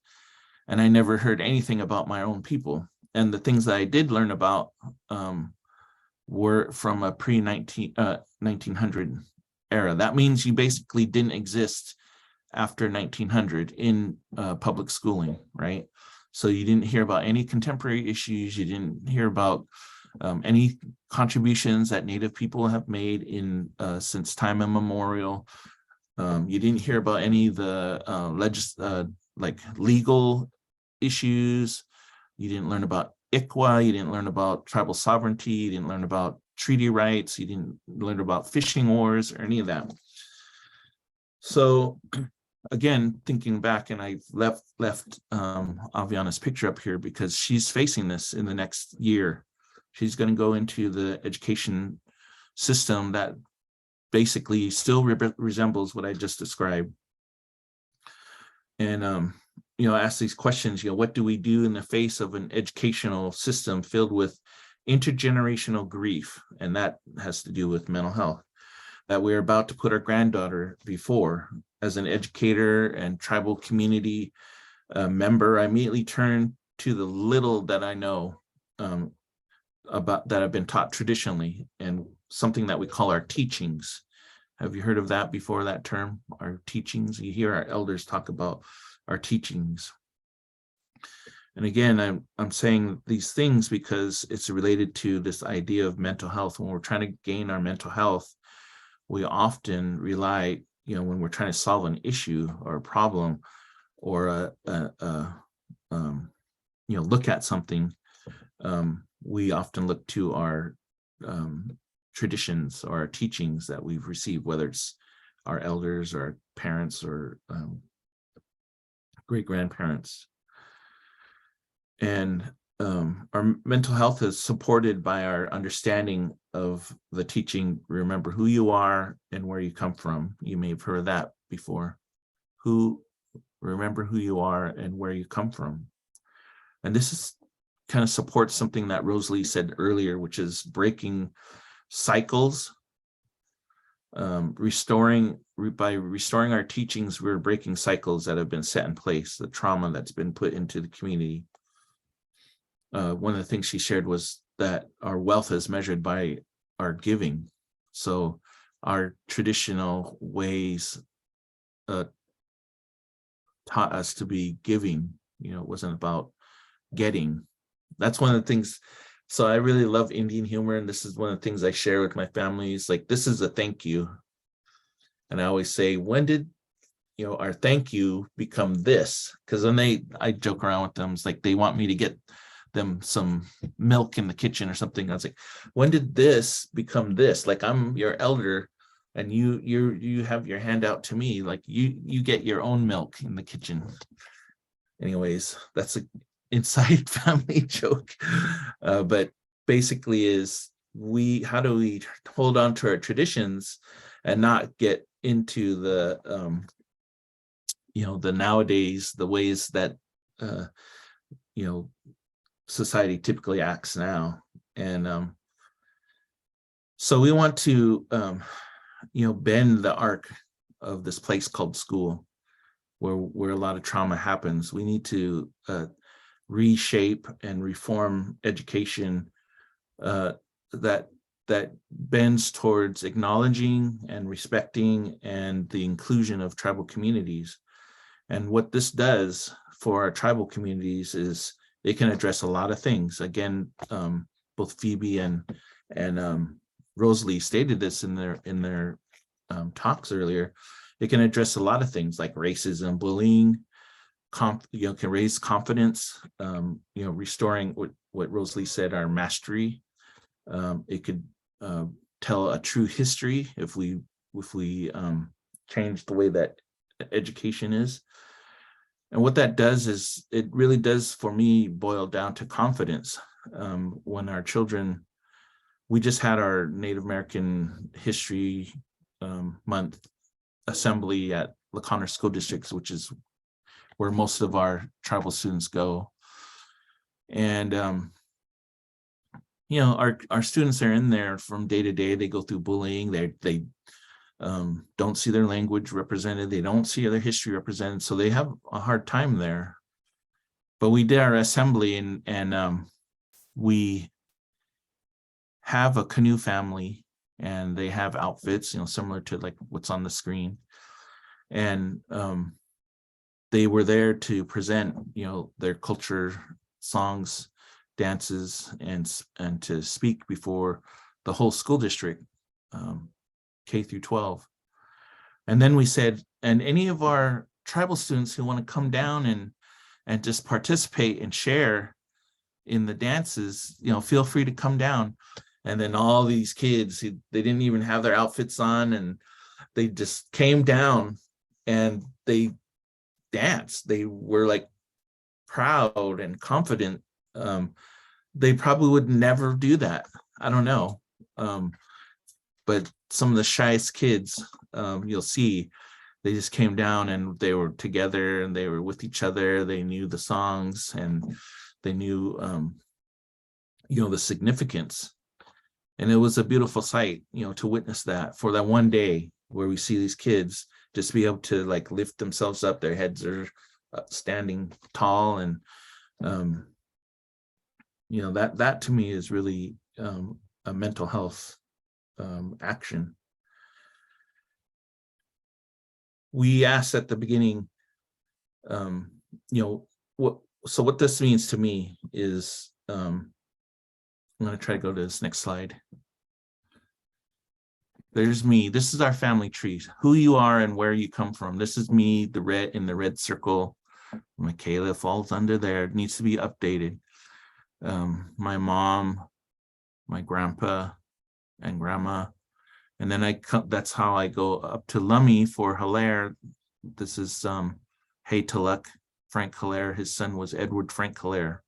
[SPEAKER 7] and I never heard anything about my own people. And the things that I did learn about were from a pre-1900 era. That means you basically didn't exist after 1900 in public schooling, right? So you didn't hear about any contemporary issues. You didn't hear about any contributions that Native people have made in since time immemorial. You didn't hear about any of the like legal issues. You didn't learn about ICWA. You didn't learn about tribal sovereignty. You didn't learn about treaty rights. You didn't learn about fishing wars or any of that. So again, thinking back, and I left Aviana's picture up here because she's facing this in the next year. She's going to go into the education system that basically still resembles what I just described. And ask these questions, what do we do in the face of an educational system filled with intergenerational grief? And that has to do with mental health, that we're about to put our granddaughter before. as an educator and tribal community member, I immediately turn to the little that I know about that have been taught traditionally, and something that we call our teachings. Have you heard of that before, that term, our teachings? You hear our elders talk about our teachings. And again, I'm saying these things because it's related to this idea of mental health. When we're trying to gain our mental health, we often rely, when we're trying to solve an issue or a problem, or look at something, we often look to our traditions or our teachings that we've received, whether it's our elders or our parents or great grandparents. And our mental health is supported by our understanding of the teaching, remember who you are and where you come from. You may have heard that before. Remember who you are and where you come from. And this is kind of supports something that Rosalie said earlier, which is breaking cycles. Restoring our teachings, we're breaking cycles that have been set in place, the trauma that's been put into the community. One of the things she shared was that our wealth is measured by our giving. So our traditional ways taught us to be giving. It wasn't about getting. That's one of the things. So I really love Indian humor, and this is one of the things I share with my families. Like, this is a thank you. And I always say, when did our thank you become this? Because when I joke around with them, it's like they want me to get them some milk in the kitchen or something. I was like, when did this become this? Like, I'm your elder and you have your hand out to me, like you get your own milk in the kitchen. Anyways, that's an inside family joke. But basically is how do we hold on to our traditions and not get into the the nowadays, the ways that society typically acts now. And so we want to bend the arc of this place called school, where a lot of trauma happens. We need to reshape and reform education that bends towards acknowledging and respecting and the inclusion of tribal communities. And what this does for our tribal communities is it can address a lot of things. Again, both Phoebe and Rosalie stated this in their talks earlier. It can address a lot of things like racism, bullying, can raise confidence, restoring what Rosalie said, our mastery. It could tell a true history if we change the way that education is. And what that does is it really does, for me, boil down to confidence. When our children, we just had our Native American History Month assembly at La Conner School Districts, which is where most of our tribal students go. And our students are in there from day to day. They go through bullying. They don't see their language represented. They don't see their history represented. So they have a hard time there. But we did our assembly, and we have a canoe family, and they have outfits, similar to like what's on the screen. And they were there to present, their culture, songs, dances, and to speak before the whole school district, K through 12. And then we said, and any of our tribal students who want to come down and just participate and share in the dances, feel free to come down. And then all these kids, they didn't even have their outfits on, and they just came down and they danced. They were like proud and confident. They probably would never do that. I don't know. But some of the shyest kids, you'll see, they just came down and they were together and they were with each other. They knew the songs and they knew, the significance. And it was a beautiful sight, to witness that for that one day where we see these kids just be able to like lift themselves up. Their heads are standing tall, and that to me is really a mental health action. We asked at the beginning, what this means to me is, I'm going to try to go to this next slide. There's me. This is our family tree, who you are and where you come from. This is me, the red in the red circle. Michaela falls under there. It needs to be updated. My mom, my grandpa and grandma. And then that's how I go up to Lummi for Hilaire. This is Hey Tuluk, Frank Hilaire. His son was Edward Frank Hilaire.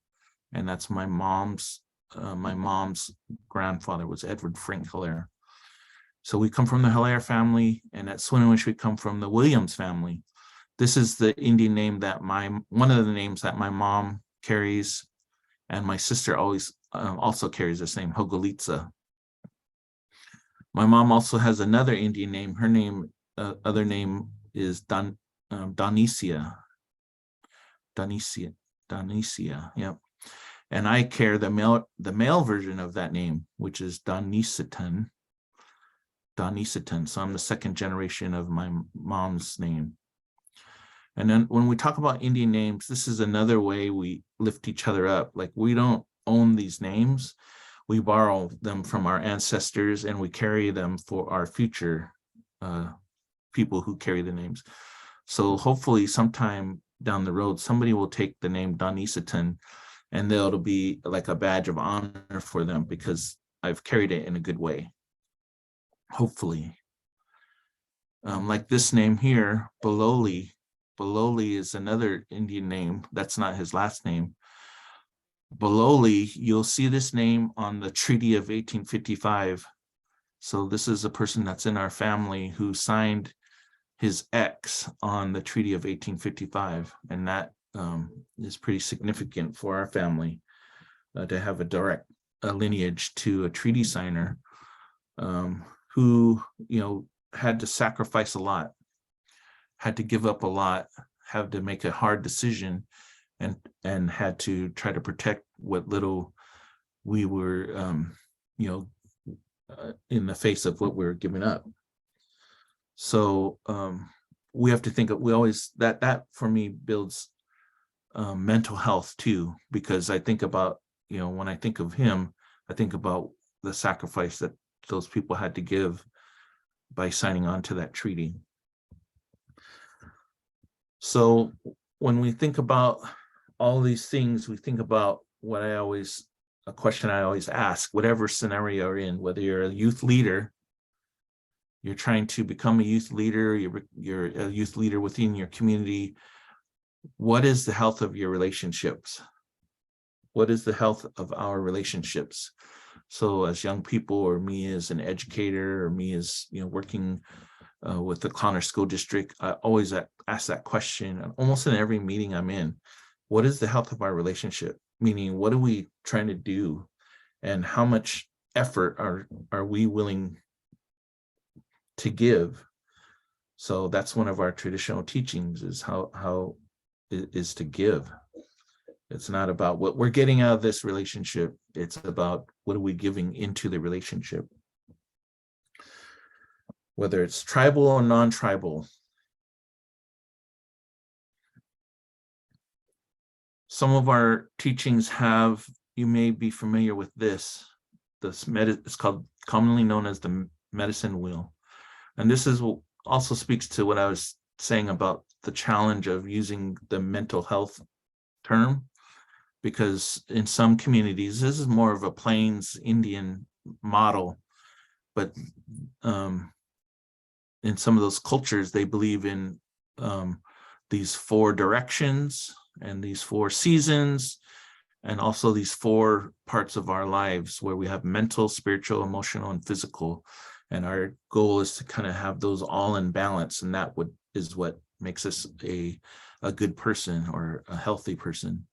[SPEAKER 7] And that's my mom's grandfather was Edward Frank Hilaire. So we come from the Hilaire family, and at Swinomish we come from the Williams family. This is the Indian name that one of the names that my mom carries, and my sister always also carries this name, Hogolitsa. My mom also has another Indian name. Her other name is Donicia. Yep. And I carry the male version of that name, which is Donisitan. So I'm the second generation of my mom's name. And then when we talk about Indian names, this is another way we lift each other up. Like, we don't own these names. We borrow them from our ancestors, and we carry them for our future people who carry the names. So hopefully sometime down the road, somebody will take the name Donisitan, and it'll be like a badge of honor for them because I've carried it in a good way. Hopefully. Like this name here, Baloli. Baloli is another Indian name. That's not his last name. Baloli, you'll see this name on the Treaty of 1855. So this is a person that's in our family who signed his X on the Treaty of 1855. And that is pretty significant for our family to have a direct lineage to a treaty signer who, had to sacrifice a lot, had to give up a lot, had to make a hard decision, and had to try to protect what little we were, in the face of what we're giving up. So we have to think of, that for me builds mental health too, because I think about, when I think of him, I think about the sacrifice that those people had to give by signing on to that treaty. So when we think about all these things, we think about a question I always ask, whatever scenario you're in, whether you're a youth leader, you're trying to become a youth leader, you're a youth leader within your community, what is the health of your relationships? What is the health of our relationships? So as young people, or me as an educator, or me as working with the Connor School District, I always ask that question almost in every meeting I'm in. What is the health of our relationship? Meaning, what are we trying to do, and how much effort are we willing to give? So that's one of our traditional teachings, is how it is to give. It's not about what we're getting out of this relationship. It's about what are we giving into the relationship, whether it's tribal or non-tribal. Some of our teachings have, you may be familiar with this. It's called, commonly known as the medicine wheel. And this is also speaks to what I was saying about the challenge of using the mental health term, because in some communities, this is more of a Plains Indian model, but in some of those cultures, they believe in these 4 directions and these 4 seasons, and also these 4 parts of our lives where we have mental, spiritual, emotional, and physical. And our goal is to kind of have those all in balance, and that is what makes us a good person or a healthy person.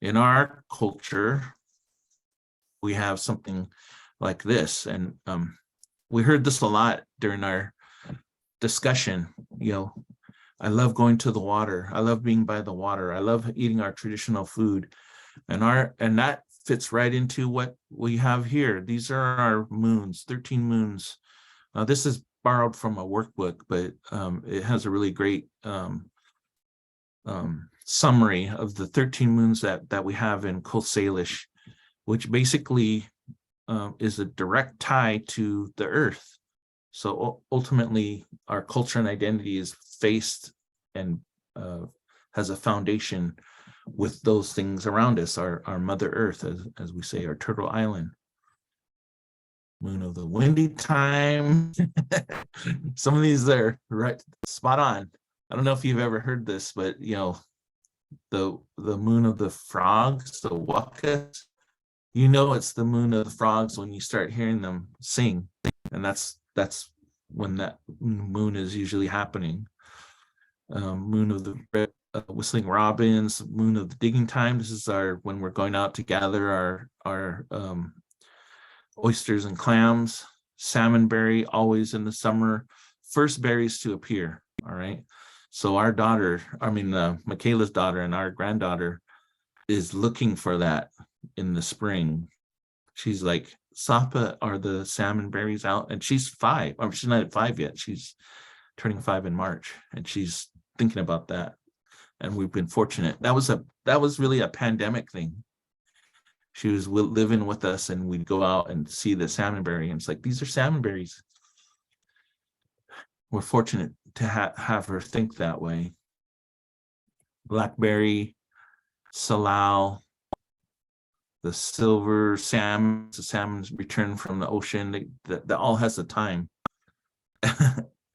[SPEAKER 7] In our culture, we have something like this, and we heard this a lot during our discussion. I love going to the water. I love being by the water. I love eating our traditional food, and that fits right into what we have here. These are our moons, 13 moons. Now this is borrowed from a workbook, but it has a really great summary of the 13 moons that we have in Kul Salish, which basically is a direct tie to the earth. So ultimately, our culture and identity is faced and has a foundation with those things around us, our Mother Earth, as we say, our Turtle Island. Moon of the windy time. Some of these are right spot on. I don't know if you've ever heard this, but the moon of the frogs, the wakas, it's the moon of the frogs when you start hearing them sing, and that's when that moon is usually happening. Moon of the whistling robins, moon of the digging time. This is when we're going out to gather our oysters and clams. Salmonberry, always in the summer, first berries to appear. All right. So our daughter, Michaela's daughter and our granddaughter is looking for that in the spring. She's like, Sapa, are the salmon berries out? And she's 5. She's not at 5 yet. She's turning 5 in March, and she's thinking about that. And we've been fortunate. That was really a pandemic thing. She was living with us, and we'd go out and see the salmon berry, and it's like, these are salmon berries. We're fortunate to have her think that way. Blackberry, salal, the silver salmon, the salmon's returned from the ocean. That all has a time.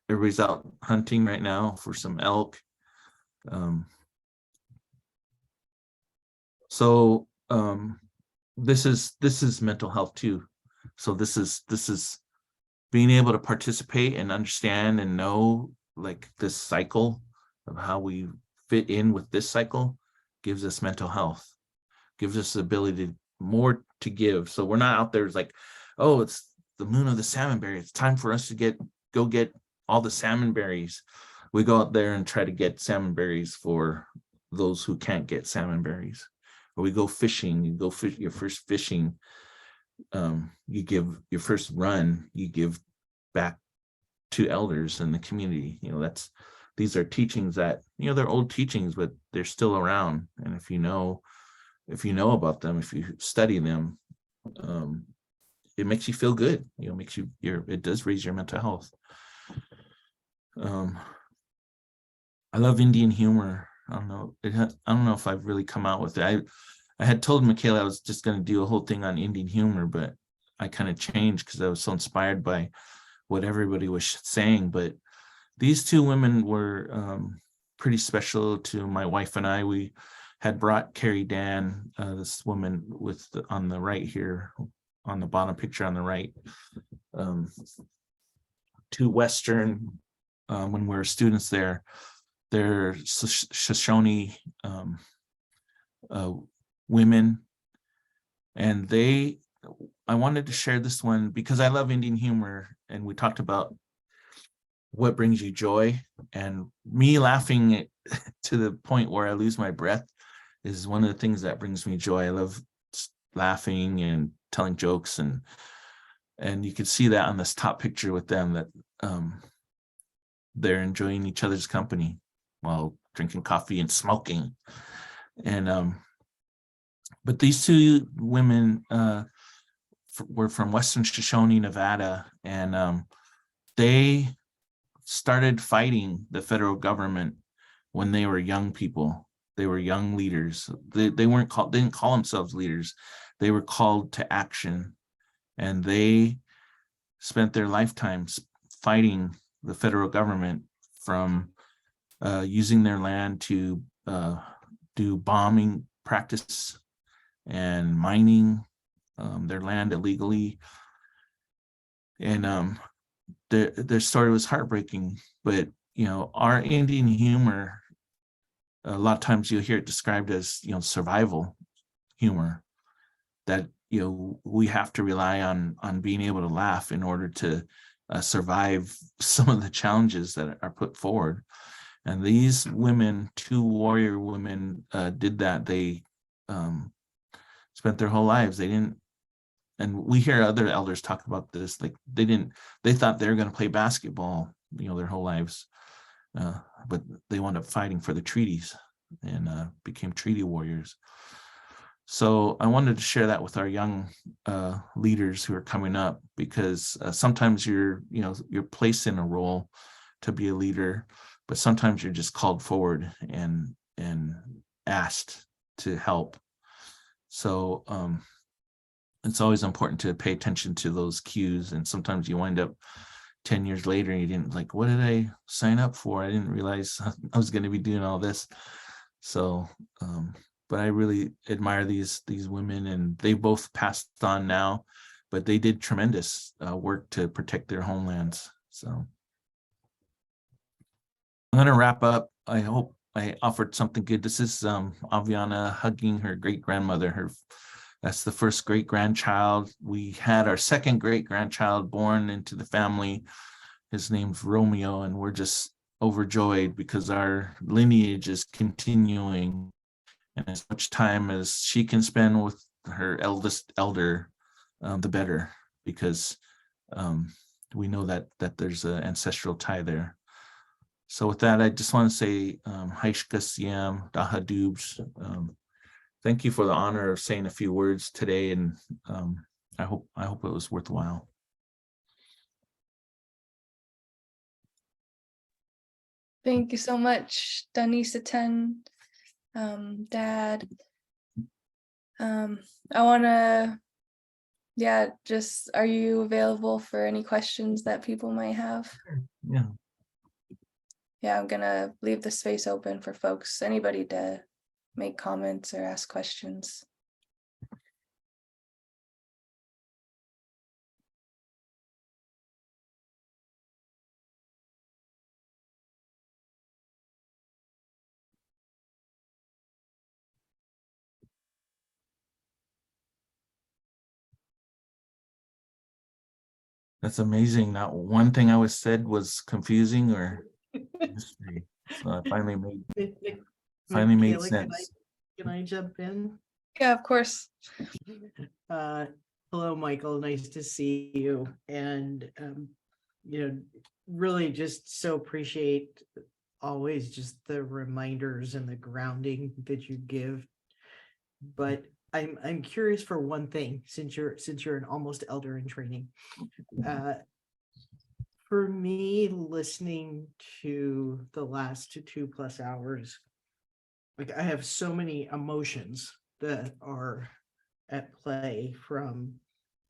[SPEAKER 7] Everybody's out hunting right now for some elk. This is mental health too. So this is being able to participate and understand and know, like, this cycle of how we fit in with this cycle gives us mental health, gives us the ability more to give. So we're not out there, it's like, oh, it's the moon of the salmon berry, it's time for us to go get all the salmon berries. We go out there and try to get salmon berries for those who can't get salmon berries. Or we go fishing, you go fish your first fishing, you give your first run, you give back to elders in the community. These are teachings that, they're old teachings, but they're still around. And if you know about them, if you study them, it makes you feel good. It does raise your mental health. I love Indian humor. I don't know if I've really come out with it. I had told Michaela I was just going to do a whole thing on Indian humor, but I kind of changed because I was so inspired by what everybody was saying. But these two women were pretty special to my wife and I. We had brought Carrie Dan, this woman on the right here, on the bottom picture on the right, to Western when we were students there. They're Shoshone women, and I wanted to share this one because I love Indian humor, and we talked about what brings you joy, and me laughing to the point where I lose my breath is one of the things that brings me joy. I love laughing and telling jokes, and you can see that on this top picture with them, that they're enjoying each other's company while drinking coffee and smoking. And but these two women were from Western Shoshone, Nevada, and they started fighting the federal government when they were young people. They were young leaders. They didn't call themselves leaders. They were called to action, and they spent their lifetimes fighting the federal government from using their land to do bombing practice and mining their land illegally. And their story was heartbreaking, but our Indian humor, a lot of times you'll hear it described as survival humor, that we have to rely on being able to laugh in order to survive some of the challenges that are put forward. And these women, 2 warrior women, did that. They spent their whole lives. They didn't, and we hear other elders talk about this, like they thought they were going to play basketball, their whole lives. But they wound up fighting for the treaties and became treaty warriors. So I wanted to share that with our young leaders who are coming up, because sometimes you're placed in a role to be a leader, but sometimes you're just called forward and asked to help. So it's always important to pay attention to those cues. And sometimes you wind up 10 years later and you didn't, like, what did I sign up for? I didn't realize I was going to be doing all this. So but I really admire these women, and they both passed on now, but they did tremendous work to protect their homelands. So I'm going to wrap up. I hope I offered something good. This is Aviana hugging her great-grandmother. That's the first great-grandchild. We had our second great-grandchild born into the family. His name's Romeo, and we're just overjoyed because our lineage is continuing. And as much time as she can spend with her eldest elder, the better, because we know that there's an ancestral tie there. So with that, I just want to say, Haishka Siam, Daha Dubs. Thank you for the honor of saying a few words today, and I hope it was worthwhile.
[SPEAKER 1] Thank you so much, Danisa Ten, Dad. I want to, are you available for any questions that people might have?
[SPEAKER 7] Yeah.
[SPEAKER 1] Yeah, I'm gonna leave the space open for folks, anybody to make comments or ask questions.
[SPEAKER 7] That's amazing. Not one thing I was said was confusing or mystery. So it finally made
[SPEAKER 2] Michaela,
[SPEAKER 7] sense.
[SPEAKER 2] Can I jump in?
[SPEAKER 1] Yeah, of course.
[SPEAKER 2] Hello, Michael. Nice to see you. And really just so appreciate always just the reminders and the grounding that you give. But I'm curious for one thing, since you're an almost elder in training. For me, listening to the last 2+ hours, like, I have so many emotions that are at play, from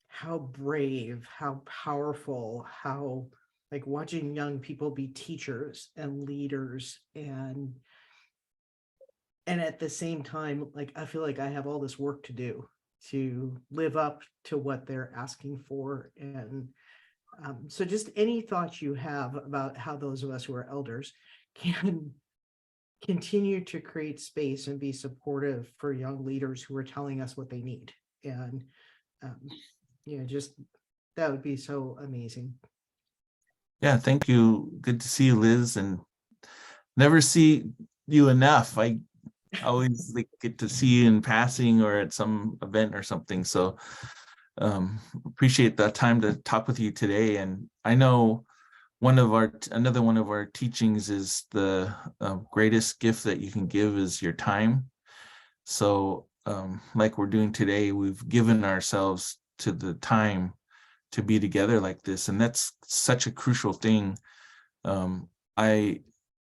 [SPEAKER 2] how brave, how powerful, how, like, watching young people be teachers and leaders, and at the same time, like, I feel like I have all this work to do to live up to what they're asking for. And so just any thoughts you have about how those of us who are elders can continue to create space and be supportive for young leaders who are telling us what they need. And just that would be so amazing.
[SPEAKER 7] Yeah, thank you. Good to see you, Liz, and never see you enough. I always get to see you in passing or at some event or something. So appreciate the time to talk with you today. And I know another one of our teachings is the greatest gift that you can give is your time. So like we're doing today, we've given ourselves to the time to be together like this, and that's such a crucial thing. I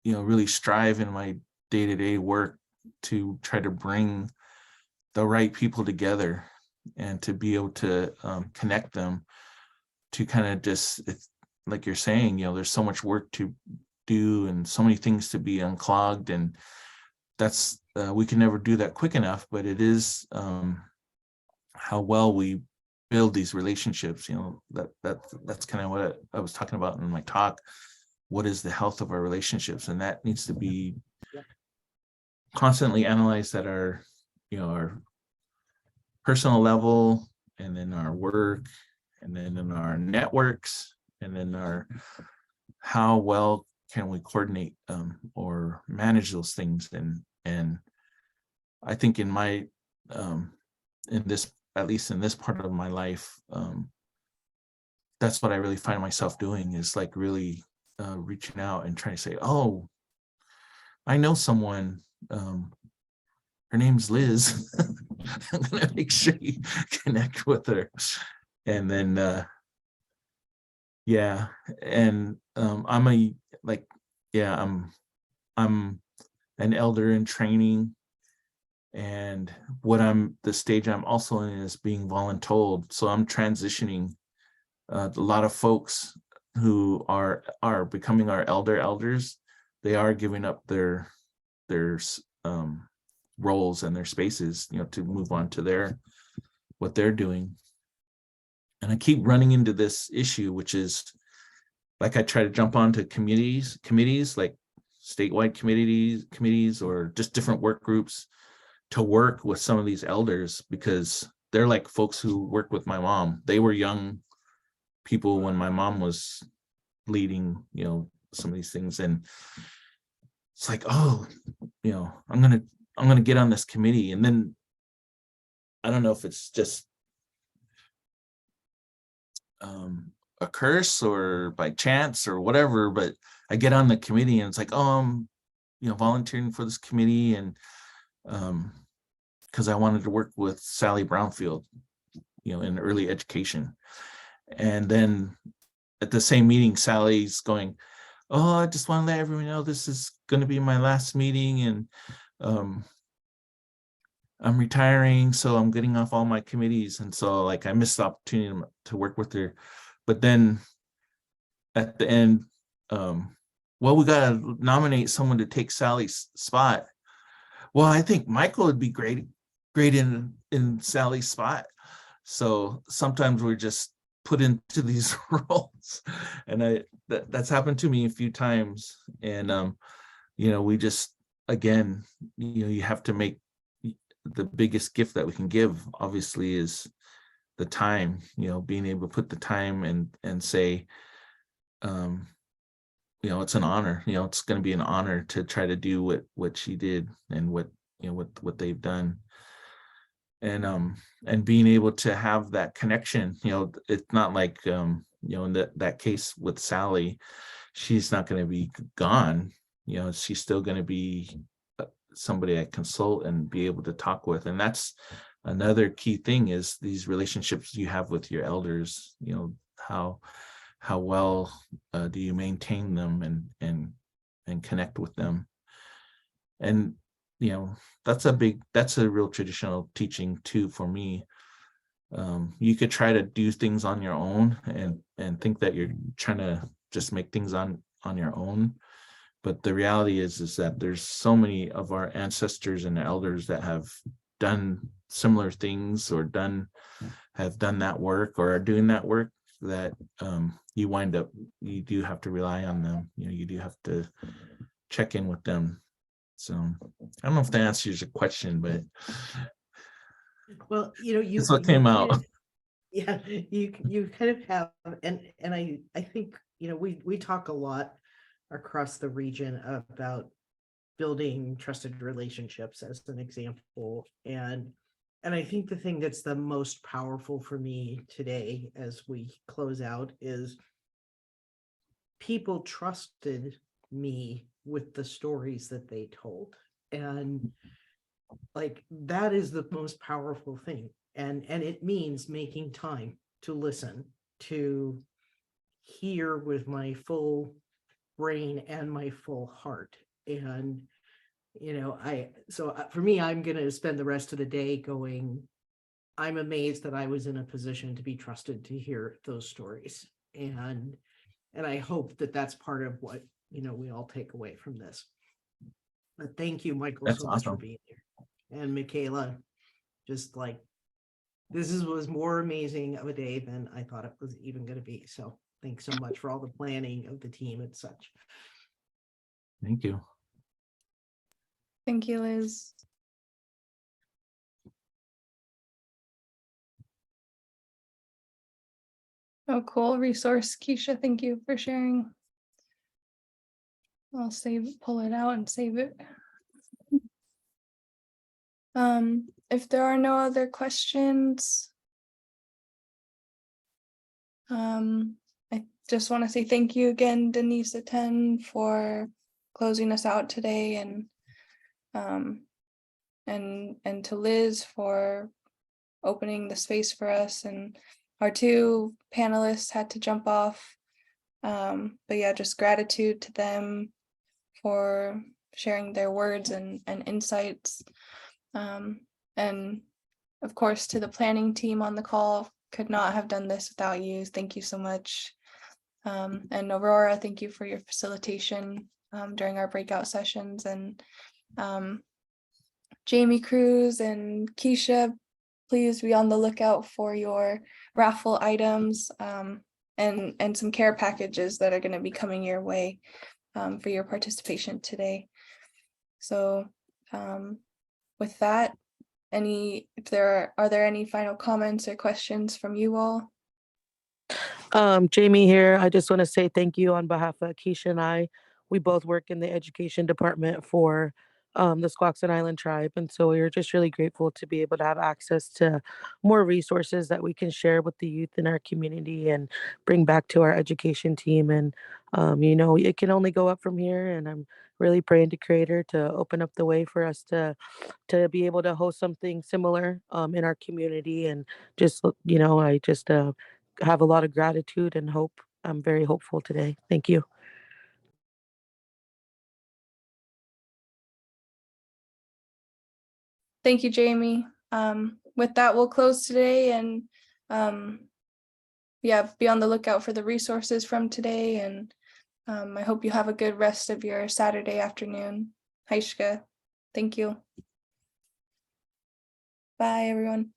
[SPEAKER 7] really strive in my day-to-day work to try to bring the right people together and to be able to connect them, to kind of just, like you're saying, there's so much work to do and so many things to be unclogged, and that's we can never do that quick enough, but it is how well we build these relationships. That's kind of what I was talking about in my talk. What is the health of our relationships? And that needs to be constantly analyzed at our personal level, and then our work, and then in our networks, and then how well can we coordinate or manage those things. And I think in my in this, at least in this part of my life, that's what I really find myself doing, is like really reaching out and trying to say, oh, I know someone, her name's Liz. I'm gonna make sure you connect with her. And then yeah, and I'm an elder in training, and the stage I'm also in is being voluntold. So I'm transitioning a lot of folks who are becoming our elders. They are giving up their roles and their spaces, to move on to what they're doing. And I keep running into this issue, which is, like, I try to jump onto committees like statewide committees or just different work groups to work with some of these elders, because they're like folks who worked with my mom. They were young people when my mom was leading, some of these things. And it's like, oh, I'm gonna get on this committee. And then I don't know if it's just a curse or by chance or whatever, but I get on the committee and it's like, oh, I'm volunteering for this committee, and because I wanted to work with Sally Brownfield, in early education. And then at the same meeting, Sally's going, oh, I just want to let everyone know this is going to be my last meeting, and I'm retiring, so I'm getting off all my committees. And so, like, I missed the opportunity to work with her. But then at the end, well, we got to nominate someone to take Sally's spot. Well, I think Michael would be great in Sally's spot. So sometimes we're just put into these roles, and that's happened to me a few times. And we just, again, you have to make the biggest gift that we can give, obviously, is the time, being able to put the time and say, it's an honor, it's going to be an honor to try to do what she did and what they've done. And being able to have that connection, it's not like, in that case with Sally, she's not going to be gone. She's still going to be somebody I consult and be able to talk with. And that's another key thing, is these relationships you have with your elders. How well do you maintain them and connect with them? And that's a real traditional teaching too for me. You could try to do things on your own and think that you're trying to just make things on your own. But the reality is that there's so many of our ancestors and elders that have done similar things or have done that work or are doing that work, that you do have to rely on them. You do have to check in with them. So I don't know if that answers your question, but
[SPEAKER 2] Well,
[SPEAKER 7] that's what came out.
[SPEAKER 2] Yeah, you kind of have, and I think, we talk a lot across the region about building trusted relationships, as an example. And I think the thing that's the most powerful for me today as we close out is people trusted me with the stories that they told. And like, that is the most powerful thing. And it means making time to listen, to hear with my full brain and my full heart. And for me, I'm going to spend the rest of the day going, I'm amazed that I was in a position to be trusted to hear those stories. And I hope that that's part of what, we all take away from this. But thank you, Michael,
[SPEAKER 7] That's
[SPEAKER 2] so much for
[SPEAKER 7] awesome.
[SPEAKER 2] being here. And Michaela, just like, was more amazing of a day than I thought it was even going to be. So thanks so much for all the planning of the team and such.
[SPEAKER 7] Thank you.
[SPEAKER 1] Thank you, Liz. Oh, cool resource, Keisha. Thank you for sharing. I'll pull it out and save it. If there are no other questions, I just want to say thank you again, Denise Aten, for closing us out today, and to Liz for opening the space for us, and our two panelists had to jump off. But yeah, just gratitude to them for sharing their words and insights. And of course, to the planning team on the call, could not have done this without you. Thank you so much. And Aurora, thank you for your facilitation during our breakout sessions. And Jamie Cruz and Keisha, please be on the lookout for your raffle items and some care packages that are going to be coming your way for your participation today. So with that, are there any final comments or questions from you all?
[SPEAKER 8] Jamie here. I just want to say thank you on behalf of Keisha and I. We both work in the education department for the Squaxin Island tribe. And so we are just really grateful to be able to have access to more resources that we can share with the youth in our community and bring back to our education team. And, it can only go up from here. And I'm really praying to Creator to open up the way for us to be able to host something similar in our community. And just, I just have a lot of gratitude and hope. I'm very hopeful today. Thank you.
[SPEAKER 1] Thank you, Jamie. With that, we'll close today, and yeah, be on the lookout for the resources from today. And I hope you have a good rest of your Saturday afternoon. Haishka, thank you. Bye, everyone.